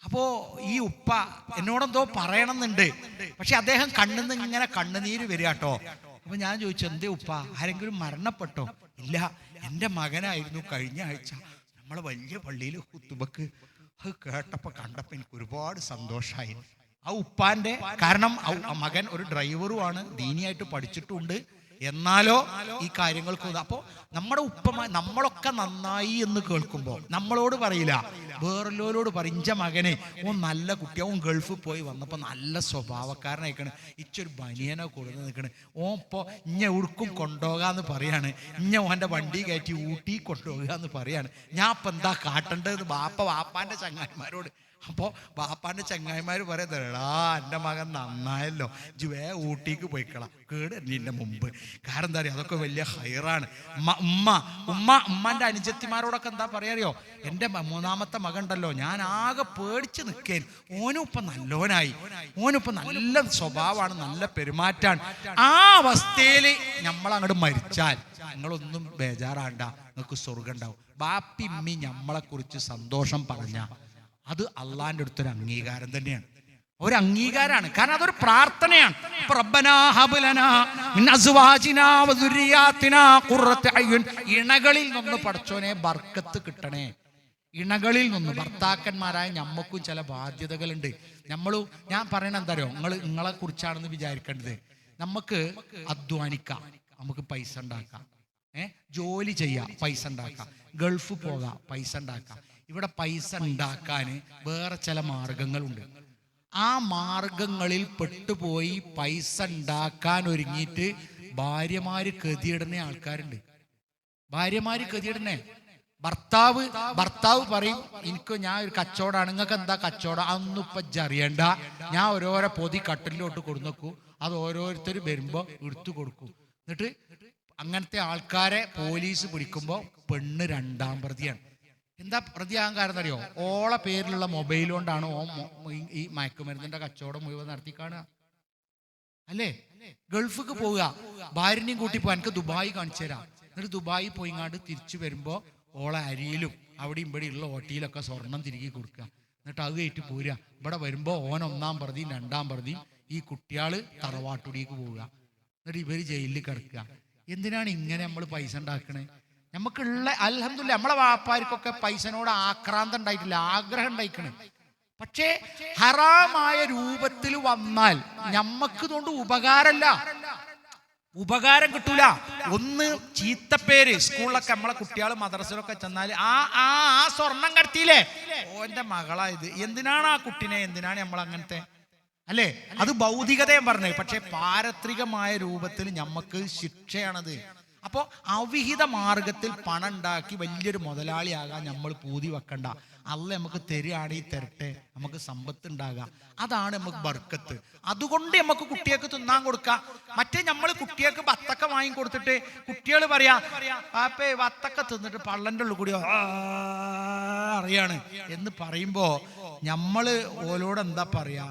അപ്പോൾ ഈ ഉപ്പ എന്നോടെന്തോ പറയണമെന്നുണ്ട്, പക്ഷെ അദ്ദേഹം കണ്ണിന്ന് ഇങ്ങനെ കണ്ണുനീര് വരിക കേട്ടോ. അപ്പൊ ഞാൻ ചോദിച്ചു, എന്തേ ഉപ്പ, ആരെങ്കിലും മരണപ്പെട്ടോ? ഇല്ല, എൻ്റെ മകനായിരുന്നു കഴിഞ്ഞ ആഴ്ച നമ്മളെ വലിയ പള്ളിയിൽ ഹുത്തുബക്ക്. അത് കേട്ടപ്പോൾ കണ്ടപ്പോൾ എനിക്ക് ഒരുപാട് സന്തോഷമായി. ആ ഉപ്പാന്റെ കാരണം മകൻ ഒരു ഡ്രൈവറുമാണ്, ദീനിയായിട്ട് പഠിച്ചിട്ടുണ്ട്, എന്നാലോ ഈ കാര്യങ്ങൾക്ക്. അപ്പോൾ നമ്മുടെ ഉപ്പമാർ നമ്മളൊക്കെ നന്നായി എന്ന് കേൾക്കുമ്പോൾ നമ്മളോട് പറയില്ല, വേറെല്ലോരോട് പറയും, ഇഞ്ച മകനെ ഓൻ നല്ല കുട്ടിയാവും, ഗൾഫിൽ പോയി വന്നപ്പോൾ നല്ല സ്വഭാവക്കാരനായിക്കണ്, ഇച്ചൊരു ബനിയനെ കൊടുന്ന് നിൽക്കണ്, ഓൻ ഇപ്പോൾ ഇഞ്ഞ എവിടേക്കും കൊണ്ടുപോകാന്ന് പറയാണ്, ഇഞ്ഞ ഓൻ്റെ വണ്ടി കയറ്റി ഊട്ടി കൊണ്ടുപോകുക എന്ന് പറയാണ്. ഞാൻ ഇപ്പം എന്താ കാട്ടേണ്ടത്? വാപ്പാൻ്റെ ചങ്ങായിമാരോട്. അപ്പോൾ ബാപ്പാൻ്റെ ചങ്ങായിമാർ പറയുന്നതാ, എൻ്റെ മകൻ നന്നായല്ലോ, ജുവേ ഊട്ടിക്ക് പോയിക്കളാം, കേട് നിന്റെ മുമ്പ്. കാരണം എന്താ പറയുക, അതൊക്കെ വലിയ ഹൈറാണ്. ഉമ്മാൻ്റെ അനുജത്തിമാരോടൊക്കെ എന്താ പറയാറിയോ, എൻ്റെ മൂന്നാമത്തെ മകൻ ഉണ്ടല്ലോ, ഞാൻ ആകെ പേടിച്ച് നിൽക്കേൻ, ഓനും ഇപ്പം നല്ലോനായി, ഓനും ഇപ്പം നല്ല സ്വഭാവമാണ്, നല്ല പെരുമാറ്റാണ്. ആ അവസ്ഥയിൽ നമ്മളങ്ങോട്ട് മരിച്ചാൽ നിങ്ങളൊന്നും ബേജാറാണ്ട, നിങ്ങൾക്ക് സ്വർഗം ഉണ്ടാവും. ബാപ്പി ഇമ്മി നമ്മളെക്കുറിച്ച് സന്തോഷം പറഞ്ഞ അത് അള്ളാന്റെ അടുത്തൊരു അംഗീകാരം തന്നെയാണ്, ഒരു അംഗീകാരമാണ്. കാരണം അതൊരു പ്രാർത്ഥനയാണ്. റബ്ബനാ ഹബ് ലനാ മിൻ അസ്വാജിനാ വദുർരിയാതിനാ ഖുർറത അയ്യുൻ, ഇണകളിൽ നിന്ന് പടച്ചോനെ ബർക്കത്ത് കിട്ടണേ. ഇണകളിൽ നിന്ന്, ഭർത്താക്കന്മാരായ നമ്മക്കും ചില ബാധ്യതകളുണ്ട്. ഞാൻ പറയണ എന്താ അറിയോ, നിങ്ങളെ കുറിച്ചാണെന്ന് വിചാരിക്കേണ്ടത്. നമുക്ക് അധ്വാനിക്കാം, നമുക്ക് പൈസ ഉണ്ടാക്കാം, ജോലി ചെയ്യാം, പൈസ ഉണ്ടാക്കാം, ഗൾഫ് പോകാം, പൈസ ഉണ്ടാക്കാം. ഇവിടെ പൈസ ഉണ്ടാക്കാൻ വേറെ ചില മാർഗങ്ങളുണ്ട്. ആ മാർഗങ്ങളിൽ പെട്ടുപോയി പൈസ ഉണ്ടാക്കാൻ ഒരുങ്ങിയിട്ട് ഭാര്യമാര് ഗതിയിടുന്ന ആൾക്കാരുണ്ട്. ഭാര്യമാര് ഗതിയിടുന്നേ. ഭർത്താവ് പറയും, ഞാൻ ഒരു കച്ചവടമാണ്, നിങ്ങൾക്ക് എന്താ കച്ചവടം, അതൊന്നും ഇപ്പം അറിയണ്ട, ഞാൻ ഓരോരോ പൊതി കട്ടിലോട്ട് കൊടുന്നേക്കൂ, അത് ഓരോരുത്തർ വരുമ്പോൾ എടുത്തു കൊടുക്കും. എന്നിട്ട് അങ്ങനത്തെ ആൾക്കാരെ പോലീസ് പിടിക്കുമ്പോൾ പെണ്ണ് രണ്ടാം പ്രതിയാണ്. എന്താ പ്രതിയാകാൻ കാരണം അറിയോ? ഓളെ പേരിലുള്ള മൊബൈൽ കൊണ്ടാണ് ഈ മയക്കുമരുന്നിന്റെ കച്ചവടം മുഴുവൻ നടത്തി കാണുക അല്ലേ. ഗൾഫിക്ക് പോവുക, ഭാര്യനെയും കൂട്ടി പോകാൻ, എനിക്ക് ദുബായി കാണിച്ചു തരാം. എന്നിട്ട് ദുബായി പോയിങ്ങാണ്ട് തിരിച്ചു വരുമ്പോൾ ഓളെ അരിയിലും അവിടെയും ഇവിടെയുള്ള ഓട്ടിയിലൊക്കെ സ്വർണം തിരികെ കൊടുക്കുക. എന്നിട്ട് അത് കയറ്റി പോരുക. ഇവിടെ വരുമ്പോൾ ഓൻ ഒന്നാം പ്രതിയും രണ്ടാം പ്രതിയും ഈ കുട്ടിയാള് തറവാട്ടുടിക്ക് പോവുക. എന്നിട്ട് ഇവര് ജയിലിൽ കിടക്കുക. എന്തിനാണ് ഇങ്ങനെ നമ്മൾ പൈസ ഉണ്ടാക്കണേ? നമുക്കുള്ള അൽഹംദുലില്ലാ നമ്മളെ വാപ്പാർക്കൊക്കെ പൈസനോട് ആക്രാന്തം ഉണ്ടായിട്ടില്ല, ആഗ്രഹം ഉണ്ടായിക്കണ്. പക്ഷേ ഹറാമായ രൂപത്തിൽ വന്നാൽ ഞമ്മക്ക് കൊണ്ട് ഉപകാരമല്ല, ഉപകാരം കിട്ടൂല. ഒന്ന് ചീത്തപ്പേര്. സ്കൂളിലൊക്കെ നമ്മളെ കുട്ടികൾ മദ്രസയിലൊക്കെ ചെന്നാൽ ആ സ്വർണം കടത്തിയില്ലേ, ഓന്റെ മകളായത്, എന്തിനാണ് ആ കുട്ടിനെ, എന്തിനാണ് നമ്മൾ അങ്ങനത്തെ അല്ലേ? അത് ഭൗതികതയും പറഞ്ഞത്. പക്ഷെ പാരത്രികമായ രൂപത്തിൽ ഞമ്മക്ക് ശിക്ഷയാണത്. അപ്പോൾ അവിഹിത മാർഗത്തിൽ പണം ഉണ്ടാക്കി വലിയൊരു മുതലാളിയാകാൻ നമ്മൾ പൂതി വെക്കണ്ട. അല്ല നമുക്ക് തരികയാണെങ്കിൽ തരട്ടെ, നമുക്ക് സമ്പത്ത് ഉണ്ടാകാം, അതാണ് നമുക്ക് ബർക്കത്ത്. അതുകൊണ്ട് നമുക്ക് കുട്ടികൾക്ക് തിന്നാൻ കൊടുക്കാം. മറ്റേ നമ്മൾ കുട്ടികൾക്ക് വത്തക്ക വാങ്ങി കൊടുത്തിട്ട് കുട്ടികൾ പറയാ, പാപ്പേ വത്തക്ക തിന്നിട്ട് പള്ളൻ്റെ ഉള്ളിൽ കൂടി അറിയാണ് എന്ന് പറയുമ്പോൾ നമ്മൾ ഓലോട് എന്താ പറയാ,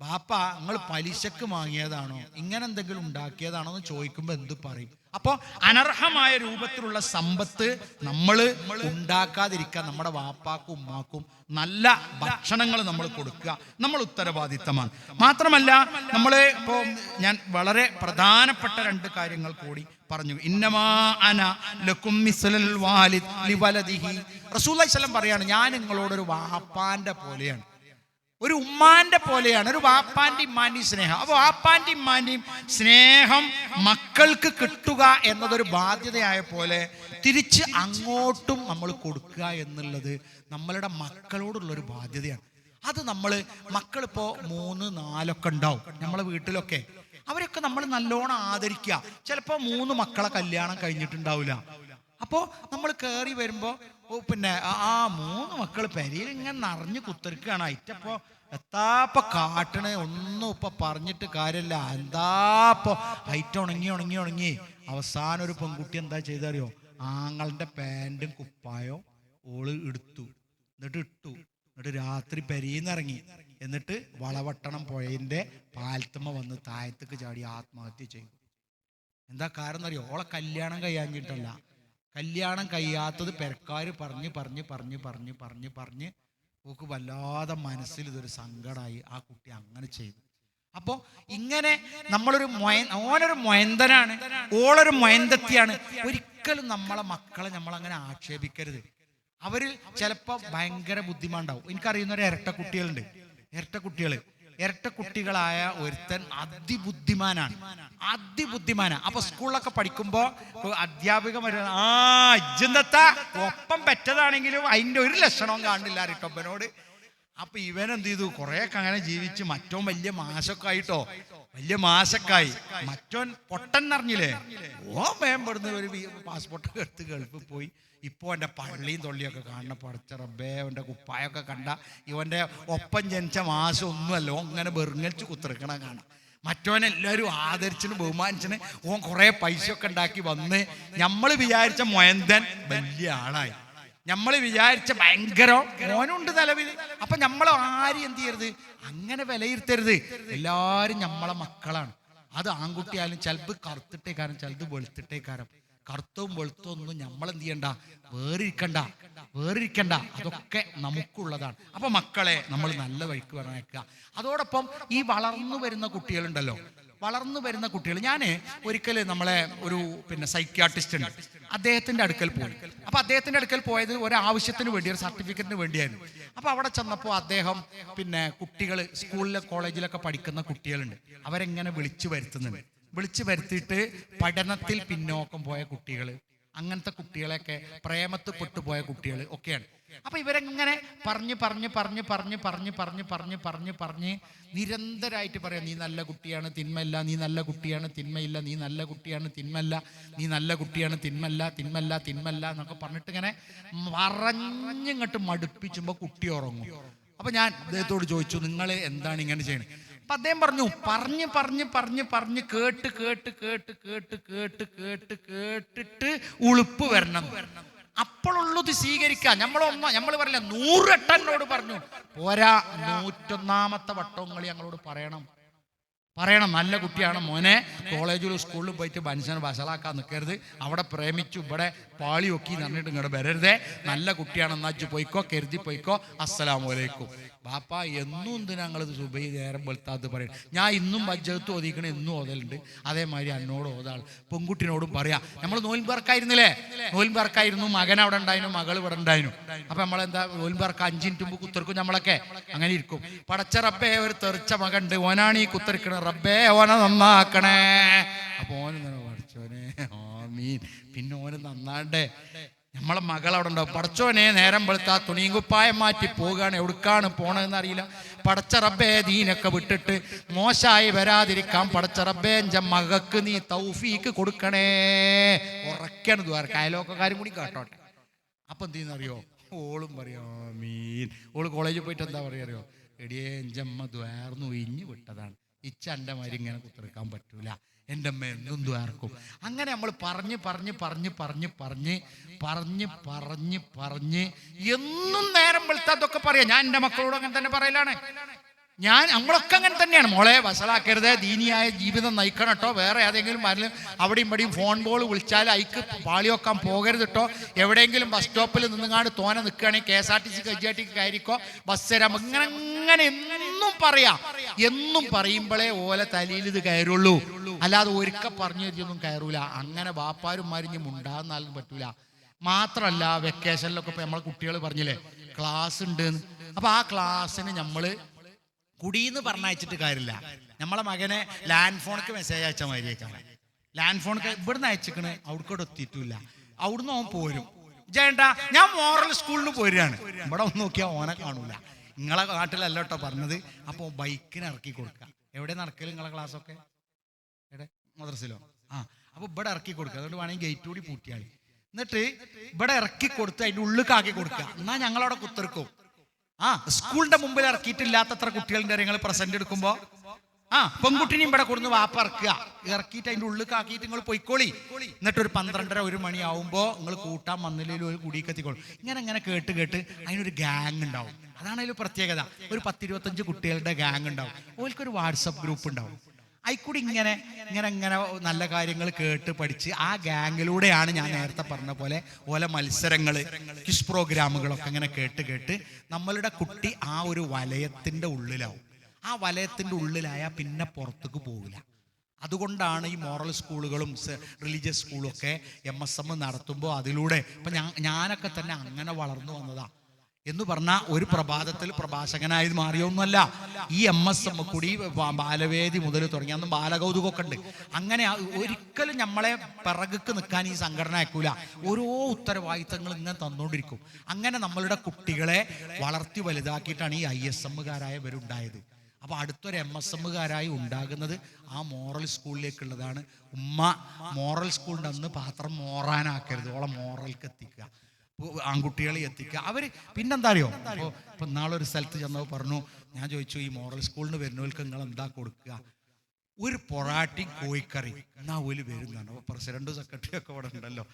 ബാപ്പ നിങ്ങൾ പലിശക്ക് വാങ്ങിയതാണോ, ഇങ്ങനെ എന്തെങ്കിലും ഉണ്ടാക്കിയതാണോ എന്ന് ചോദിക്കുമ്പോൾ എന്ത് പറയും? അപ്പോൾ അനർഹമായ രൂപത്തിലുള്ള സമ്പത്ത് നമ്മൾ ഉണ്ടാക്കാതിരിക്കാൻ നമ്മുടെ വാപ്പാക്കും ഉമ്മാക്കും നല്ല ഭക്ഷണങ്ങൾ നമ്മൾ കൊടുക്കുക, നമ്മൾ ഉത്തരവാദിത്തമാണ്. മാത്രമല്ല നമ്മൾ ഇപ്പോൾ ഞാൻ വളരെ പ്രധാനപ്പെട്ട 2 കാര്യങ്ങൾ കൂടി പറഞ്ഞു. ഇന്നമാ അന ലക്കും മിസ്ലൽ വാലിദ് ലിവലദിഹി. റസൂലുള്ളാഹി സ്വല്ലല്ലാഹു അലൈഹി വസല്ലം പറയാണ്, ഞാൻ നിങ്ങളോടൊരു വാപ്പാന്റെ പോലെയാണ്, ഒരു ഉമ്മാന്റെ പോലെയാണ്, ഒരു വാപ്പാന്റെ ഇമ്മാന്റെയും സ്നേഹം. അപ്പോൾ വാപ്പാന്റെ ഇമ്മാന്റെയും സ്നേഹം മക്കൾക്ക് കിട്ടുക എന്നതൊരു ബാധ്യതയായ പോലെ തിരിച്ച് അങ്ങോട്ടും നമ്മൾ കൊടുക്കുക എന്നുള്ളത് നമ്മളുടെ മക്കളോടുള്ളൊരു ബാധ്യതയാണ്. അത് മക്കളിപ്പോൾ 3, 4 ഒക്കെ ഉണ്ടാവും നമ്മളെ വീട്ടിലൊക്കെ. അവരൊക്കെ നമ്മൾ നല്ലോണം ആദരിക്കുക. ചിലപ്പോൾ 3 മക്കളെ കല്യാണം കഴിഞ്ഞിട്ടുണ്ടാവില്ല. അപ്പോൾ നമ്മൾ കയറി വരുമ്പോൾ പിന്നെ 3 മക്കൾ പെരയിൽ ഇങ്ങനെ നിറഞ്ഞു കുത്തിരിക്കുകയാണ്. അയറ്റപ്പോൾ എത്താപ്പ കാട്ടണേ, ഒന്നും ഇപ്പം പറഞ്ഞിട്ട് കാര്യമില്ല. എന്താപ്പോ ഹൈറ്റ് ഉണങ്ങി അവസാനം ഒരു പെൺകുട്ടി എന്താ ചെയ്തറിയോ, ആങ്ങളുടെ പാൻറ്റും കുപ്പായോ ഓള് എടുത്തു, എന്നിട്ട് രാത്രി പെരയിന്നിറങ്ങി, എന്നിട്ട് വളവട്ടണം പുഴയിൻ്റെ പാലത്തമ്മ വന്ന് താഴത്തേക്ക് ചാടി ആത്മഹത്യ ചെയ്തു. എന്താ കാരണം അറിയോ? ഓളെ കല്യാണം കഴിയാഞ്ഞിട്ടല്ല, കല്യാണം കഴിയാത്തത് പെരക്കാര് പറഞ്ഞ് ഓക്ക് വല്ലാതെ മനസ്സിൽ ഇതൊരു സങ്കടമായി. ആ കുട്ടി അങ്ങനെ ചെയ്തു. അപ്പോൾ ഇങ്ങനെ ഓനൊരു മൊയന്തനാണ്, ഓളൊരു മൊയന്തത്തിയാണ്. ഒരിക്കലും നമ്മളെ മക്കളെ നമ്മളങ്ങനെ ആക്ഷേപിക്കരുത്. അവർ ചിലപ്പോൾ ഭയങ്കര ബുദ്ധിമാണ്ടാവും. എനിക്കറിയുന്നൊരു ഇരട്ടക്കുട്ടികളായ ഒരുത്തൻ അതിബുദ്ധിമാനാണ്. അപ്പൊ സ്കൂളിലൊക്കെ പഠിക്കുമ്പോ അധ്യാപിക ഇജ്ജെന്താ ഒപ്പം പെറ്റതാണെങ്കിലും അതിന്റെ ഒരു ലക്ഷണവും കാണില്ല റിട്ടൊപ്പനോട്. അപ്പൊ ഇവൻ എന്ത് ചെയ്തു, കുറെയൊക്കെ അങ്ങനെ ജീവിച്ച് മറ്റോൻ വലിയ മാശക്കായി. മറ്റോൻ പൊട്ടൻ അറിഞ്ഞില്ലേ, മേമ്പെടുന്ന ഒരു പാസ്പോർട്ടൊക്കെ എടുത്ത് ഗൾഫിൽ പോയി. ഇപ്പോൾ എൻ്റെ പള്ളിയും തൊള്ളിയൊക്കെ കാണണം. പടച്ച റബ്ബേ, അവൻ്റെ കുപ്പായൊക്കെ കണ്ട ഇവൻ്റെ ഒപ്പം ജനിച്ച മാസം ഒന്നുമല്ല, അങ്ങനെ വെറുങ്ങലിച്ച് കുത്തിറക്കണം കാണാം. മറ്റവനെല്ലാവരും ആദരിച്ചിന് ബഹുമാനിച്ചിന്. ഓൻ കുറേ പൈസയൊക്കെ ഉണ്ടാക്കി വന്ന് നമ്മൾ വിചാരിച്ച മൊയന്തൻ വലിയ ആളായി, നമ്മൾ വിചാരിച്ച ഭയങ്കര ഓനുണ്ട് നിലവിൽ. അപ്പം നമ്മൾ ആരും എന്ത് ചെയ്യരുത്, അങ്ങനെ വിലയിരുത്തരുത്. എല്ലാവരും നമ്മളെ മക്കളാണ്. അത് ആൺകുട്ടിയായാലും ചിലത് കറുത്തിട്ടേക്കാരം, ചിലത് വെളുത്തിട്ടേക്കാരം. കറുത്തവും വെളുത്തവും ഒന്നും നമ്മളെന്ത് ചെയ്യണ്ട, വേറിരിക്കണ്ട. അതൊക്കെ നമുക്കുള്ളതാണ്. അപ്പൊ മക്കളെ നമ്മൾ നല്ല വഴിക്ക് പറഞ്ഞേക്കുക. അതോടൊപ്പം ഈ വളർന്നു വരുന്ന കുട്ടികൾ, ഞാൻ ഒരിക്കൽ നമ്മളെ ഒരു സൈക്യാട്രിസ്റ്റ് ഉണ്ട്, അദ്ദേഹത്തിൻ്റെ അടുക്കൽ പോയി. അപ്പോൾ അദ്ദേഹത്തിൻ്റെ അടുക്കൽ പോയത് ഒരാവശ്യത്തിന് വേണ്ടി, ഒരു സർട്ടിഫിക്കറ്റിന് വേണ്ടിയായിരുന്നു. അപ്പോൾ അവിടെ ചെന്നപ്പോൾ അദ്ദേഹം കുട്ടികൾ സ്കൂളിലെ കോളേജിലൊക്കെ പഠിക്കുന്ന കുട്ടികളുണ്ട്, അവരെങ്ങനെ വിളിച്ചു വരുത്തിയിട്ട് പഠനത്തിൽ പിന്നോക്കം പോയ കുട്ടികൾ, അങ്ങനത്തെ കുട്ടികളെയൊക്കെ പ്രേമത്തിൽ പെട്ടുപോയ കുട്ടികൾ ഒക്കെയാണ്. അപ്പൊ ഇവരെങ്ങനെ പറഞ്ഞ് നിരന്തരമായിട്ട് പറയാം, നീ നല്ല കുട്ടിയാണ്, തിന്മല്ല, നീ നല്ല കുട്ടിയാണ്, തിന്മയില്ല, നീ നല്ല കുട്ടിയാണ്, തിന്മല്ല, നീ നല്ല കുട്ടിയാണ്, തിന്മല്ല എന്നൊക്കെ പറഞ്ഞിട്ട് ഇങ്ങനെ പറഞ്ഞിങ്ങോട്ട് മടുപ്പിച്ചുമ്പോൾ കുട്ടി ഉറങ്ങും. അപ്പൊ ഞാൻ അദ്ദേഹത്തോട് ചോദിച്ചു, നിങ്ങൾ എന്താണ് ഇങ്ങനെ ചെയ്യണത്? അപ്പൊ അദ്ദേഹം പറഞ്ഞു, പറഞ്ഞ് കേട്ടിട്ട് ഉളുപ്പ് വരണം, അപ്പോഴുള്ളത് സ്വീകരിക്കാം. നമ്മൾ പറയില്ല 100 വട്ടം എന്നോട് പറഞ്ഞു പോരാ, 101ാമത്തെ വട്ടങ്ങൾ ഞങ്ങളോട് പറയണം. നല്ല കുട്ടിയാണ് മോനെ, കോളേജിലും സ്കൂളിലും പോയിട്ട് മനുഷ്യനെ വഷളാക്കാൻ നിൽക്കരുത്, അവിടെ പ്രേമിച്ചു ഇവിടെ പാളി ഒക്കി പറഞ്ഞിട്ട് ഇങ്ങോട്ട് വരരുതേ, നല്ല കുട്ടിയാണെന്നാച്ചു പോയിക്കോ, കരുതി പോയിക്കോ, അസ്സലാമു അലൈക്കും. ബാപ്പ എന്നും എന്തിനാ ഞങ്ങളിത് സുബൈ നേരം വെളുത്താത് പറയും. ഞാൻ ഇന്നും ബജ്ജത്ത് ഓതിക്കണേ, എന്നും ഓതലുണ്ട്. അതേമാതിരി എന്നോട് ഓതാൾ പെൺകുട്ടിനോടും പറയാം. നമ്മൾ നോൽമ്പറക്കായിരുന്നു, മകൻ അവിടെ ഉണ്ടായിരുന്നു, മകൾ ഇവിടെ ഉണ്ടായിരുന്നു. അപ്പൊ നമ്മളെന്താ നോൽമ്പറക്ക 5 മിനിറ്റ് മുമ്പ് കുത്തിർക്കും, നമ്മളൊക്കെ അങ്ങനെ ഇരിക്കും. പടച്ച റബ്ബേ, ഒരു തെറിച്ച മകണ്ട്, ഓനാണ് ഈ കുത്തിരിക്കണത്, റബ്ബേ ഓനെ നന്നാക്കണേ. അപ്പൊ ഓന് പഠിച്ചോനെ ആമീൻ. പിന്നെ ഓന് നന്നാണ്ടേ, നമ്മളെ മകൾ അവിടെ ഉണ്ടാവും. പടച്ചോനെ നേരം വെളുത്താ തുണിയും കുപ്പായം മാറ്റി പോവുകയാണ്, എവിടുക്കാണ് പോണതെന്ന് അറിയില്ല. പടച്ച റബ്ബേ, ദീനൊക്കെ വിട്ടിട്ട് മോശമായി വരാതിരിക്കാൻ പടച്ച റബ്ബേ എൻ്റെ മകക്ക് നീ തൗഫീക്ക് കൊടുക്കണേ. ഉറക്കാണ് ദ്വാരക്ക, അയലോക്കാരും കൂടി കേട്ടോട്ടെ. അപ്പൊ എന്ത് ചെയ്യുന്നറിയോ, ഓളും പറയാ മീൻ. ഓള് കോളേജിൽ പോയിട്ട് എന്താ പറയാറിയോ, എടിയേ എൻ്റെ അമ്മ ദ്വാർന്ന് ഒഴിഞ്ഞ് വിട്ടതാണ്, എൻ്റെ മാതിരി ഇങ്ങനെ കുത്തിറക്കാൻ പറ്റൂല, എൻ്റെ അമ്മ എന്നും ദ്വാർക്കും. അങ്ങനെ നമ്മൾ പറഞ്ഞ് എന്നും നേരം വെളുത്താ അതൊക്കെ പറയാം. ഞാൻ എൻ്റെ മക്കളോട് അങ്ങനെ തന്നെ പറയലാണ്. നമ്മളൊക്കെ അങ്ങനെ തന്നെയാണ്. മോളെ വഷളാക്കരുത്, ദീനിയായ ജീവിതം നയിക്കണം കേട്ടോ. വേറെ ഏതെങ്കിലും വരലും അവിടെയും ഇവിടെയും ഫോൺ ബോൾ വിളിച്ചാൽ അയക്ക് പാളിയൊക്കാൻ പോകരുത് കേട്ടോ. എവിടെയെങ്കിലും ബസ് സ്റ്റോപ്പിൽ നിന്നുങ്ങാണ്ട് തോനെ നിൽക്കുകയാണെങ്കിൽ KSRTC കജ്ജാട്ടിക്ക് കയറിക്കോ, ബസ് തരാം. അങ്ങനെ എന്നും പറയുമ്പോഴേ ഓല തലയിൽ ഇത് കയറുള്ളൂ. അല്ലാതെ ഒരിക്ക പറഞ്ഞു തരിയൊന്നും കയറൂല. അങ്ങനെ ബാപ്പാരും മരിഞ്ഞും ഉണ്ടാകുന്നാലും പറ്റൂല. മാത്രമല്ല വെക്കേഷനിലൊക്കെ ഇപ്പൊ നമ്മളെ കുട്ടികൾ പറഞ്ഞില്ലേ ക്ലാസ് ഉണ്ട്. അപ്പൊ ആ ക്ലാസ്സിന് നമ്മള് കുടിയെന്ന് പറഞ്ഞയച്ചിട്ട് കാര്യമില്ല. നമ്മളെ മകനെ ലാൻഡ് ഫോണിക്ക് മെസ്സേജ് അയച്ച മാതിരിയേക്കാണ്. ലാൻഡ് ഫോണിക്ക് ഇവിടുന്ന് അയച്ചിക്കണ്, അവിടേക്കോട് എത്തിയിട്ടില്ല. അവിടുന്ന് അവൻ പോരും. ചേട്ടാ ഞാൻ മോറൽ സ്കൂളിന് പോരുകയാണ്. ഇവിടെ ഒന്ന് നോക്കിയാൽ ഓനെ കാണൂല. നിങ്ങളെ നാട്ടിലല്ല കേട്ടോ പറഞ്ഞത്. അപ്പോൾ ബൈക്കിന് ഇറക്കി കൊടുക്കുക. എവിടെ നടക്കല് നിങ്ങളെ ക്ലാസ്സൊക്കെ? എവിടെ? മദ്രസയിലോ? അപ്പോൾ ഇവിടെ ഇറക്കി കൊടുക്കുക. അതുകൊണ്ട് വേണമെങ്കിൽ ഗേറ്റ് കൂടി പൂട്ടിയാൽ, എന്നിട്ട് ഇവിടെ ഇറക്കി കൊടുത്ത് അതിൻ്റെ ഉള്ളിലേക്കാക്കി കൊടുക്കുക. എന്നാൽ ഞങ്ങളവിടെ കുത്തിർക്കും. സ്കൂളിന്റെ മുമ്പിൽ ഇറക്കിയിട്ടില്ലാത്തത്ര കുട്ടികളുടെ നിങ്ങൾ പ്രസന്റ് എടുക്കുമ്പോ പെൺകുട്ടിനെയും ഇവിടെ കൊടുന്ന് വാപ്പ ഇറക്കിയിട്ട് അതിന്റെ ഉള്ളിൽ ആക്കിയിട്ട് നിങ്ങൾ പൊയ്ക്കോളി. എന്നിട്ട് ഒരു 12:30 1 മണിയാവുമ്പോ നിങ്ങൾ കൂട്ടാൻ വന്നില്ലെങ്കിൽ ഒരു കുടിക്കെത്തിക്കോളും. ഇങ്ങനെ കേട്ട് അതിനൊരു ഗ്യാങ് ഉണ്ടാവും. അതാണ് അതിൽ പ്രത്യേകത. ഒരു 10-25 കുട്ടികളുടെ ഗ്യാങ് ഉണ്ടാവും. ഓൽക്കൊരു വാട്സപ്പ് ഗ്രൂപ്പ് ഉണ്ടാവും. അതിൽക്കൂടി ഇങ്ങനെ നല്ല കാര്യങ്ങൾ കേട്ട് പഠിച്ച് ആ ഗ്യാങ്ങിലൂടെയാണ് ഞാൻ നേരത്തെ പറഞ്ഞ പോലെ ഓല മത്സരങ്ങൾ, ക്വിസ് പ്രോഗ്രാമുകളൊക്കെ ഇങ്ങനെ കേട്ട് നമ്മളുടെ കുട്ടി ആ ഒരു വലയത്തിൻ്റെ ഉള്ളിലാവും. ആ വലയത്തിൻ്റെ ഉള്ളിലായാൽ പിന്നെ പുറത്തേക്ക് പോകില്ല. അതുകൊണ്ടാണ് ഈ മോറൽ സ്കൂളുകളും റിലീജിയസ് സ്കൂളും ഒക്കെ MSM നടത്തുമ്പോൾ അതിലൂടെ ഇപ്പം ഞാനൊക്കെ തന്നെ അങ്ങനെ വളർന്നു വന്നതാ എന്ന് പറഞ്ഞാൽ ഒരു പ്രഭാതത്തിൽ പ്രഭാഷകനായി മാറിയൊന്നുമല്ല. ഈ MSM കൂടി ബാലവേദി മുതൽ തുടങ്ങി. അന്ന് ബാലകൗതുകമൊക്കെ ഉണ്ട്. അങ്ങനെ ഒരിക്കലും നമ്മളെ പിറകുക്ക് നിൽക്കാൻ ഈ സംഘടന അയക്കൂല. ഓരോ ഉത്തരവാദിത്തങ്ങൾ ഇങ്ങനെ തന്നുകൊണ്ടിരിക്കും. അങ്ങനെ നമ്മളുടെ കുട്ടികളെ വളർത്തി വലുതാക്കിയിട്ടാണ് ഈ ISMകാരായവരുണ്ടായത്. അപ്പോൾ അടുത്തൊരു MSMകാരായി ഉണ്ടാകുന്നത് ആ മോറൽ സ്കൂളിലേക്കുള്ളതാണ്. ഉമ്മ മോറൽ സ്കൂളിൻ്റെ അന്ന് പാത്രം മോറാനാക്കരുത്, ഓളെ മോറൽക്ക് എത്തിക്കുക, ആൺകുട്ടികളെ എത്തിക്കുക. അവർ പിന്നെന്താ അറിയോ, ഇപ്പോൾ നാളൊരു സ്ഥലത്ത് ചെന്നപ്പോൾ പറഞ്ഞു, ഞാൻ ചോദിച്ചു ഈ മോറൽ സ്കൂളിന് വരുന്നവർക്ക് നിങ്ങൾ എന്താ കൊടുക്കുക? ഒരു പൊറാട്ടി കോഴിക്കറി. എന്നാ ഓല് വരുന്നതാണ്. അപ്പോൾ പ്രസിഡന്റും സെക്രട്ടറിയും ഒക്കെ ഇവിടെ ഉണ്ടല്ലോ.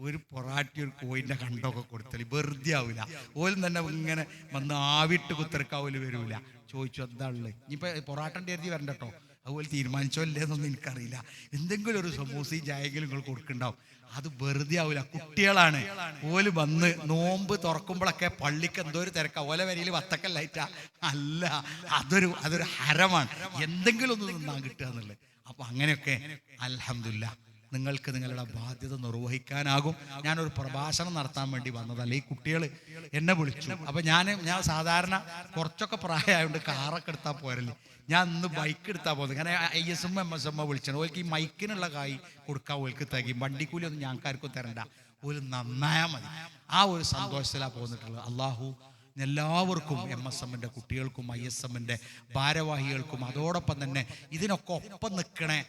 ഒരു പൊറാട്ടി ഒരു കോഴിൻ്റെ കണ്ടൊക്കെ കൊടുത്താൽ വെറുതെ ആവില്ല. ഓലും തന്നെ ഇങ്ങനെ വന്ന് ആവിട്ട് കുത്തിറക്കാവല് വരൂല. ചോദിച്ചു എന്താ ഉള്ളത്? ഇനിയിപ്പോൾ പൊറാട്ടൻ്റെ എഴുതി വരണ്ട കേട്ടോ, അതുപോലെ തീരുമാനിച്ചോ ഇല്ലേന്നൊന്നും എനിക്കറിയില്ല. എന്തെങ്കിലും ഒരു സമൂസയും ചായെങ്കിലും നിങ്ങൾ കൊടുക്കുന്നുണ്ടാവും. അത് വെറുതെ ആവില്ല. കുട്ടികളാണ്. ഓല് വന്ന് നോമ്പ് തുറക്കുമ്പോഴൊക്കെ പള്ളിക്ക് എന്തോ ഒരു തിരക്കാ. ഓല വരിയിൽ വത്തക്കല്ലായിട്ടാ അല്ല, അതൊരു ഹരമാണ്. എന്തെങ്കിലും ഒന്ന് തിന്നാൻ കിട്ടുക എന്നുള്ളത്. അപ്പൊ അങ്ങനെയൊക്കെ അൽഹംദുലില്ലാ നിങ്ങൾക്ക് നിങ്ങളുടെ ബാധ്യത നിർവഹിക്കാനാകും. ഞാനൊരു പ്രഭാഷണം നടത്താൻ വേണ്ടി വന്നതല്ല. ഈ കുട്ടികൾ എന്നെ വിളിച്ചു. അപ്പം ഞാൻ സാധാരണ കുറച്ചൊക്കെ പ്രായമായതുകൊണ്ട് കാറൊക്കെ എടുത്താൽ പോരല്ലേ, ഞാൻ ഇന്ന് ബൈക്ക് എടുത്താൽ പോകുന്നത്. കാരണം ISM MSM വിളിച്ചാണ്. ഓൾക്ക് ഈ മൈക്കിനുള്ള കായ് കൊടുക്കാൻ ഓൾക്ക് തികയും. വണ്ടിക്കൂലി ഒന്നും ഞങ്ങൾക്ക് ആർക്കും തരണ്ട, ഓല് നന്നായാൽ മതി. ആ ഒരു സന്തോഷത്തിലാണ് പോന്നിട്ടുള്ളത്. അള്ളാഹു എല്ലാവർക്കും MSMൻ്റെ കുട്ടികൾക്കും ISMൻ്റെ ഭാരവാഹികൾക്കും അതോടൊപ്പം തന്നെ ഇതിനൊക്കെ ഒപ്പം നിൽക്കണേ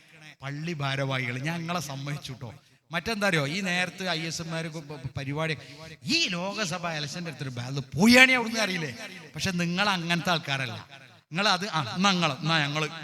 പള്ളി ഭാരവാഹികൾ ഞങ്ങളെ സമ്മതിച്ചു കേട്ടോ. മറ്റെന്താ അറിയോ, ഈ നേരത്തെ ISMമാർ പരിപാടി ഈ ലോകസഭ ഇലക്ഷൻ്റെ അടുത്തൊരു ബാഗ് പോയാണേ അവിടുന്ന് അറിയില്ലേ. പക്ഷെ നിങ്ങൾ അങ്ങനത്തെ ആൾക്കാരല്ല. നിങ്ങളത്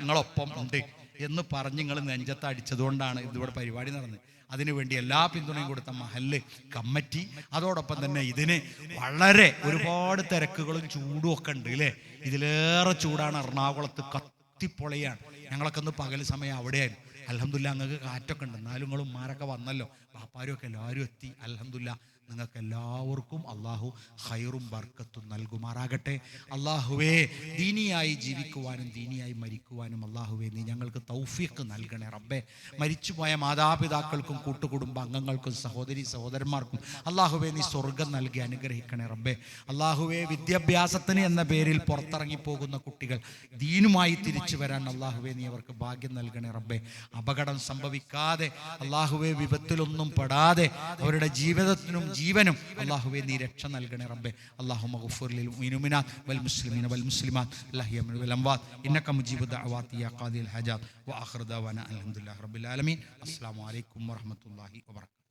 നിങ്ങളൊപ്പം ഉണ്ട് എന്ന് പറഞ്ഞ് നിങ്ങൾ നെഞ്ചത്ത് അടിച്ചതുകൊണ്ടാണ് ഇതിവിടെ പരിപാടി നടന്നത്. അതിനുവേണ്ടി എല്ലാ പിന്തുണയും കൊടുത്ത മഹല്ല് കമ്മിറ്റി, അതോടൊപ്പം തന്നെ ഇതിന് വളരെ ഒരുപാട് തിരക്കുകളും ചൂടും ഒക്കെ ഉണ്ട് അല്ലേ. ഇതിലേറെ ചൂടാണ് എറണാകുളത്ത്, കത്തിപ്പൊളയാണ്. ഞങ്ങളൊക്കെ ഒന്ന് പകൽ സമയം അവിടെയായിരുന്നു. അൽഹംദുലില്ലാ നിങ്ങൾക്ക് കാറ്റൊക്കെ ഉണ്ട്. എന്നാലും നിങ്ങൾ ഉമ്മാരൊക്കെ വന്നല്ലോ, പാപ്പാരും ഒക്കെ എല്ലാവരും എത്തി. അൽഹംദുലില്ലാ നിങ്ങൾക്ക് എല്ലാവർക്കും അള്ളാഹു ഖൈറും ബർക്കത്തും നൽകുമാറാകട്ടെ. അള്ളാഹുവേ ദീനിയായി ജീവിക്കുവാനും ദീനിയായി മരിക്കുവാനും അള്ളാഹുവേ നീ ഞങ്ങൾക്ക് തൗഫീഖ് നൽകണേ റബ്ബേ. മരിച്ചുപോയ മാതാപിതാക്കൾക്കും കൂട്ടുകുടുംബാംഗങ്ങൾക്കും സഹോദരി സഹോദരന്മാർക്കും അള്ളാഹുവേ നീ സ്വർഗം നൽകി അനുഗ്രഹിക്കണേ റബ്ബേ. അള്ളാഹുവേ വിദ്യാഭ്യാസത്തിന് എന്ന പേരിൽ പുറത്തിറങ്ങിപ്പോകുന്ന കുട്ടികൾ ദീനുമായി തിരിച്ചു വരാൻ അള്ളാഹുവേ നീ അവർക്ക് ഭാഗ്യം നൽകണേ റബ്ബേ. അപകടം സംഭവിക്കാതെ അള്ളാഹുവേ വിപത്തിലൊന്നും പെടാതെ അവരുടെ ജീവിതത്തിനും ജീവനും അല്ലാഹുവേ നീ രക്ഷ നൽകണേ റബ്ബേ. അല്ലാഹുമ്മ ഗഫൂർ ലിൽ മുഅ്മിനീന വൽ മുസ്ലിമീന വൽ മുസ്ലിമാത് അല്ലാഹു യംലു വൽ അംവാത് ഇന്നക മുജീബു ദഅവാതി യാ ഖാദിൽ ഹജാത് വ ആഖിറു ദഅവാന അൽഹംദുലില്ലാഹി റബ്ബിൽ ആലമീൻ. അസ്സലാമു അലൈക്കും വറഹ്മത്തുള്ളാഹി വബറകാതുഹു.